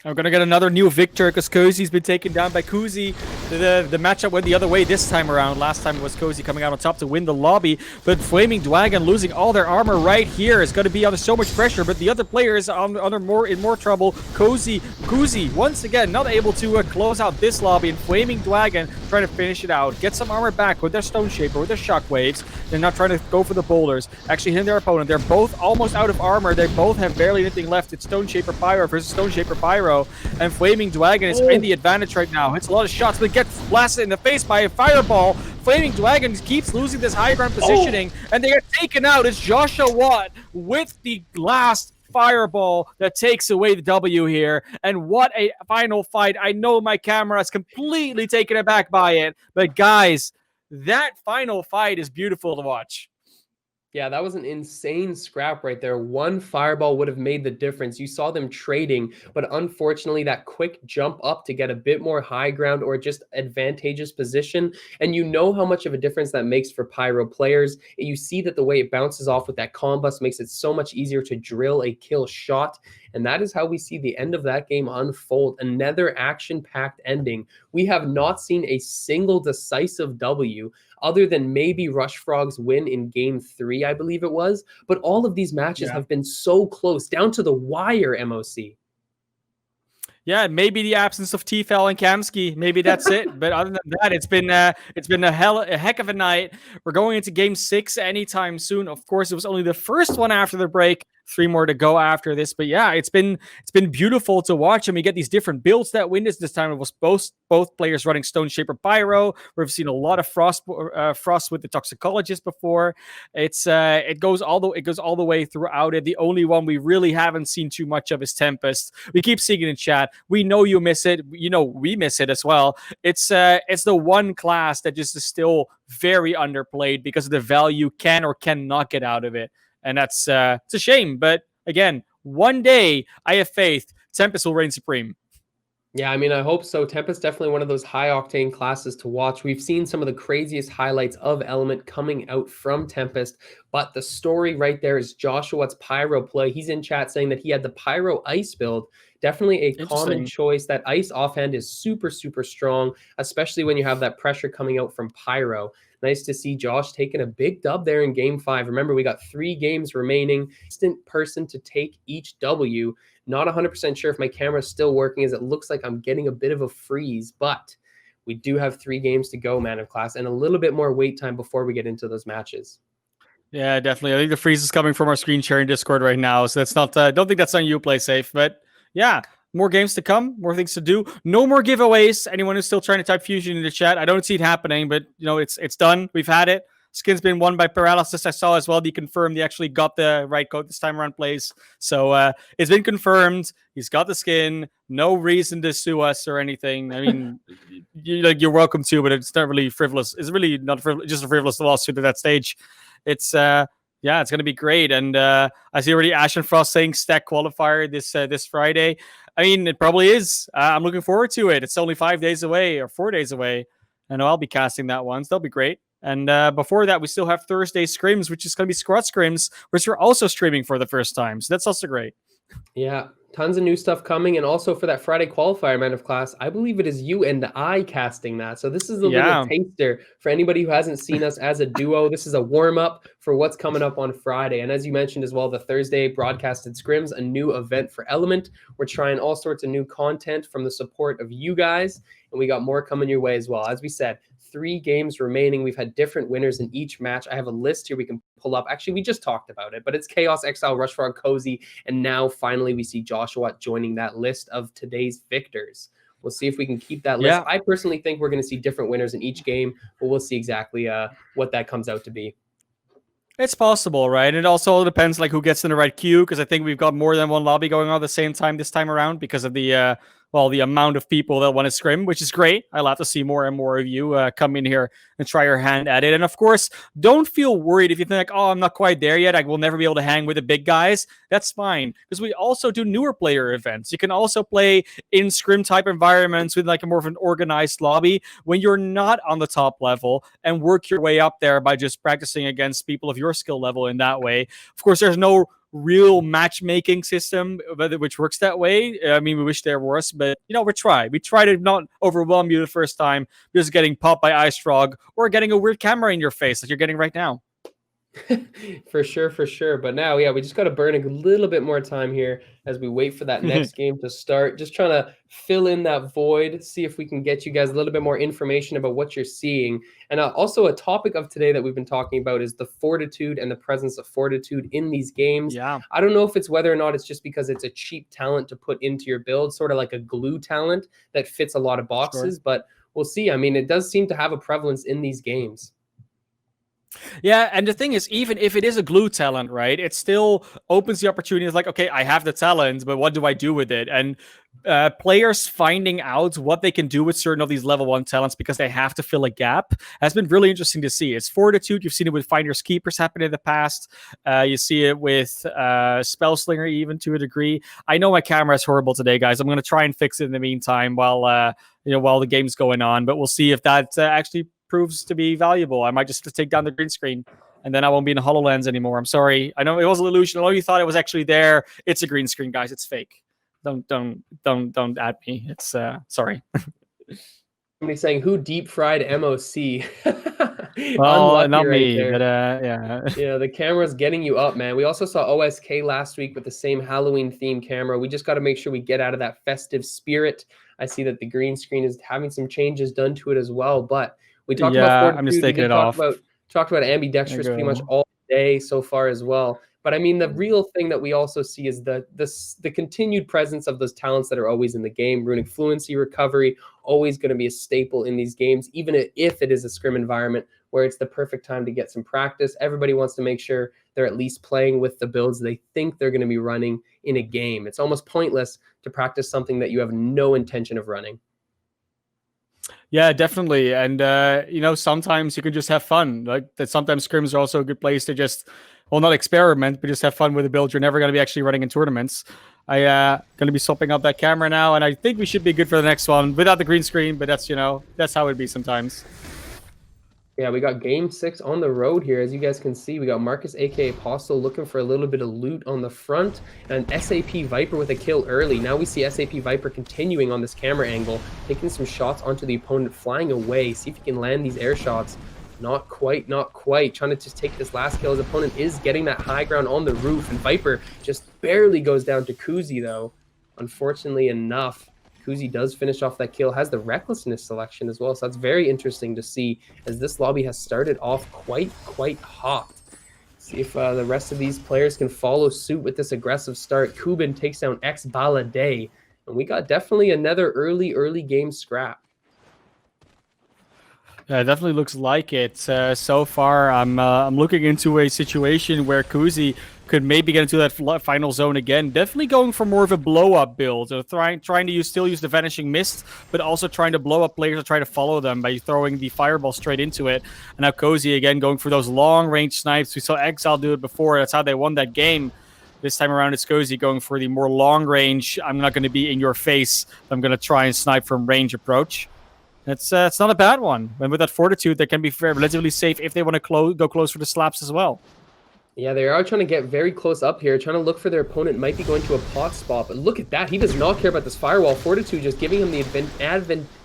I'm going to get another new victor because Cozy's been taken down by Kuzi. The matchup went the other way this time around. Last time it was Cozy coming out on top to win the lobby. But Flaming Dragon losing all their armor right here is going to be under so much pressure. But the other players are in more trouble. Kuzi, once again, not able to close out this lobby. And Flaming Dragon trying to finish it out. Get some armor back with their Stone Shaper, with their Shockwaves. They're not trying to go for the boulders. Actually hitting their opponent. They're both almost out of armor. They both have barely anything left. It's Stone Shaper Pyro versus Stone Shaper Pyro. And Flaming Dragon is in the advantage right now. Hits a lot of shots, but gets blasted in the face by a fireball. Flaming Dragon keeps losing this high ground positioning, and they get taken out. It's Joshua Watt with the last fireball that takes away the W here. And what a final fight. I know my camera is completely taken aback by it, but guys, that final fight is beautiful to watch. Yeah, that was an insane scrap right there. One fireball would have made the difference. You saw them trading, but unfortunately, that quick jump up to get a bit more high ground or just advantageous position. And you know how much of a difference that makes for Pyro players. You see that the way it bounces off with that combust makes it so much easier to drill a kill shot. And that is how we see the end of that game unfold. Another action packed ending. We have not seen a single decisive W other than maybe Rush Frog's win in game 3, I believe it was. But all of these matches Yeah. have been so close, down to the wire, MOC. Yeah, maybe the absence of Tfal and Kamsky. Maybe that's it. But other than that, it's been a heck of a night. We're going into Game 6 anytime soon. Of course, it was only the first one after the break. 3 more to go after this. But yeah, it's been beautiful to watch, and we get these different builds that win this. This time it was both players running Stone Shaper Pyro. We've seen a lot of Frost with the Toxicologist before. It goes all the way throughout it. The only one we really haven't seen too much of is Tempest. We keep seeing it in chat. We know you miss it. You know we miss it as well. It's the one class that just is still very underplayed because of the value can or cannot get out of it, and that's it's a shame. But again, one day I have faith Tempest will reign supreme. Yeah, I mean, I hope so. Tempest definitely one of those high octane classes to watch. We've seen some of the craziest highlights of Element coming out from Tempest, but the story right there is Joshua's Pyro play. He's in chat saying that he had the Pyro Ice build. Definitely a common Interesting. choice. That Ice offhand is super, super strong, especially when you have that pressure coming out from Pyro. Nice to see Josh taking a big dub there in game 5. Remember, we got 3 games remaining. Instant person to take each W. Not 100% sure if my camera is still working, as it looks like I'm getting a bit of a freeze, but we do have 3 games to go, Man of Class, and a little bit more wait time before we get into those matches. Yeah, definitely. I think the freeze is coming from our screen sharing Discord right now, so that's not. Don't think that's on you. Play safe, but yeah, more games to come, more things to do. No more giveaways. Anyone who's still trying to type Fusion in the chat, I don't see it happening, but it's done. We've had it. Skin's been won by Paralysis. I saw as well. He confirmed he actually got the right code this time around. Plays, so it's been confirmed. He's got the skin. No reason to sue us or anything. I mean, you're welcome to, but it's not really frivolous. It's really not frivolous, just a frivolous lawsuit at that stage. It's yeah, it's gonna be great. And I see already Ashen Frost saying stack qualifier this Friday. I mean, it probably is. I'm looking forward to it. It's only 5 days away or 4 days away. I know I'll be casting that one. So that'll be great. And before that, we still have Thursday Scrims, which is going to be Squad Scrims, which we're also streaming for the first time. So that's also great. Yeah, tons of new stuff coming. And also for that Friday qualifier, Man of Class, I believe it is you and I casting that. So this is a little taster for anybody who hasn't seen us as a duo. This is a warm-up for what's coming up on Friday. And as you mentioned as well, the Thursday broadcasted Scrims, a new event for Element. We're trying all sorts of new content from the support of you guys. And we got more coming your way as well. As we said, 3 games remaining. We've had different winners in each match. I have a list here we can pull up. Actually, we just talked about it, but it's Chaos, Exile, Rushfrog, Cozy, and now finally we see Joshua joining that list of today's victors. We'll see if we can keep that list. Yeah. I personally think we're going to see different winners in each game, but we'll see exactly what that comes out to be. It's possible, right? And it also depends like who gets in the right queue, because I think we've got more than one lobby going on at the same time this time around because of the the amount of people that want to scrim, which is great. I love to see more and more of you come in here and try your hand at it. And of course, don't feel worried if you think, oh, I'm not quite there yet. I will never be able to hang with the big guys. That's fine, because we also do newer player events. You can also play in scrim type environments with like a more of an organized lobby when you're not on the top level and work your way up there by just practicing against people of your skill level in that way. Of course, there's no real matchmaking system which works that way. I mean, we wish there was, but we try to not overwhelm you the first time just getting popped by Ice Frog or getting a weird camera in your face like you're getting right now. For sure. But now, yeah, we just got to burn a little bit more time here as we wait for that next game to start. Just trying to fill in that void, see if we can get you guys a little bit more information about what you're seeing. And also a topic of today that we've been talking about is the fortitude and the presence of fortitude in these games. Yeah. I don't know if it's whether or not it's just because it's a cheap talent to put into your build, sort of like a glue talent that fits a lot of boxes, but we'll see. I mean, it does seem to have a prevalence in these games. Yeah, and the thing is, even if it is a glue talent, right, it still opens the opportunity. It's like, okay, I have the talent, but what do I do with it? And players finding out what they can do with certain of these level 1 talents because they have to fill a gap has been really interesting to see. It's Fortitude. You've seen it with Finders Keepers happen in the past. You see it with Spellslinger even to a degree. I know my camera is horrible today, guys. I'm going to try and fix it in the meantime while the game's going on, but we'll see if that actually proves to be valuable. I might just have to take down the green screen and then I won't be in HoloLens anymore. I'm sorry. I know it was an illusion. I know you thought it was actually there. It's a green screen, guys. It's fake. Don't add me. It's sorry. Somebody saying who deep fried MOC. Well, not right me, there. but yeah. Yeah, the camera's getting you up, man. We also saw OSK last week with the same Halloween theme camera. We just got to make sure we get out of that festive spirit. I see that the green screen is having some changes done to it as well. But we talked about Fortitude. I'm just taking it off. Talked about ambidextrous pretty much all day so far as well. But I mean, the real thing that we also see is the continued presence of those talents that are always in the game. Runic fluency recovery, always going to be a staple in these games, even if it is a scrim environment where it's the perfect time to get some practice. Everybody wants to make sure they're at least playing with the builds they think they're going to be running in a game. It's almost pointless to practice something that you have no intention of running. Yeah, definitely. And, sometimes you can just have fun. Like that. Sometimes scrims are also a good place to just, well, not experiment, but just have fun with a build you're never going to be actually running in tournaments. I going to be swapping up that camera now, and I think we should be good for the next one without the green screen, but that's how it'd be sometimes. Yeah, we got game 6 on the road here. As you guys can see, we got Marcus, aka Apostle, looking for a little bit of loot on the front, and SAP Viper with a kill early. Now we see SAP Viper continuing on this camera angle, taking some shots onto the opponent, flying away. See if he can land these air shots. Not quite. Trying to just take this last kill. His opponent is getting that high ground on the roof, and Viper just barely goes down to Kuzi, though. Unfortunately enough, Kuzi does finish off that kill, has the recklessness selection as well. So that's very interesting to see, as this lobby has started off quite hot. See if the rest of these players can follow suit with this aggressive start. Kubin takes down X-Balade, and we got definitely another early game scrap. Yeah, it definitely looks like it. So far, I'm looking into a situation where Kuzi could maybe get into that final zone again. Definitely going for more of a blow-up build. So trying to still use the Vanishing Mist, but also trying to blow up players or try to follow them by throwing the Fireball straight into it. And now Cozy again going for those long-range snipes. We saw Exile do it before. That's how they won that game. This time around, it's Cozy going for the more long-range, I'm not going to be in your face. I'm going to try and snipe from range approach. It's not a bad one. And with that Fortitude, they can be relatively safe if they want to go close for the slaps as well. Yeah, they are trying to get very close up here, trying to look for their opponent. Might be going to a pot spot, but look at that. He does not care about this firewall. Fortitude just giving him the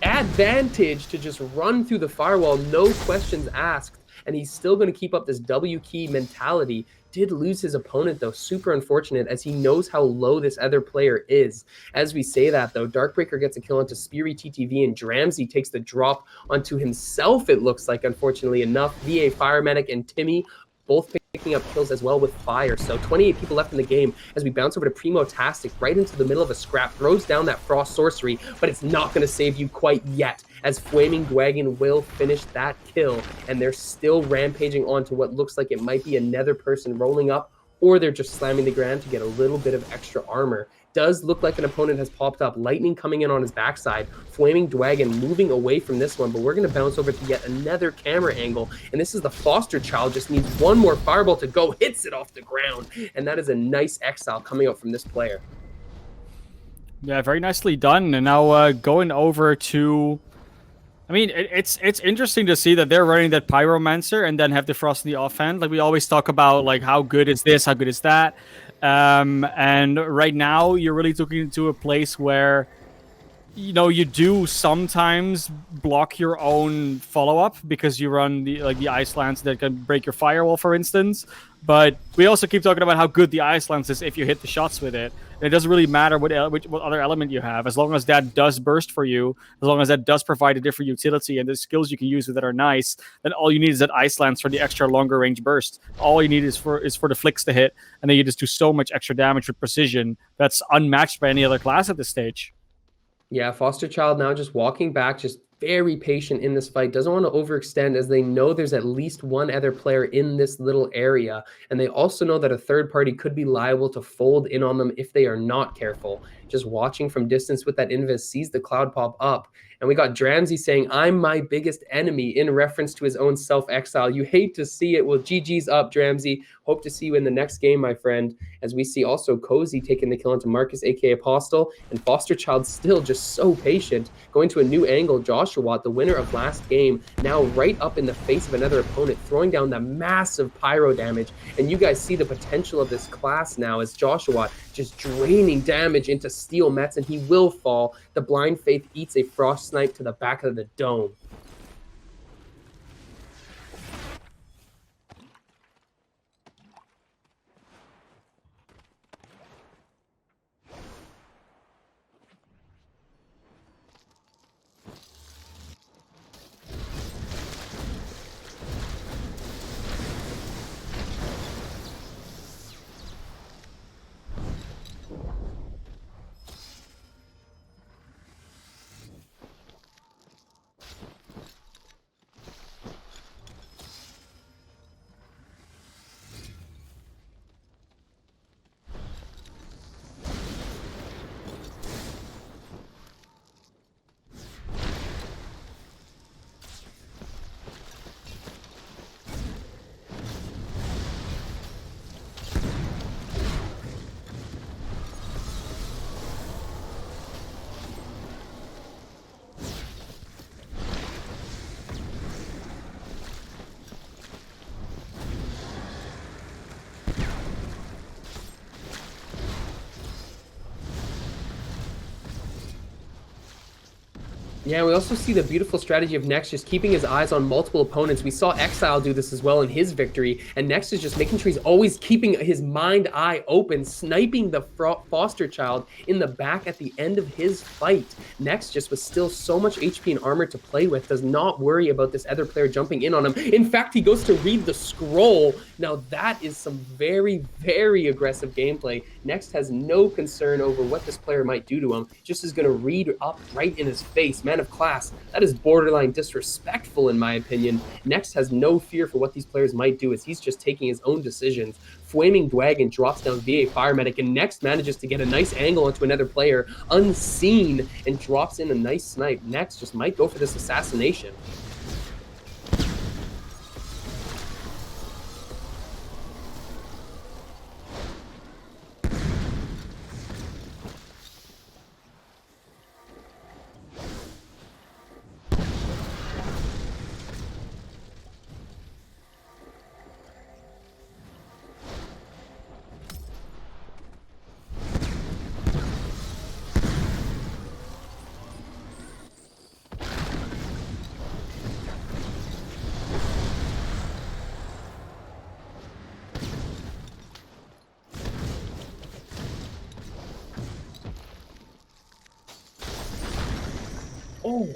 advantage to just run through the firewall, no questions asked. And he's still going to keep up this W key mentality. Did lose his opponent, though. Super unfortunate, as he knows how low this other player is. As we say that, though, Darkbreaker gets a kill onto Speary TTV, and Dramsey takes the drop onto himself, it looks like, unfortunately enough. VA Firemedic and Timmy both picking up kills as well with fire. So 28 people left in the game as we bounce over to Primo Tastic right into the middle of a scrap, throws down that Frost Sorcery, but it's not going to save you quite yet, as Flaming Dragon will finish that kill, and they're still rampaging on to what looks like it might be another person rolling up, or they're just slamming the ground to get a little bit of extra armor. Does look like an opponent has popped up. Lightning coming in on his backside. Flaming Dragon moving away from this one, but we're going to bounce over to yet another camera angle, and this is the Foster Child. Just needs one more fireball to go, hits it off the ground, and that is a nice exile coming out from this player. Yeah, very nicely done. And now going over to... I mean, it's interesting to see that they're running that Pyromancer and then have the Frost in the offhand. Like, we always talk about, like, how good is this, how good is that. And right now, you're really looking into a place where, you do sometimes block your own follow-up because you run the Ice Lance that can break your firewall, for instance. But we also keep talking about how good the Ice Lance is if you hit the shots with it. And it doesn't really matter what other element you have. As long as that does burst for you, as long as that does provide a different utility and the skills you can use with it are nice, then all you need is that Ice Lance for the extra longer range burst. All you need is for the flicks to hit, and then you just do so much extra damage with precision that's unmatched by any other class at this stage. Yeah, Foster Child now just walking back, just very patient in this fight, doesn't want to overextend, as they know there's at least one other player in this little area. And they also know that a third party could be liable to fold in on them if they are not careful. Just watching from distance with that invis, sees the cloud pop up. And we got Dramsey saying, I'm my biggest enemy, in reference to his own self-exile. You hate to see it. Well, GG's up, Dramsey. Hope to see you in the next game, my friend. As we see also Cozy taking the kill into Marcus, aka Apostle, and Foster Child still just so patient, going to a new angle. Joshua, the winner of last game, now right up in the face of another opponent, throwing down the massive pyro damage. And you guys see the potential of this class now, as Joshua just draining damage into Steel Mets, and he will fall. The Blind Faith eats a Frost Snipe to the back of the dome. Yeah, we also see the beautiful strategy of Nex just keeping his eyes on multiple opponents. We saw Exile do this as well in his victory, and Nex is just making sure he's always keeping his mind eye open, sniping the Foster Child in the back at the end of his fight. Nex just with still so much HP and armor to play with, does not worry about this other player jumping in on him. In fact, he goes to read the scroll. Now that is some very, very aggressive gameplay. Nex has no concern over what this player might do to him, just is going to read up right in his face. Man of class, that is borderline disrespectful in my opinion. Next has no fear for what these players might do, as he's just taking his own decisions. Flaming Dragon drops down via Fire Medic, and Next manages to get a nice angle onto another player unseen and drops in a nice snipe. Next just might go for this assassination. Oh.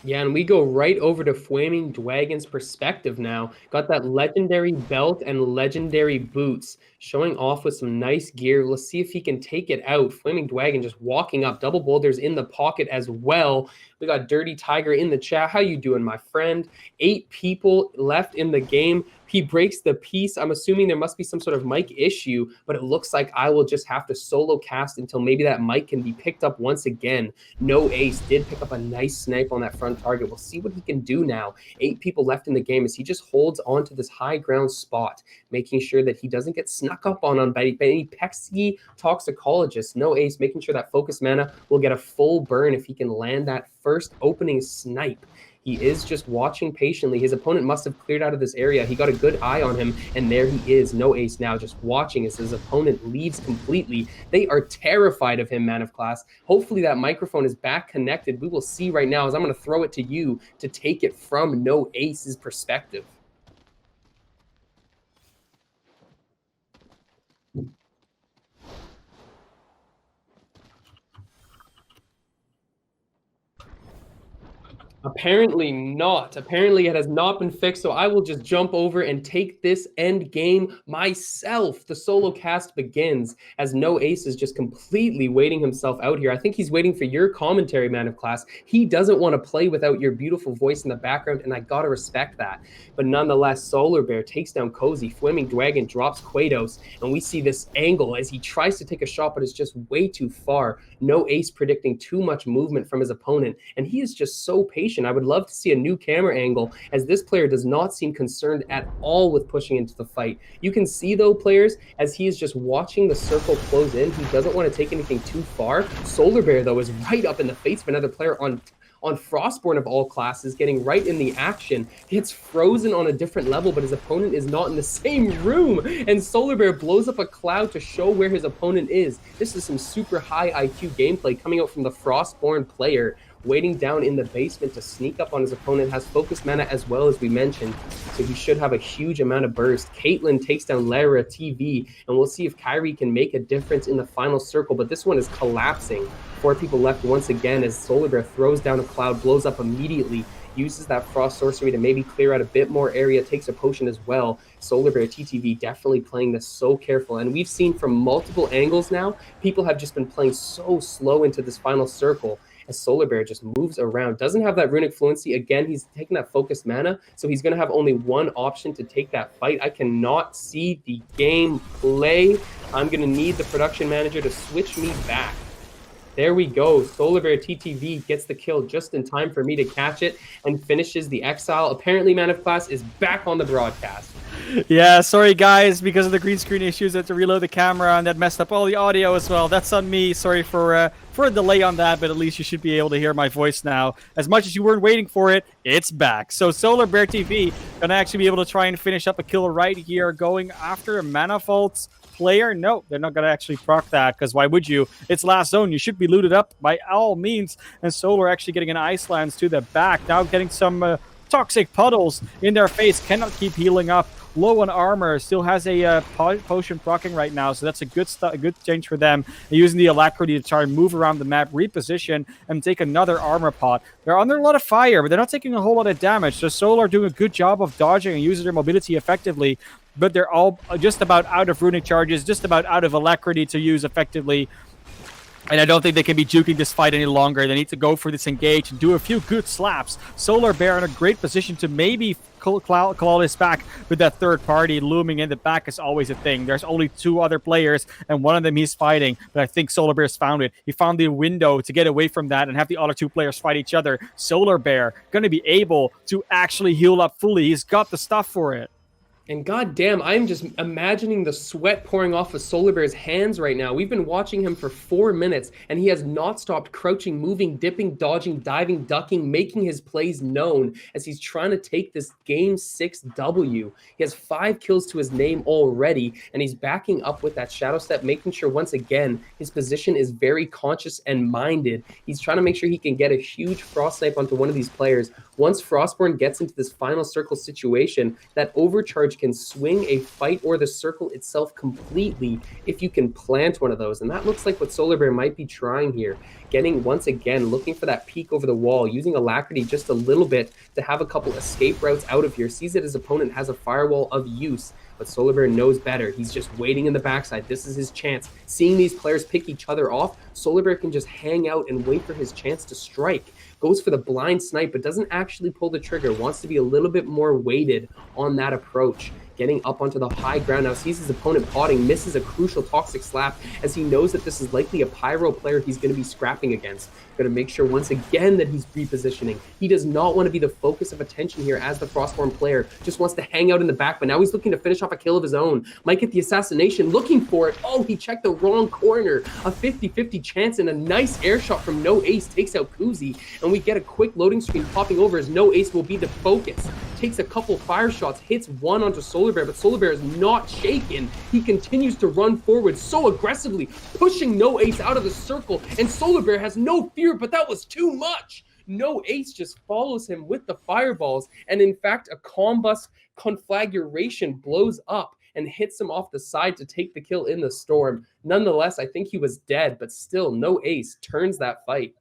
Yeah, and we go right over to Flaming Dragon's perspective now. Got that legendary belt and legendary boots, showing off with some nice gear. Let's see if he can take it out. Flaming Dragon just walking up. Double boulders in the pocket as well. We got Dirty Tiger in the chat. How you doing, my friend? 8 people left in the game. He breaks the piece. I'm assuming there must be some sort of mic issue, but it looks like I will just have to solo cast until maybe that mic can be picked up once again. No ace did pick up a nice snipe on that front target. We'll see what he can do now. 8 people left in the game as he just holds on to this high ground spot, making sure that he doesn't get snuck up on by any pesky toxicologists. No ace, making sure that focus mana will get a full burn if he can land that first opening snipe. He is just watching patiently. His opponent must have cleared out of this area. He got a good eye on him, and there he is. No ace now, just watching as his opponent leaves completely. They are terrified of him, Man of Class. Hopefully that microphone is back connected. We will see right now as I'm going to throw it to you to take it from No Ace's perspective. Apparently not. Apparently it has not been fixed, so I will just jump over and take this end game myself. The solo cast begins as No Ace is just completely waiting himself out here. I think he's waiting for your commentary, Man of Class. He doesn't want to play without your beautiful voice in the background, and I gotta respect that. But nonetheless, Solar Bear takes down Cozy. Flaming Dragon drops Quados, and we see this angle as he tries to take a shot, but it's just way too far. No Ace predicting too much movement from his opponent, and he is just so patient. I would love to see a new camera angle as this player does not seem concerned at all with pushing into the fight. You can see though, players, as he is just watching the circle close in, he doesn't want to take anything too far. Solar Bear though is right up in the face of another player on Frostborn of all classes, getting right in the action. It's frozen on a different level, but his opponent is not in the same room. And Solar Bear blows up a cloud to show where his opponent is. This is some super high IQ gameplay coming out from the Frostborn player. Waiting down in the basement to sneak up on his opponent, has focus mana as well, as we mentioned, so he should have a huge amount of burst. Caitlyn takes down Lara TV, and we'll see if Kyrie can make a difference in the final circle, but this one is collapsing. 4 people left once again as Solar Bear throws down a cloud, blows up immediately, uses that Frost Sorcery to maybe clear out a bit more area, takes a potion as well. Solar Bear TTV definitely playing this so careful, and we've seen from multiple angles now, people have just been playing so slow into this final circle as Solar Bear just moves around. Doesn't have that runic fluency. Again, he's taking that focused mana, so he's going to have only one option to take that fight. I cannot see the game play. I'm going to need the production manager to switch me back. There we go. Solar Bear TTV gets the kill just in time for me to catch it and finishes the exile. Apparently, Man of Class is back on the broadcast. Yeah, sorry guys, because of the green screen issues, I had to reload the camera and that messed up all the audio as well. That's on me. Sorry for a delay on that, but at least you should be able to hear my voice now. As much as you weren't waiting for it, it's back. So Solar Bear TV gonna actually be able to try and finish up a kill right here, going after a Manifold's player. No, they're not gonna actually proc that, because why would you? It's last zone. You should be looted up by all means. And Solar actually getting an Ice Lance to the back. Now getting some toxic puddles in their face. Cannot keep healing up. Low on armor, still has a potion proccing right now, so that's a good change for them. They're using the alacrity to try and move around the map, reposition, and take another armor pot. They're under a lot of fire, but they're not taking a whole lot of damage. So Solar are doing a good job of dodging and using their mobility effectively, but they're all just about out of runic charges, just about out of alacrity to use effectively. And I don't think they can be juking this fight any longer. They need to go for this engage and do a few good slaps. Solar Bear in a great position to maybe claw this back with that third party looming in the back is always a thing. There's only 2 other players, and one of them he's fighting. But I think Solar Bear's found it. He found the window to get away from that and have the other 2 players fight each other. Solar Bear going to be able to actually heal up fully. He's got the stuff for it. And goddamn, I'm just imagining the sweat pouring off of Solar Bear's hands right now. We've been watching him for 4 minutes, and he has not stopped crouching, moving, dipping, dodging, diving, ducking, making his plays known as he's trying to take this Game 6 W. He has 5 kills to his name already, and he's backing up with that Shadow Step, making sure, once again, his position is very conscious and minded. He's trying to make sure he can get a huge Frost Snipe onto one of these players. Once Frostborn gets into this final circle situation, that overcharge can swing a fight or the circle itself completely if you can plant one of those. And that looks like what Solar Bear might be trying here. Getting, once again, looking for that peek over the wall, using Alacrity just a little bit to have a couple escape routes out of here. Sees that his opponent has a firewall of use. But Solar Bear knows better. He's just waiting in the backside. This is his chance. Seeing these players pick each other off, Solar Bear can just hang out and wait for his chance to strike. Goes for the blind snipe, but doesn't actually pull the trigger. Wants to be a little bit more weighted on that approach. Getting up onto the high ground now, sees his opponent potting, misses a crucial toxic slap as he knows that this is likely a pyro player he's going to be scrapping against. Going to make sure once again that he's repositioning. He does not want to be the focus of attention here as the Frostborn player. Just wants to hang out in the back, but now he's looking to finish off a kill of his own. Might get the assassination, looking for it. Oh, he checked the wrong corner. A 50-50 chance and a nice air shot from No Ace takes out Kuzi. And we get a quick loading screen popping over as No Ace will be the focus. Takes a couple fire shots, hits one onto Solar Bear, but Solar Bear is not shaken. He continues to run forward so aggressively, pushing No Ace out of the circle, and Solar Bear has no fear, but that was too much. No Ace just follows him with the fireballs, and in fact, a combust conflagration blows up and hits him off the side to take the kill in the storm. Nonetheless, I think he was dead, but still, No Ace turns that fight.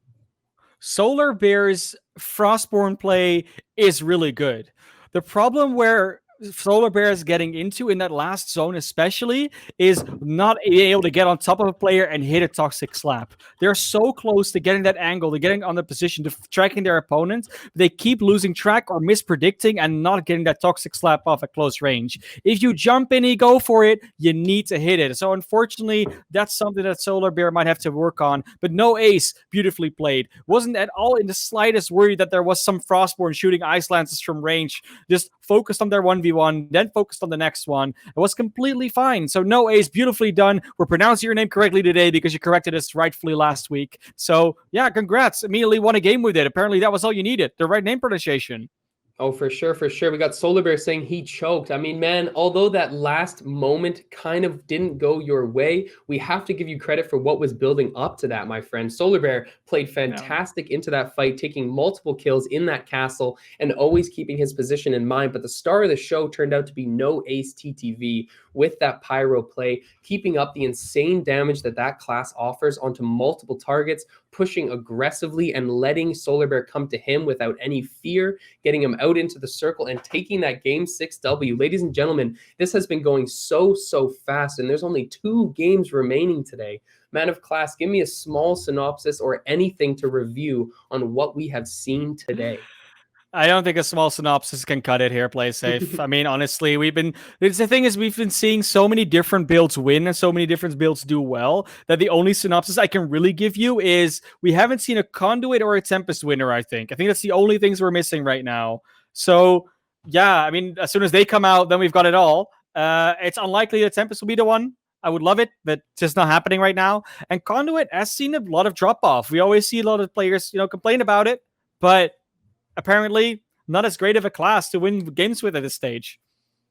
Solar Bear's Frostborn play is really good. The problem where Solar Bear is getting into in that last zone especially is not being able to get on top of a player and hit a toxic slap. They're so close to getting that angle, to getting on the position, to tracking their opponent. They keep losing track or mispredicting and not getting that toxic slap off at close range. If you jump in and go for it, you need to hit it. So unfortunately, that's something that Solar Bear might have to work on. But No Ace, beautifully played. Wasn't at all in the slightest worried that there was some Frostborn shooting ice lances from range. Just focused on their 1v1, then focused on the next one. It was completely fine. So No Ace, beautifully done. We're pronouncing your name correctly today because you corrected us rightfully last week. So yeah, congrats. Immediately won a game with it. Apparently that was all you needed. The right name pronunciation. Oh, for sure, for sure. We got Solar Bear saying he choked. I mean, man, although that last moment kind of didn't go your way, we have to give you credit for what was building up to that, my friend. Solar Bear played fantastic into that fight, taking multiple kills in that castle and always keeping his position in mind. But the star of the show turned out to be No Ace TTV with that pyro play, keeping up the insane damage that that class offers onto multiple targets, pushing aggressively and letting Solar Bear come to him without any fear, getting him out into the circle and taking that game 6W. Ladies and gentlemen, this has been going so fast, and there's only 2 games remaining today. Man of Class, give me a small synopsis or anything to review on what we have seen today. I don't think a small synopsis can cut it here, play safe. I mean, honestly, the thing is, we've been seeing so many different builds win and so many different builds do well that the only synopsis I can really give you is we haven't seen a Conduit or a Tempest winner, I think. I think that's the only things we're missing right now. So, yeah, I mean, as soon as they come out, then we've got it all. It's unlikely that Tempest will be the one. I would love it, but it's just not happening right now. And Conduit has seen a lot of drop-off. We always see a lot of players, complain about it, but apparently not as great of a class to win games with at this stage.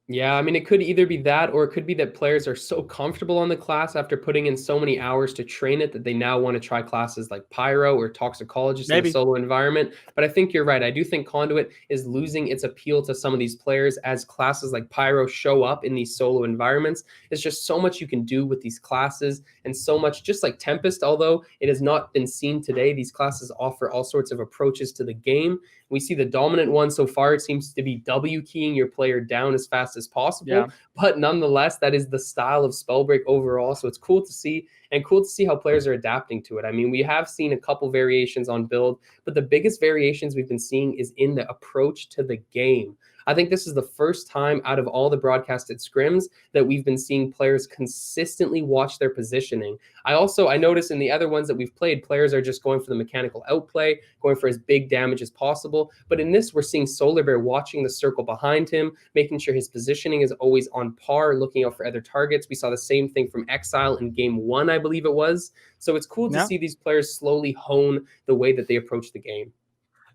Yeah, I mean, it could either be that, or it could be that players are so comfortable on the class after putting in so many hours to train it that they now want to try classes like Pyro or Toxicologist in a solo environment. But I think you're right. I do think Conduit is losing its appeal to some of these players as classes like Pyro show up in these solo environments. It's just so much you can do with these classes, and so much, just like Tempest, although it has not been seen today, these classes offer all sorts of approaches to the game. We see the dominant one so far. It seems to be W keying your player down as fast as possible, but nonetheless, that is the style of Spellbreak overall. So it's cool to see, and cool to see how players are adapting to it. I mean, we have seen a couple variations on build, but the biggest variations we've been seeing is in the approach to the game. I think this is the first time out of all the broadcasted scrims that we've been seeing players consistently watch their positioning. I noticed in the other ones that we've played, players are just going for the mechanical outplay, going for as big damage as possible. But in this, we're seeing Solar Bear watching the circle behind him, making sure his positioning is always on par, looking out for other targets. We saw the same thing from Exile in game 1, I believe it was. So it's cool to see these players slowly hone the way that they approach the game.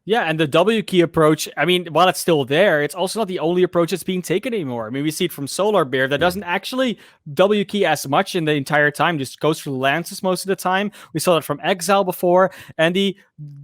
Yeah, and the W key approach, I mean, while it's still there, it's also not the only approach that's being taken anymore. I mean, we see it from Solar Bear that doesn't actually W key as much in the entire time, just goes for the lances most of the time. We saw it from Exile before, and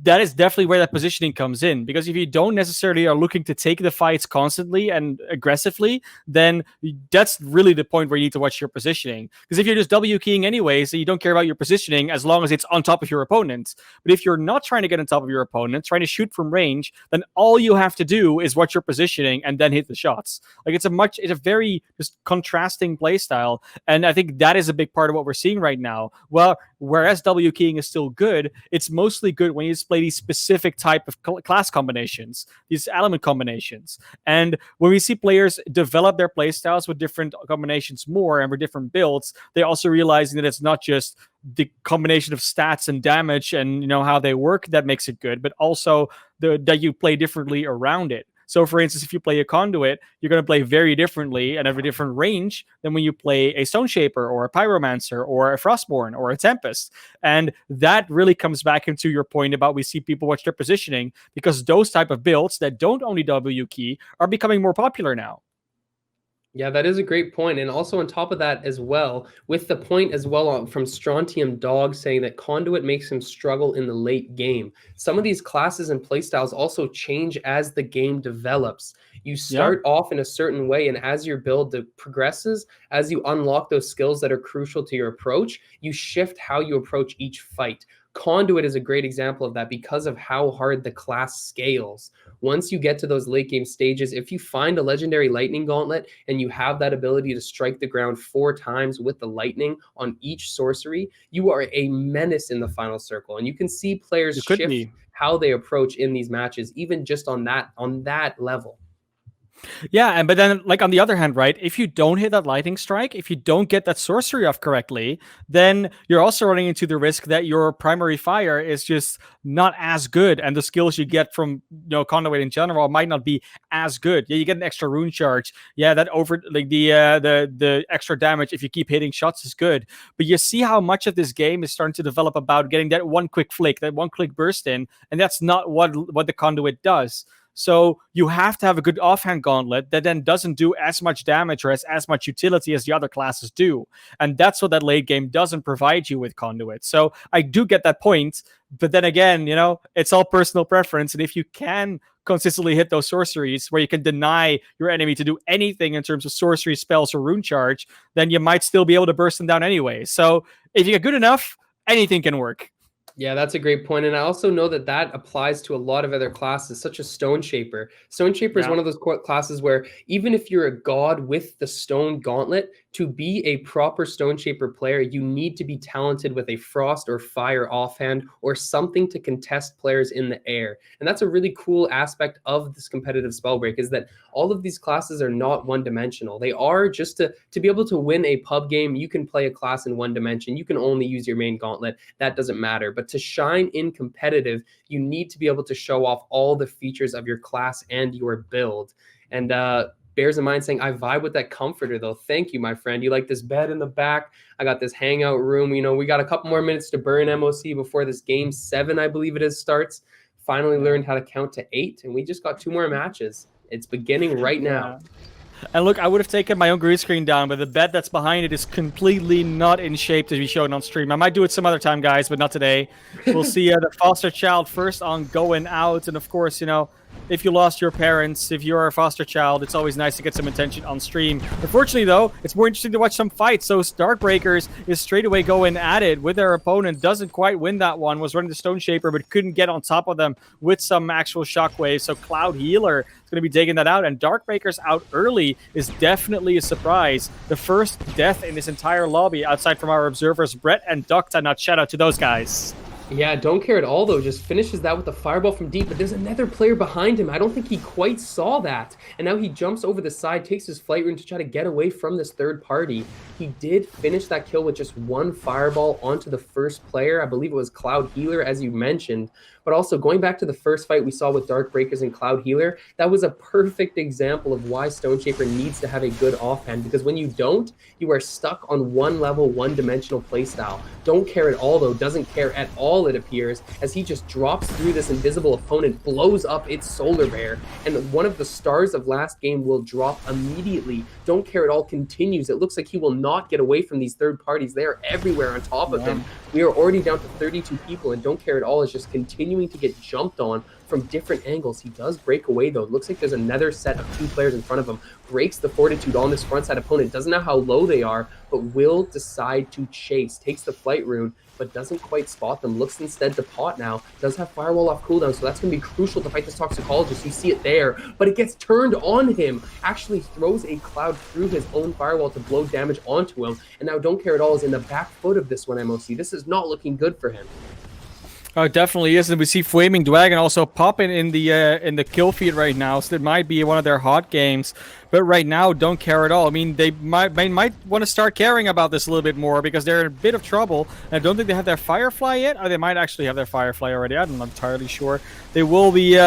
that is definitely where that positioning comes in, because if you don't necessarily are looking to take the fights constantly and aggressively, then that's really the point where you need to watch your positioning. Because if you're just W keying anyway, so you don't care about your positioning as long as it's on top of your opponent. But if you're not trying to get on top of your opponent, trying to shoot shoot from range, then all you have to do is watch your positioning and then hit the shots. Like it's a very just contrasting play style, and I think that is a big part of what we're seeing right now. Well, whereas W keying is still good, it's mostly good when you display these specific type of class combinations, these element combinations. And when we see players develop their play styles with different combinations more and with different builds, they also realizing that it's not just the combination of stats and damage and how they work that makes it good, but also that you play differently around it. So, for instance, if you play a conduit, you're going to play very differently and have a different range than when you play a Stone Shaper or a Pyromancer or a Frostborn or a Tempest. And that really comes back into your point about we see people watch their positioning, because those type of builds that don't only W key are becoming more popular now. Yeah, that is a great point. And also on top of that as well, with the point as well from Strontium Dog saying that Conduit makes him struggle in the late game. Some of these classes and playstyles also change as the game develops. You start off in a certain way, and as your build progresses, as you unlock those skills that are crucial to your approach, you shift how you approach each fight. Conduit is a great example of that because of how hard the class scales. Once you get to those late game stages, if you find a legendary lightning gauntlet and you have that ability to strike the ground 4 times with the lightning on each sorcery, you are a menace in the final circle. And you can see players shift how they approach in these matches, even just on that level. Yeah, but then, like, on the other hand, right, if you don't hit that lightning strike, if you don't get that sorcery off correctly, then you're also running into the risk that your primary fire is just not as good, and the skills you get from Conduit in general might not be as good. Yeah, you get an extra rune charge. Yeah, that the extra damage if you keep hitting shots is good. But you see how much of this game is starting to develop about getting that one quick flick, that one quick burst in, and that's not what the Conduit does. So you have to have a good offhand gauntlet that then doesn't do as much damage or has as much utility as the other classes do. And that's what that late game doesn't provide you with Conduit. So I do get that point. But then again, it's all personal preference. And if you can consistently hit those sorceries where you can deny your enemy to do anything in terms of sorcery, spells, or rune charge, then you might still be able to burst them down anyway. So if you get good enough, anything can work. Yeah, that's a great point. And I also know that applies to a lot of other classes, such as Stone Shaper. Stone Shaper is one of those classes where even if you're a god with the Stone Gauntlet, to be a proper Stone Shaper player, you need to be talented with a Frost or Fire offhand or something to contest players in the air. And that's a really cool aspect of this competitive Spellbreak, is that all of these classes are not one-dimensional. They are just to be able to win a pub game, you can play a class in one dimension. You can only use your main gauntlet. That doesn't matter. But to shine in competitive, you need to be able to show off all the features of your class and your build. And bears in mind saying, I vibe with that comforter though. Thank you, my friend. You like this bed in the back. I got this hangout room. We got a couple more minutes to burn MOC before this game 7, I believe it is, starts. Finally learned how to count to 8, and we just got 2 more matches. It's beginning right now. And look, I would have taken my own green screen down, but the bed that's behind it is completely not in shape to be shown on stream. I might do it some other time, guys, but not today. We'll see the foster child first on going out. And of course, if you lost your parents, if you're a foster child, it's always nice to get some attention on stream. Unfortunately, though, it's more interesting to watch some fights. So Darkbreakers is straight away going at it with their opponent. Doesn't quite win that one. Was running the Stone Shaper, but couldn't get on top of them with some actual shockwaves. So Cloud Healer is going to be taking that out. And Darkbreakers out early is definitely a surprise. The first death in this entire lobby, outside from our observers, Brett and Docta. Not shout out to those guys. Yeah, don't care at all, though. Just finishes that with a fireball from deep, but there's another player behind him. I don't think he quite saw that. And now he jumps over the side, takes his flight rune to try to get away from this third party. He did finish that kill with just 1 fireball onto the first player. I believe it was Cloud Healer, as you mentioned. But also, going back to the first fight we saw with Darkbreakers and Cloud Healer, that was a perfect example of why Stone Shaper needs to have a good offhand, because when you don't, you are stuck on one level, one-dimensional playstyle. Don't care at all, though. Doesn't care at all, it appears, as he just drops through this invisible opponent, blows up its Solar Bear, and one of the stars of last game will drop immediately. Don't care at all continues. It looks like he will not get away from these third parties. They are everywhere on top of him. We are already down to 32 people, and Don't Care at all is just continuing to get jumped on from different angles. He does break away, though. It looks like there's another set of 2 players in front of him. Breaks the fortitude on this front side opponent. Doesn't know how low they are, but will decide to chase. Takes the flight rune, but doesn't quite spot them. Looks instead to pot now. Does have firewall off cooldown, so that's going to be crucial to fight this toxicologist. You see it there, but it gets turned on him. Actually throws a cloud through his own firewall to blow damage onto him. And now Don't Care At All is in the back foot of this one, MOC. This is not looking good for him. Oh, it definitely is, and we see Flaming Dragon also popping in the kill feed right now, so it might be one of their hot games. But right now, Don't Care At All. I mean, they might want to start caring about this a little bit more because they're in a bit of trouble. And I don't think they have their Firefly yet. Or they might actually have their Firefly already. I'm not entirely sure. They will be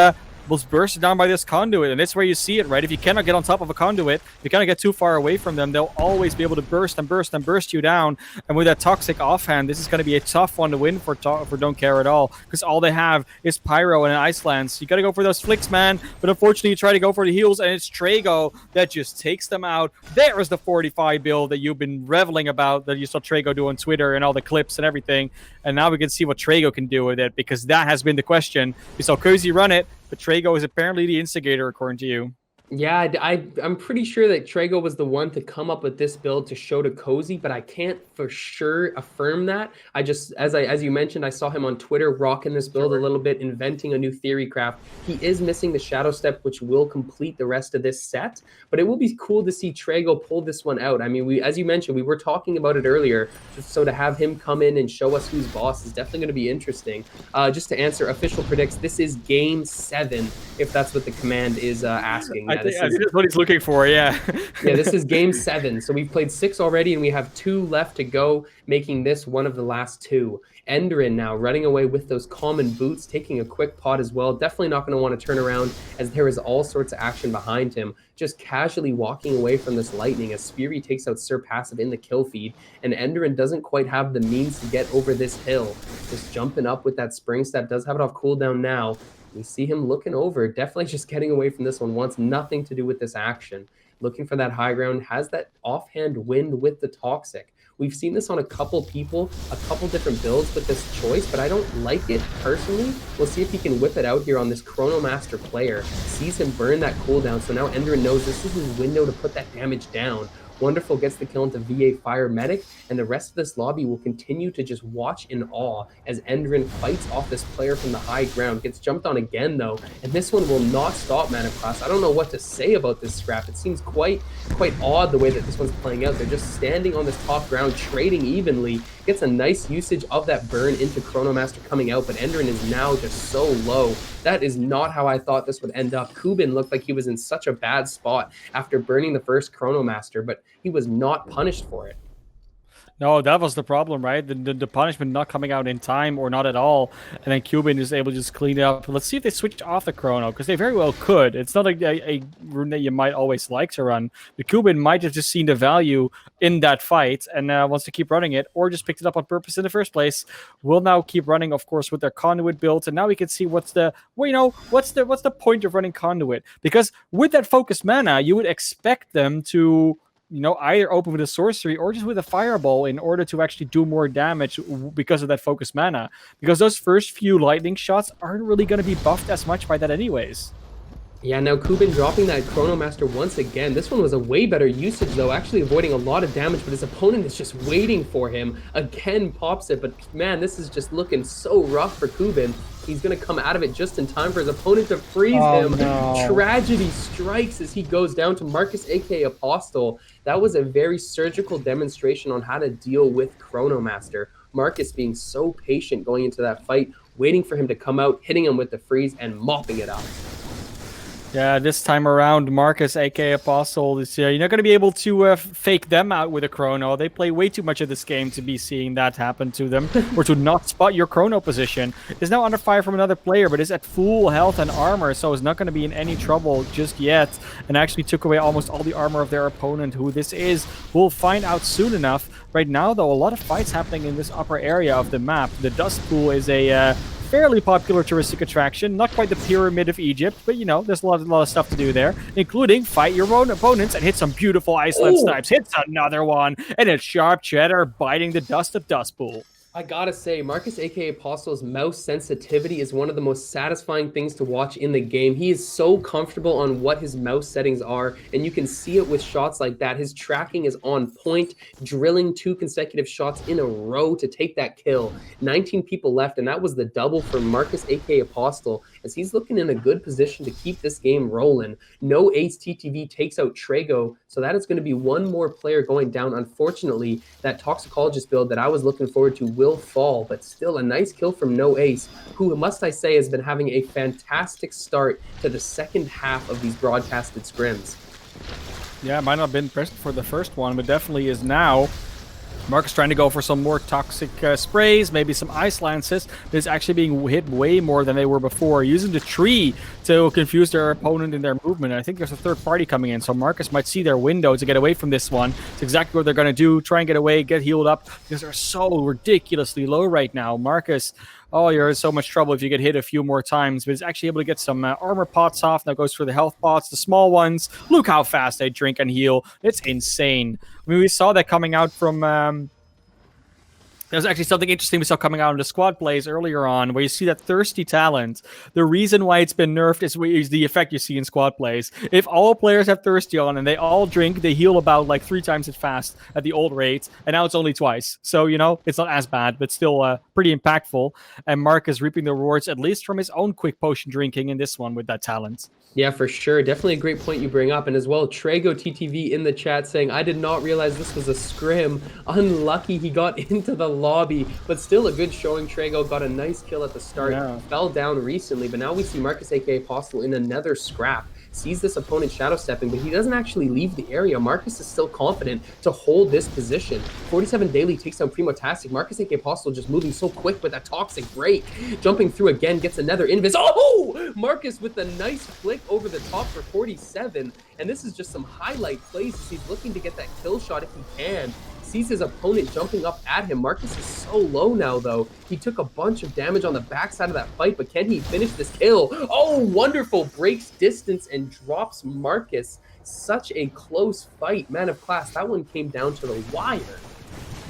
was bursted down by this conduit, and that's where you see it, right? If you cannot get on top of a conduit, if you cannot get too far away from them, they'll always be able to burst you down. And with that toxic offhand, this is going to be a tough one to win for Don't Care At All, because all they have is Pyro and an Ice Lance. You got to go for those flicks, man. But unfortunately, you try to go for the heals, and it's Trago that just takes them out. There is the 45 build that you've been reveling about, that you saw Trago do on Twitter and all the clips and everything. And now we can see what Trago can do with it, because that has been the question. We saw Cozy run it, but Trago is apparently the instigator, according to you. Yeah, I'm pretty sure that Trago was the one to come up with this build to show to Cozy, but I can't for sure affirm that. I just, as you mentioned, I saw him on Twitter rocking this build a little bit, inventing a new theory craft. He is missing the Shadow Step, which will complete the rest of this set, but it will be cool to see Trago pull this one out. I mean, as you mentioned, we were talking about it earlier, so to have him come in and show us who's boss is definitely going to be interesting. Just to answer, Official predicts this is Game 7, if that's what the command is asking. This is what he's looking for, yeah. Yeah, this is Game 7. So we've played 6 already, and we have 2 left to go, making this one of the last 2. Enderin now running away with those common boots, taking a quick pot as well. Definitely not going to want to turn around, as there is all sorts of action behind him. Just casually walking away from this lightning as Speary takes out Sir Passive in the kill feed, and Enderin doesn't quite have the means to get over this hill. Just jumping up with that spring step, does have it off cooldown now. We see him looking over, definitely just getting away from this one, wants nothing to do with this action. Looking for that high ground, has that offhand wind with the Toxic. We've seen this on a couple people, a couple different builds with this choice, but I don't like it personally. We'll see if he can whip it out here on this Chronomaster player. Sees him burn that cooldown, so now Enderin knows this is his window to put that damage down. Wonderful gets the kill into VA Fire Medic, and the rest of this lobby will continue to just watch in awe as Enderin fights off this player from the high ground. Gets jumped on again, though, and this one will not stop Mana Class. I don't know what to say about this scrap. It seems quite odd the way that this one's playing out. They're just standing on this top ground, trading evenly. Gets a nice usage of that burn into Chronomaster coming out, but Enderin is now just so low. That is not how I thought this would end up. Kubin looked like he was in such a bad spot after burning the first Chronomaster, but he was not punished for it. No, that was the problem, right? The punishment not coming out in time or not at all. And then Cuban is able to just clean it up. Let's see if they switch off the Chrono, because they very well could. It's not a rune that you might always like to run. But Cuban might have just seen the value in that fight and wants to keep running it, or just picked it up on purpose in the first place. Will now keep running, of course, with their Conduit built. And now we can see what's the point of running Conduit? Because with that focused mana, you would expect them to either open with a sorcery or just with a fireball in order to actually do more damage because of that focus mana. Because those first few lightning shots aren't really going to be buffed as much by that anyways. Yeah, now Kubin dropping that Chronomaster once again. This one was a way better usage, though, actually avoiding a lot of damage, but his opponent is just waiting for him. Again, pops it, but man, this is just looking so rough for Kubin. He's going to come out of it just in time for his opponent to freeze him. No. Tragedy strikes as he goes down to Marcus, aka Apostle. That was a very surgical demonstration on how to deal with Chronomaster. Marcus being so patient going into that fight, waiting for him to come out, hitting him with the freeze, and mopping it up. Yeah, this time around, Marcus, aka Apostle, you're not going to be able to fake them out with a Chrono. They play way too much of this game to be seeing that happen to them, or to not spot your Chrono position. Is now under fire from another player, but is at full health and armor, so is not going to be in any trouble just yet, and actually took away almost all the armor of their opponent. Who this is, we'll find out soon enough. Right now, though, a lot of fights happening in this upper area of the map. The Dust Pool is a fairly popular touristic attraction, not quite the Pyramid of Egypt, but there's a lot of stuff to do there, including fight your own opponents and hit some beautiful Iceland snipes. Hits another one, and it's Sharp Cheddar biting the dust of Dust Pool. I gotta say, Marcus, aka Apostle's mouse sensitivity is one of the most satisfying things to watch in the game. He is so comfortable on what his mouse settings are, and you can see it with shots like that. His tracking is on point, drilling 2 consecutive shots in a row to take that kill. 19 people left, and that was the double for Marcus, aka Apostle, as he's looking in a good position to keep this game rolling. No ace TTV takes out Trago, so that is going to be one more player going down. Unfortunately, that Toxicologist build that I was looking forward to will fall, but still a nice kill from No Ace, who, must I say, has been having a fantastic start to the second half of these broadcasted scrims. Yeah, might not have been present for the first one, but definitely is now. Marcus trying to go for some more toxic sprays, maybe some ice lances, but it's actually being hit way more than they were before, using the tree to confuse their opponent in their movement. And I think there's a third party coming in, so Marcus might see their window to get away from this one. It's exactly what they're going to do, try and get away, get healed up, because they're so ridiculously low right now. Marcus, oh, you're in so much trouble if you get hit a few more times, but it's actually able to get some armor pots off. Now goes for the health pots, the small ones. Look how fast they drink and heal. It's insane. I mean, we saw that coming out from... There's actually something interesting we saw coming out in the squad plays earlier on, where you see that thirsty talent. The reason why it's been nerfed is the effect you see in squad plays. If all players have thirsty on and they all drink, they heal about like 3 times as fast at the old rate, and now it's only twice. So, you know, it's not as bad, but still pretty impactful. And Mark is reaping the rewards, at least from his own quick potion drinking in this one with that talent. Yeah, for sure. Definitely a great point you bring up. And as well, Trago TTV in the chat saying, I did not realize this was a scrim. Unlucky he got into the lobby, but still a good showing. Trago got a nice kill at the start. Yeah. Fell down recently, but now we see Marcus, aka Apostle, in another scrap. Sees this opponent shadow stepping, but he doesn't actually leave the area. Marcus is still confident to hold this position. 47 Daily takes down Primotastic. Marcus, aka Apostle, just moving so quick with that toxic break. Jumping through again, gets another invis. Oh! Marcus with a nice flick over the top for 47. And this is just some highlight plays as he's looking to get that kill shot if he can. Sees his opponent jumping up at him. Marcus is so low now, though. He took a bunch of damage on the backside of that fight, but can he finish this kill? Oh, wonderful. Breaks distance and drops Marcus. Such a close fight. Man of Class, that one came down to the wire.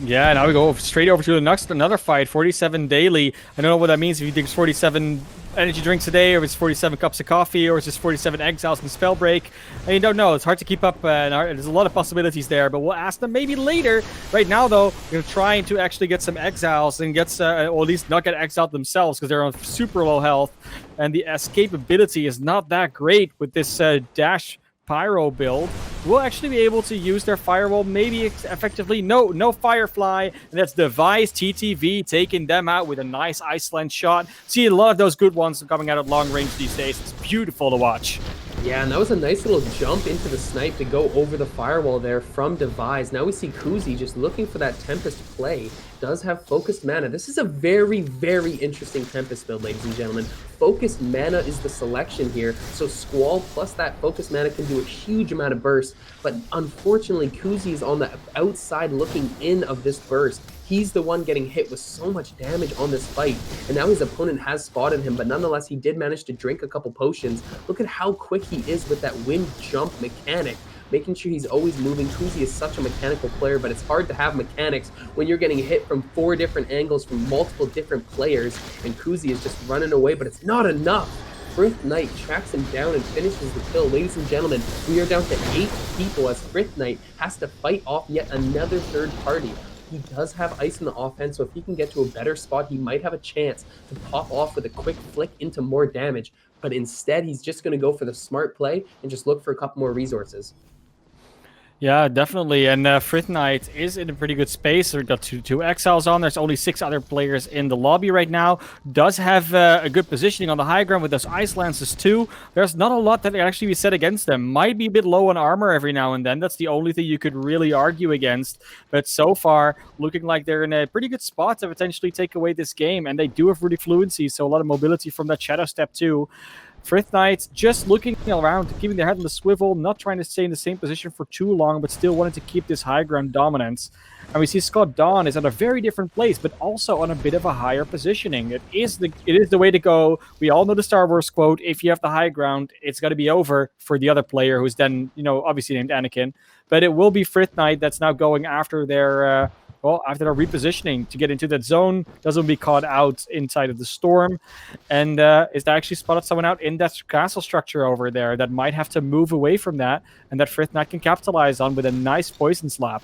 Yeah, now we go straight over to the next another fight. 47 Daily. I don't know what that means if you think it's 47 energy drinks a day, or if it's 47 cups of coffee, or it's just 47 exiles and Spellbreak. And you don't know. It's hard to keep up. There's a lot of possibilities there, but we'll ask them maybe later. Right now, though, we're trying to actually get some exiles and get, or at least not get exiled themselves because they're on super low health. And the escapability is not that great with this dash pyro build. We'll actually be able to use their firewall maybe effectively. No Firefly, and that's Device TTV taking them out with a nice Iceland shot. See a lot of those good ones coming out at long range these days. It's beautiful to watch. Yeah, and that was a nice little jump into the snipe to go over the firewall there from Devise. Now we see Kuzi just looking for that Tempest play. Does have focused mana. This is a very, very interesting Tempest build, ladies and gentlemen. Focused mana is the selection here, so Squall plus that focused mana can do a huge amount of burst, but unfortunately Kuzi is on the outside looking in of this burst. He's the one getting hit with so much damage on this fight, and now his opponent has spotted him, but nonetheless he did manage to drink a couple potions. Look at how quick he is with that wind jump mechanic, making sure he's always moving. Kuzi is such a mechanical player, but it's hard to have mechanics when you're getting hit from 4 different angles from multiple different players, and Kuzi is just running away, but it's not enough. Frith Knight tracks him down and finishes the kill. Ladies and gentlemen, we are down to 8 people as Frith Knight has to fight off yet another third party. He does have ice in the offense, so if he can get to a better spot, he might have a chance to pop off with a quick flick into more damage. But instead, he's just going to go for the smart play and just look for a couple more resources. Yeah, definitely. And Frith Knight is in a pretty good space. We've got two exiles on. There's only 6 other players in the lobby right now. Does have a good positioning on the high ground with those ice lances too. There's not a lot that can actually be said against them. Might be a bit low on armor every now and then. That's the only thing you could really argue against. But so far, looking like they're in a pretty good spot to potentially take away this game. And they do have really fluency, so a lot of mobility from that shadow step too. Frith Knight just looking around, keeping their head on the swivel, not trying to stay in the same position for too long, but still wanting to keep this high ground dominance. And we see Scott Dawn is at a very different place, but also on a bit of a higher positioning. It is the way to go. We all know the Star Wars quote, if you have the high ground, it's got to be over for the other player, who's then, obviously named Anakin. But it will be Frith Knight that's now going after their well, after the repositioning to get into that zone, doesn't be caught out inside of the storm. And is that actually spotted someone out in that castle structure over there that might have to move away from that, and that Frith Knight can capitalize on with a nice poison slap.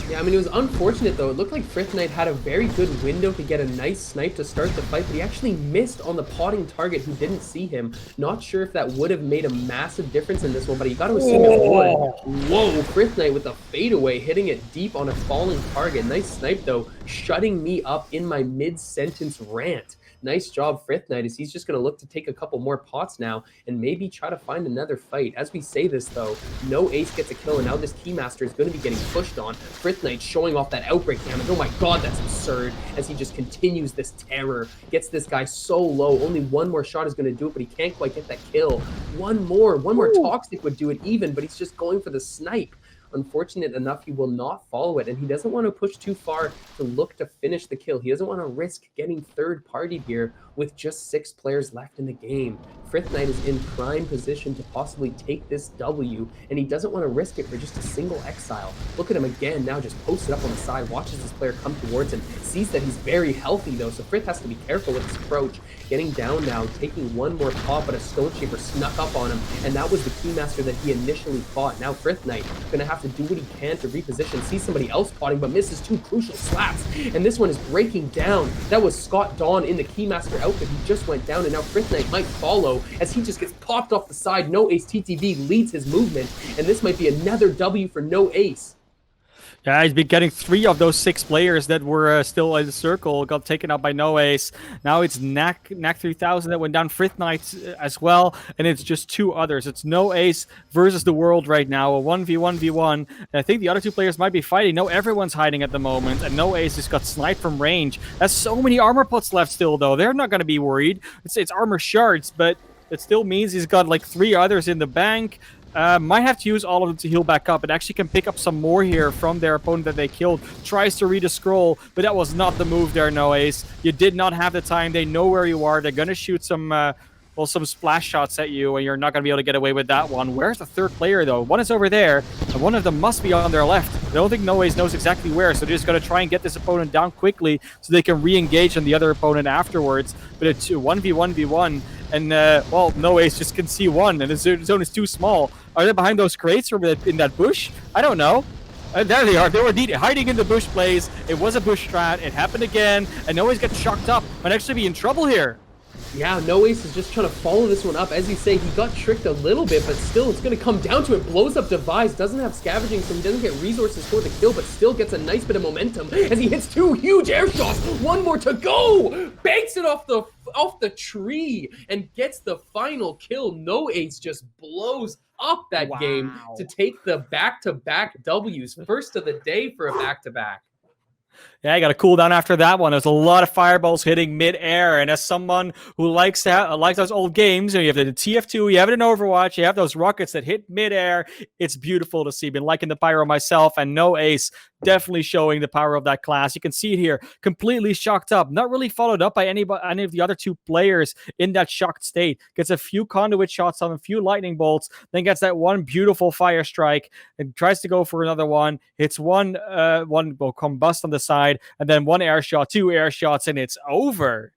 Yeah, I mean, it was unfortunate, though. It looked like Frith Knight had a very good window to get a nice snipe to start the fight, but he actually missed on the potting target who didn't see him. Not sure if that would have made a massive difference in this one, but you got to assume it would. Whoa, Frith Knight with a fadeaway, hitting it deep on a falling target. Nice snipe, though, shutting me up in my mid-sentence rant. Nice job, Frith Knight, as he's just going to look to take a couple more pots now and maybe try to find another fight. As we say this, though, no ace gets a kill, and now this Keymaster is going to be getting pushed on. Frith Knight showing off that outbreak damage. Oh my god, that's absurd, as he just continues this terror. Gets this guy so low. Only one more shot is going to do it, but he can't quite get that kill. One more Toxic would do it even, but he's just going for the snipe. Unfortunate enough, he will not follow it, and he doesn't want to push too far to look to finish the kill. He doesn't want to risk getting third-partied here with just 6 players left in the game. Frith Knight is in prime position to possibly take this W, and he doesn't want to risk it for just a single exile. Look at him again, now just posted up on the side, watches this player come towards him, sees that he's very healthy though, so Frith has to be careful with his approach. Getting down now, taking one more pop, but a Stone Shaper snuck up on him, and that was the Keymaster that he initially fought. Now Frith Knight gonna have to do what he can to reposition, see somebody else potting, but misses 2 crucial slaps, and this one is breaking down. That was Scott Dawn in the Keymaster outfit. He just went down, and now Frith Knight might follow as he just gets popped off the side. No Ace TTV leads his movement, and this might be another W for No Ace. Yeah, he's been getting 3 of those 6 players that were still in the circle, got taken out by No Ace. Now it's Knack 3000 that went down, Frith Knight as well, and it's just 2 others. It's No Ace versus the world right now, a 1v1v1. And I think the other 2 players might be fighting. No, everyone's hiding at the moment, and No Ace just got sniped from range. Has so many armor pots left still, though. They're not going to be worried. It's armor shards, but it still means he's got like 3 others in the bank. Might have to use all of them to heal back up. It actually can pick up some more here from their opponent that they killed. Tries to read a scroll, but that was not the move there, No Ace. You did not have the time. They know where you are. They're going to shoot some splash shots at you, and you're not going to be able to get away with that one. Where's the 3rd player, though? One is over there, and one of them must be on their left. I don't think No Ace knows exactly where, so they're just going to try and get this opponent down quickly so they can re-engage on the other opponent afterwards. But it's 1v1v1, and, well, No Ace just can see one, and the zone is too small. Are they behind those crates or in that bush? I don't know. There they are. They were hiding in the bush plays. It was a bush strat. It happened again, and No Ace gets shocked up. Might actually be in trouble here. Yeah, No Ace is just trying to follow this one up. As you say, he got tricked a little bit, but still, it's going to come down to it. Blows up Device, doesn't have scavenging, so he doesn't get resources for the kill, but still gets a nice bit of momentum as he hits 2 huge air shots. One more to go! Banks it off the tree and gets the final kill. No Ace just blows up that game to take the back-to-back W's. First of the day for a back-to-back. Yeah, I got to cool down after that one. There's a lot of fireballs hitting mid-air, and as someone who likes those old games, you have the TF2, you have it in Overwatch, you have those rockets that hit mid-air. It's beautiful to see. Been liking the pyro myself, and No Ace definitely showing the power of that class. You can see it here, completely shocked up, not really followed up by any of the other 2 players in that shocked state. Gets a few conduit shots on a few lightning bolts, then gets that one beautiful fire strike and tries to go for another one. Hits one will combust on the side, and then 1 air shot, 2 air shots, and it's over.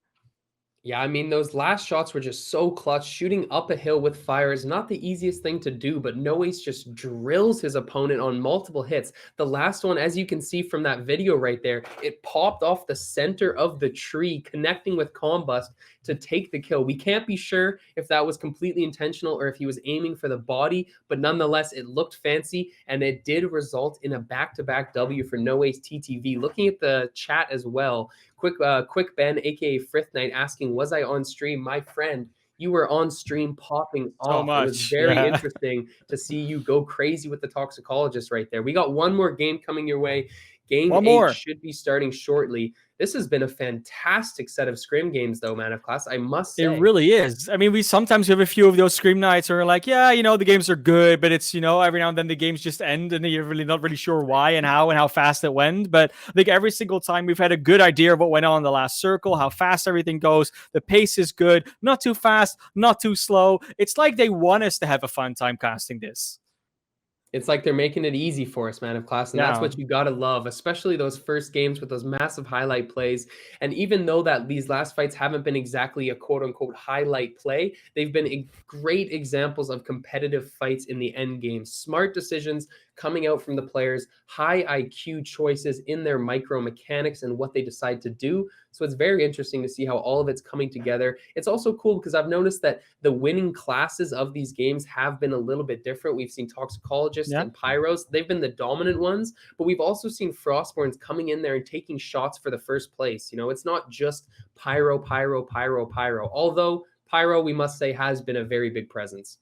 Yeah, I mean, those last shots were just so clutch. Shooting up a hill with fire is not the easiest thing to do, but No Ace just drills his opponent on multiple hits. The last one, as you can see from that video right there, it popped off the center of the tree, connecting with Combust to take the kill. We can't be sure if that was completely intentional or if he was aiming for the body, but nonetheless, it looked fancy, and it did result in a back-to-back W for No Ace TTV. Looking at the chat as well, Quick Ben, aka Frith Knight, asking, was I on stream? My friend, you were on stream popping off. Much. It was very interesting to see you go crazy with the toxicologist right there. We got one more game coming your way. Game 8 should be starting shortly. This has been a fantastic set of Scrim games, though, Man of Class, I must say. It really is. I mean, we sometimes have a few of those Scream nights where we're like, yeah, the games are good, but it's, every now and then the games just end and you're really not really sure why and how fast it went. But I think every single time we've had a good idea of what went on in the last circle, how fast everything goes. The pace is good, not too fast, not too slow. It's like they want us to have a fun time casting this. It's like they're making it easy for us, man of class, and that's Yeah. what you gotta love, especially those first games with those massive highlight plays. And even though that these last fights haven't been exactly a quote unquote highlight play, they've been great examples of competitive fights in the end game. Smart decisions coming out from the players, high IQ choices in their micro mechanics and what they decide to do. So it's very interesting to see how all of it's coming together. It's also cool because I've noticed that the winning classes of these games have been a little bit different. We've seen toxicologists Yeah. and pyros. They've been the dominant ones, but we've also seen frostborns coming in there and taking shots for the first place. You know, it's not just pyro, pyro, pyro, pyro. Although pyro, we must say, has been a very big presence.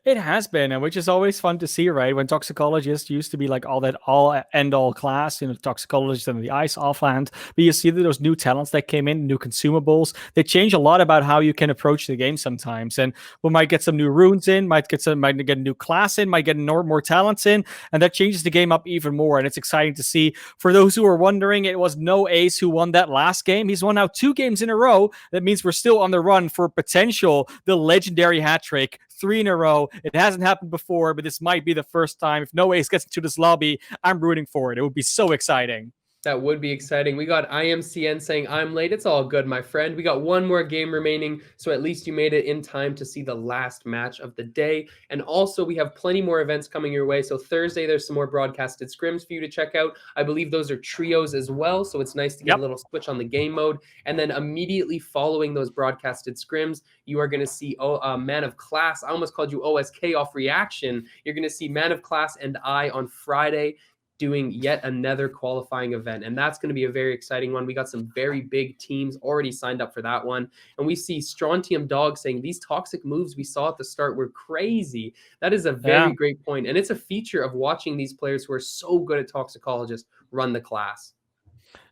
It has been, and which is always fun to see, right? When toxicologists used to be like all end all class, toxicologists and the ice offhand. But you see that those new talents that came in, new consumables, they change a lot about how you can approach the game sometimes. And we might get some new runes in, might get a new class in, might get more talents in, and that changes the game up even more. And it's exciting to see. For those who are wondering, it was no ace who won that last game. He's won now 2 games in a row. That means we're still on the run for potential the legendary hat trick. 3 in a row. It hasn't happened before, but this might be the first time. If No Ace gets into this lobby, I'm rooting for it. It would be so exciting. That would be exciting. We got IMCN saying, I'm late. It's all good, my friend. We got one more game remaining, so at least you made it in time to see the last match of the day. And also, we have plenty more events coming your way. So Thursday, there's some more broadcasted scrims for you to check out. I believe those are trios as well, so it's nice to get a Yep. little switch on the game mode. And then immediately following those broadcasted scrims, you are going to see Man of Class. I almost called you OSK off reaction. You're going to see Man of Class and I on Friday doing yet another qualifying event. And that's going to be a very exciting one. We got some very big teams already signed up for that one. And we see Strontium Dog saying these toxic moves we saw at the start were crazy. That is a very Yeah. great point. And it's a feature of watching these players who are so good at toxicologists run the class.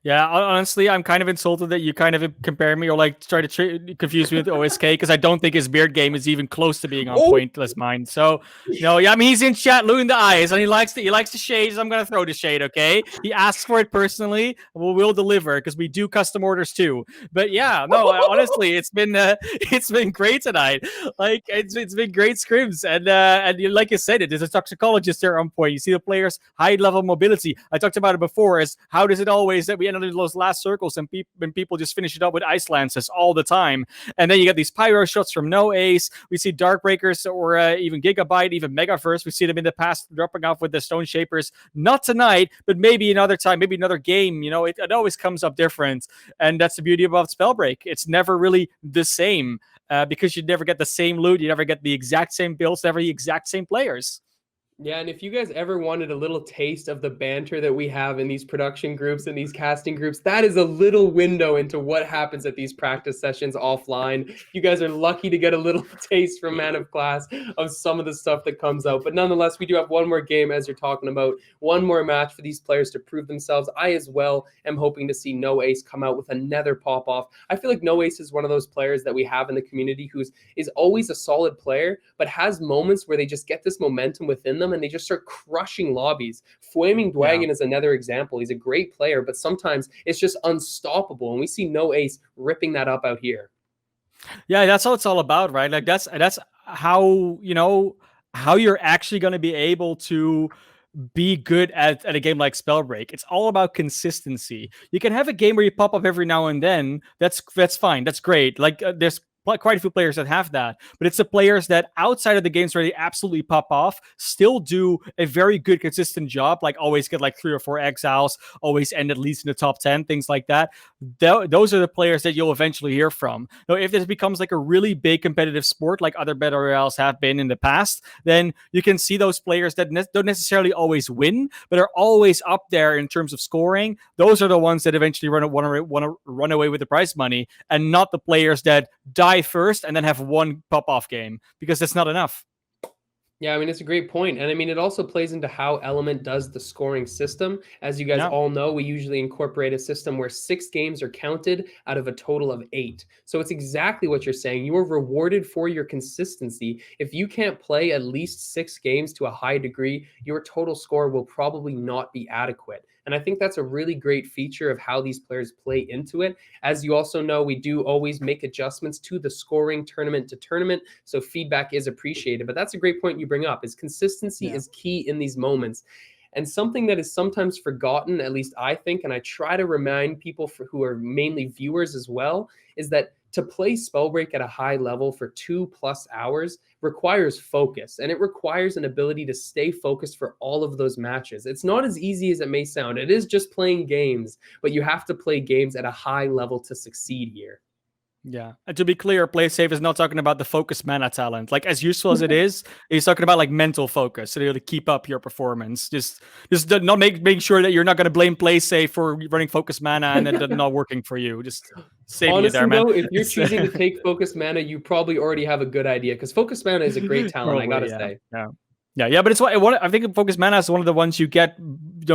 Yeah, honestly, I'm kind of insulted that you kind of compare me or like try to confuse me with OSK because I don't think his beard game is even close to being on Oh, point as mine. So, no, yeah, I mean he's in chat, looking the eyes, and he likes the shades. I'm gonna throw the shade, okay? He asks for it personally. We'll deliver because we do custom orders too. But yeah, no, honestly, it's been great tonight. Like it's been great scrims, and like you said, it is a toxicologist there on point. You see the players' high level mobility. I talked about it before. Is how does it always that we end those last circles and people just finish it up with ice lances all the time. And then you get these pyro shots from No Ace. We see Dark Breakers or even Gigabyte, even Megaverse. We see them in the past dropping off with the Stone Shapers. Not tonight, but maybe another time, maybe another game. It always comes up different. And that's the beauty about Spellbreak. It's never really the same because you never get the same loot. You never get the exact same builds, never the exact same players. Yeah, and if you guys ever wanted a little taste of the banter that we have in these production groups and these casting groups, that is a little window into what happens at these practice sessions offline. You guys are lucky to get a little taste from Man of Class of some of the stuff that comes out. But nonetheless, we do have one more game, as you're talking about, one more match for these players to prove themselves. I, as well, am hoping to see No Ace come out with another pop-off. I feel like No Ace is one of those players that we have in the community is always a solid player, but has moments where they just get this momentum within them and they just start crushing lobbies. Flaming Yeah. Dwagon is another example. He's a great player, but sometimes it's just unstoppable. And we see No Ace ripping that up out here. Yeah, that's how it's all about, right? Like that's how how you're actually going to be able to be good at a game like Spellbreak. It's all about consistency. You can have a game where you pop up every now and then. That's fine. That's great. Like there's quite a few players that have that, but it's the players that outside of the games where they absolutely pop off still do a very good consistent job, like always get like 3 or 4 exiles, always end at least in the top 10, things like that. Those are the players that you'll eventually hear from. Now if this becomes like a really big competitive sport like other battle royales have been in the past, then you can see those players that don't necessarily always win but are always up there in terms of scoring. Those are the ones that eventually want to run away with the prize money, and not the players that die first and then have one pop-off game, because that's not enough. Yeah, I mean, it's a great point. And I mean, it also plays into how Element does the scoring system. As you guys Yeah. all know, we usually incorporate a system where 6 games are counted out of a total of 8. So it's exactly what you're saying. You are rewarded for your consistency. If you can't play at least 6 games to a high degree, your total score will probably not be adequate. And I think that's a really great feature of how these players play into it. As you also know, we do always make adjustments to the scoring tournament to tournament, so feedback is appreciated. But that's a great point you bring up, is consistency is key in these moments. And something that is sometimes forgotten, at least I think, and I try to remind people who are mainly viewers as well, is that to play Spellbreak at a high level for 2+ hours requires focus, and it requires an ability to stay focused for all of those matches. It's not as easy as it may sound. It is just playing games, but you have to play games at a high level to succeed here. Yeah, and to be clear, play safe is not talking about the focus mana talent. Like, as useful as it is, he's talking about like mental focus, so to keep up your performance. Just not make sure that you're not going to blame play safe for running focus mana and then not working for you. Just saving Honestly, you there, man. though, if you're choosing to take focus mana, you probably already have a good idea, because focus mana is a great talent. Probably, I gotta say. Yeah, but it's what I think focus mana is one of the ones you get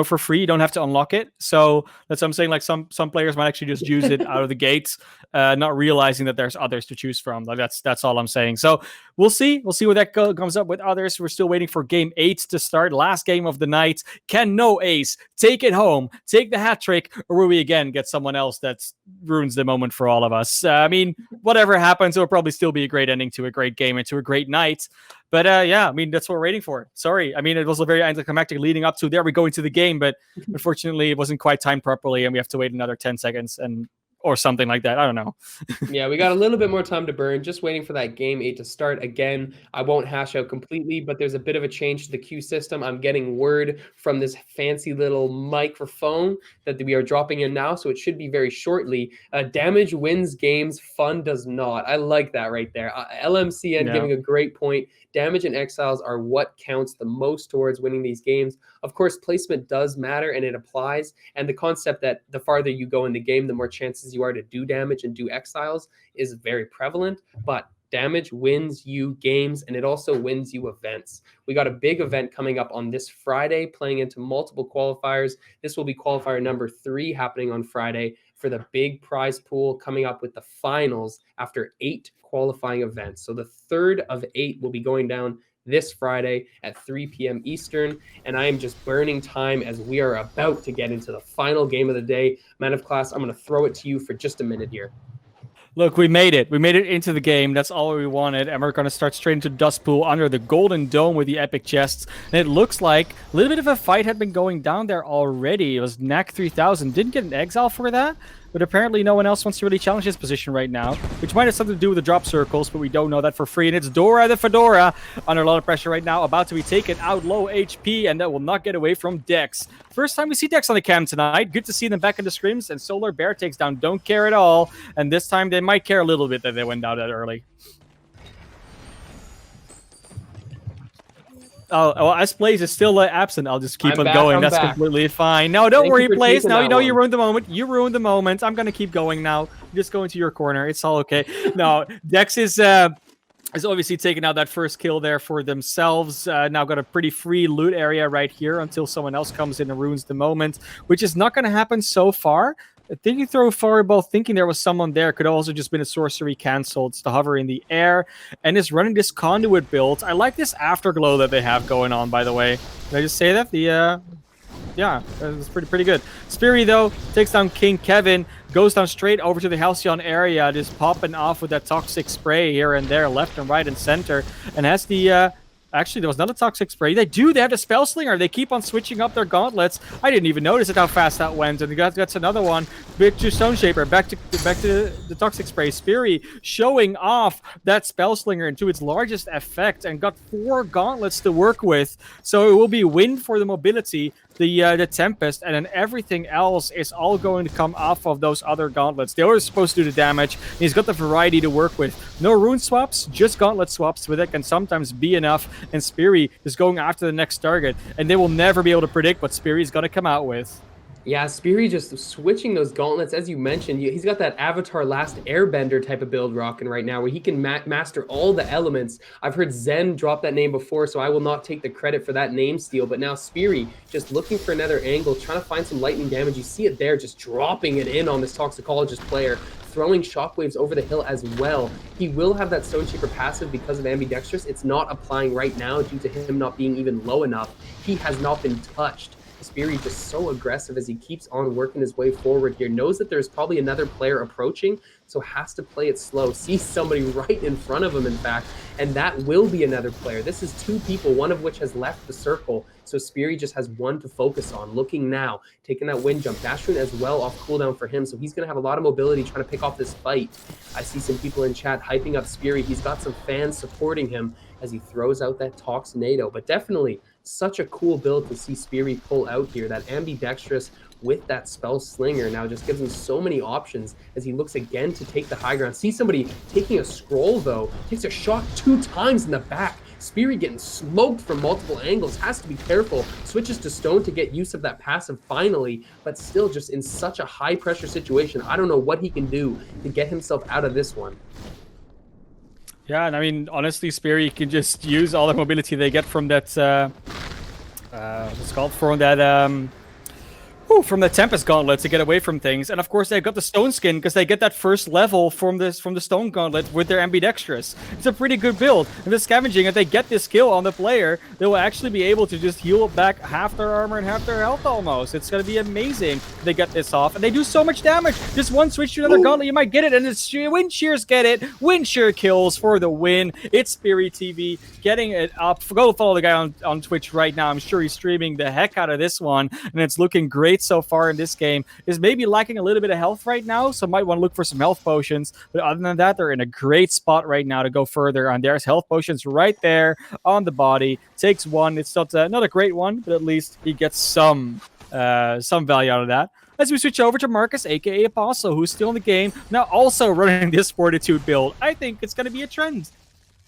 for free. You don't have to unlock it. So that's what I'm saying. Like some players might actually just use it out of the gates, not realizing that there's others to choose from. Like that's all I'm saying. So we'll see what that comes up with others. We're still waiting for game 8 to start. Last game of the night. Can no ace take it home, take the hat trick, or will we again get someone else that ruins the moment for all of us? I mean, whatever happens, it'll probably still be a great ending to a great game and to a great night. But yeah, I mean, that's what we're waiting for. Sorry. I mean, it was a very anticlimactic leading up to there we go into the game, but unfortunately it wasn't quite timed properly and we have to wait another 10 seconds or something like that. I don't know. Yeah, we got a little bit more time to burn. Just waiting for that game 8 to start. Again, I won't hash out completely, but there's a bit of a change to the queue system. I'm getting word from this fancy little microphone that we are dropping in now, so it should be very shortly. Damage wins games, fun does not. I like that right there. LMCN giving a great point. Damage and exiles are what counts the most towards winning these games. Of course, placement does matter and it applies. And the concept that the farther you go in the game, the more chances you are to do damage and do exiles is very prevalent. But damage wins you games, and it also wins you events. We got a big event coming up on this Friday, playing into multiple qualifiers. This will be qualifier number 3 happening on Friday for the big prize pool, coming up with the finals after 8 qualifying events. So the 3rd of 8 will be going down this Friday at 3 p.m. Eastern, and I am just burning time as we are about to get into the final game of the day. Man of Class, I'm going to throw it to you for just a minute here. Look, we made it. We made it into the game. That's all we wanted. And we're going to start straight into Dust Pool under the Golden Dome with the epic chests. And it looks like a little bit of a fight had been going down there already. It was Knack 3000. Didn't get an exile for that. But apparently no one else wants to really challenge his position right now, which might have something to do with the drop circles, but we don't know that for free. And it's Dora the Fedora under a lot of pressure right now, about to be taken out low HP, and that will not get away from Dex. First time we see Dex on the cam tonight. Good to see them back in the scrims, and Solar Bear takes down Don't Care at all. And this time they might care a little bit that they went down that early. Oh, well, as Blaze is still absent, I'll just keep on going. That's completely fine. No, don't worry, Blaze. Now you know you ruined the moment. You ruined the moment. I'm going to keep going now. Just go into your corner. It's all okay. No, Dex is obviously taking out that first kill there for themselves. Now got a pretty free loot area right here until someone else comes in and ruins the moment, which is not going to happen so far. Thinking through fireball, thinking there was someone there, could also just been a sorcery canceled. It's the hover in the air, and is running this conduit build. I like this afterglow that they have going on, by the way. Did I just say that? Yeah, it's pretty good. Speary, though, takes down King Kevin, goes down straight over to the Halcyon area, just popping off with that toxic spray here and there, left and right and center, and has the... Actually, there was not a toxic spray. They have the spell slinger. They keep on switching up their gauntlets. I didn't even notice it how fast that went. And that's another one. Back to Stone Shaper. Back to the toxic spray. Speary showing off that spell slinger into its largest effect and got 4 gauntlets to work with. So it will be win for the mobility, the Tempest, and then everything else is all going to come off of those other gauntlets. They were supposed to do the damage. He's got the variety to work with. No rune swaps, just gauntlet swaps, but that can sometimes be enough. And Speary is going after the next target, and they will never be able to predict what Speary's going to come out with. Yeah, Speary just switching those gauntlets, as you mentioned. He's got that Avatar Last Airbender type of build rocking right now, where he can master all the elements. I've heard Zen drop that name before, so I will not take the credit for that name steal. But now Speary just looking for another angle, trying to find some lightning damage. You see it there, just dropping it in on this Toxicologist player, throwing shockwaves over the hill as well. He will have that Stone Shaper passive because of ambidextrous. It's not applying right now due to him not being even low enough. He has not been touched. Spiri just so aggressive as he keeps on working his way forward here. Knows that there's probably another player approaching, so has to play it slow. Sees somebody right in front of him, in fact, and that will be another player. This is two people, one of which has left the circle, so Spiri just has one to focus on. Looking now, taking that wind jump. Dashun as well off cooldown for him, so he's going to have a lot of mobility trying to pick off this fight. I see some people in chat hyping up Spiri. He's got some fans supporting him as he throws out that Toxinado, but definitely such a cool build to see Spiri pull out here. That ambidextrous with that spell slinger now just gives him so many options as he looks again to take the high ground. See somebody taking a scroll though, takes a shot 2 times in the back. Spiri getting smoked from multiple angles, has to be careful. Switches to stone to get use of that passive finally, but still just in such a high pressure situation. I don't know what he can do to get himself out of this one. Yeah, and I mean, honestly, Spiri can just use all the mobility they get from that, what's it called, from the Tempest Gauntlet to get away from things. And of course, they got the Stone Skin because they get that first level from the Stone Gauntlet with their ambidextrous. It's a pretty good build. And the Scavenging, if they get this kill on the player, they will actually be able to just heal back half their armor and half their health almost. It's going to be amazing if they get this off. And they do so much damage. Just one switch to another Gauntlet, you might get it. And it's Wind Shears get it. Wind Shear kills for the win. It's Spiri TV getting it up. Go follow the guy on Twitch right now. I'm sure he's streaming the heck out of this one. And it's looking great so far in this game. Is maybe lacking a little bit of health right now, so might want to look for some health potions. But other than that, they're in a great spot right now to go further. And there's health potions right there on the body. Takes one. It's not a great one, but at least he gets some value out of that. As we switch over to Marcus, aka Apostle, who's still in the game, now also running this Fortitude build. I think it's going to be a trend.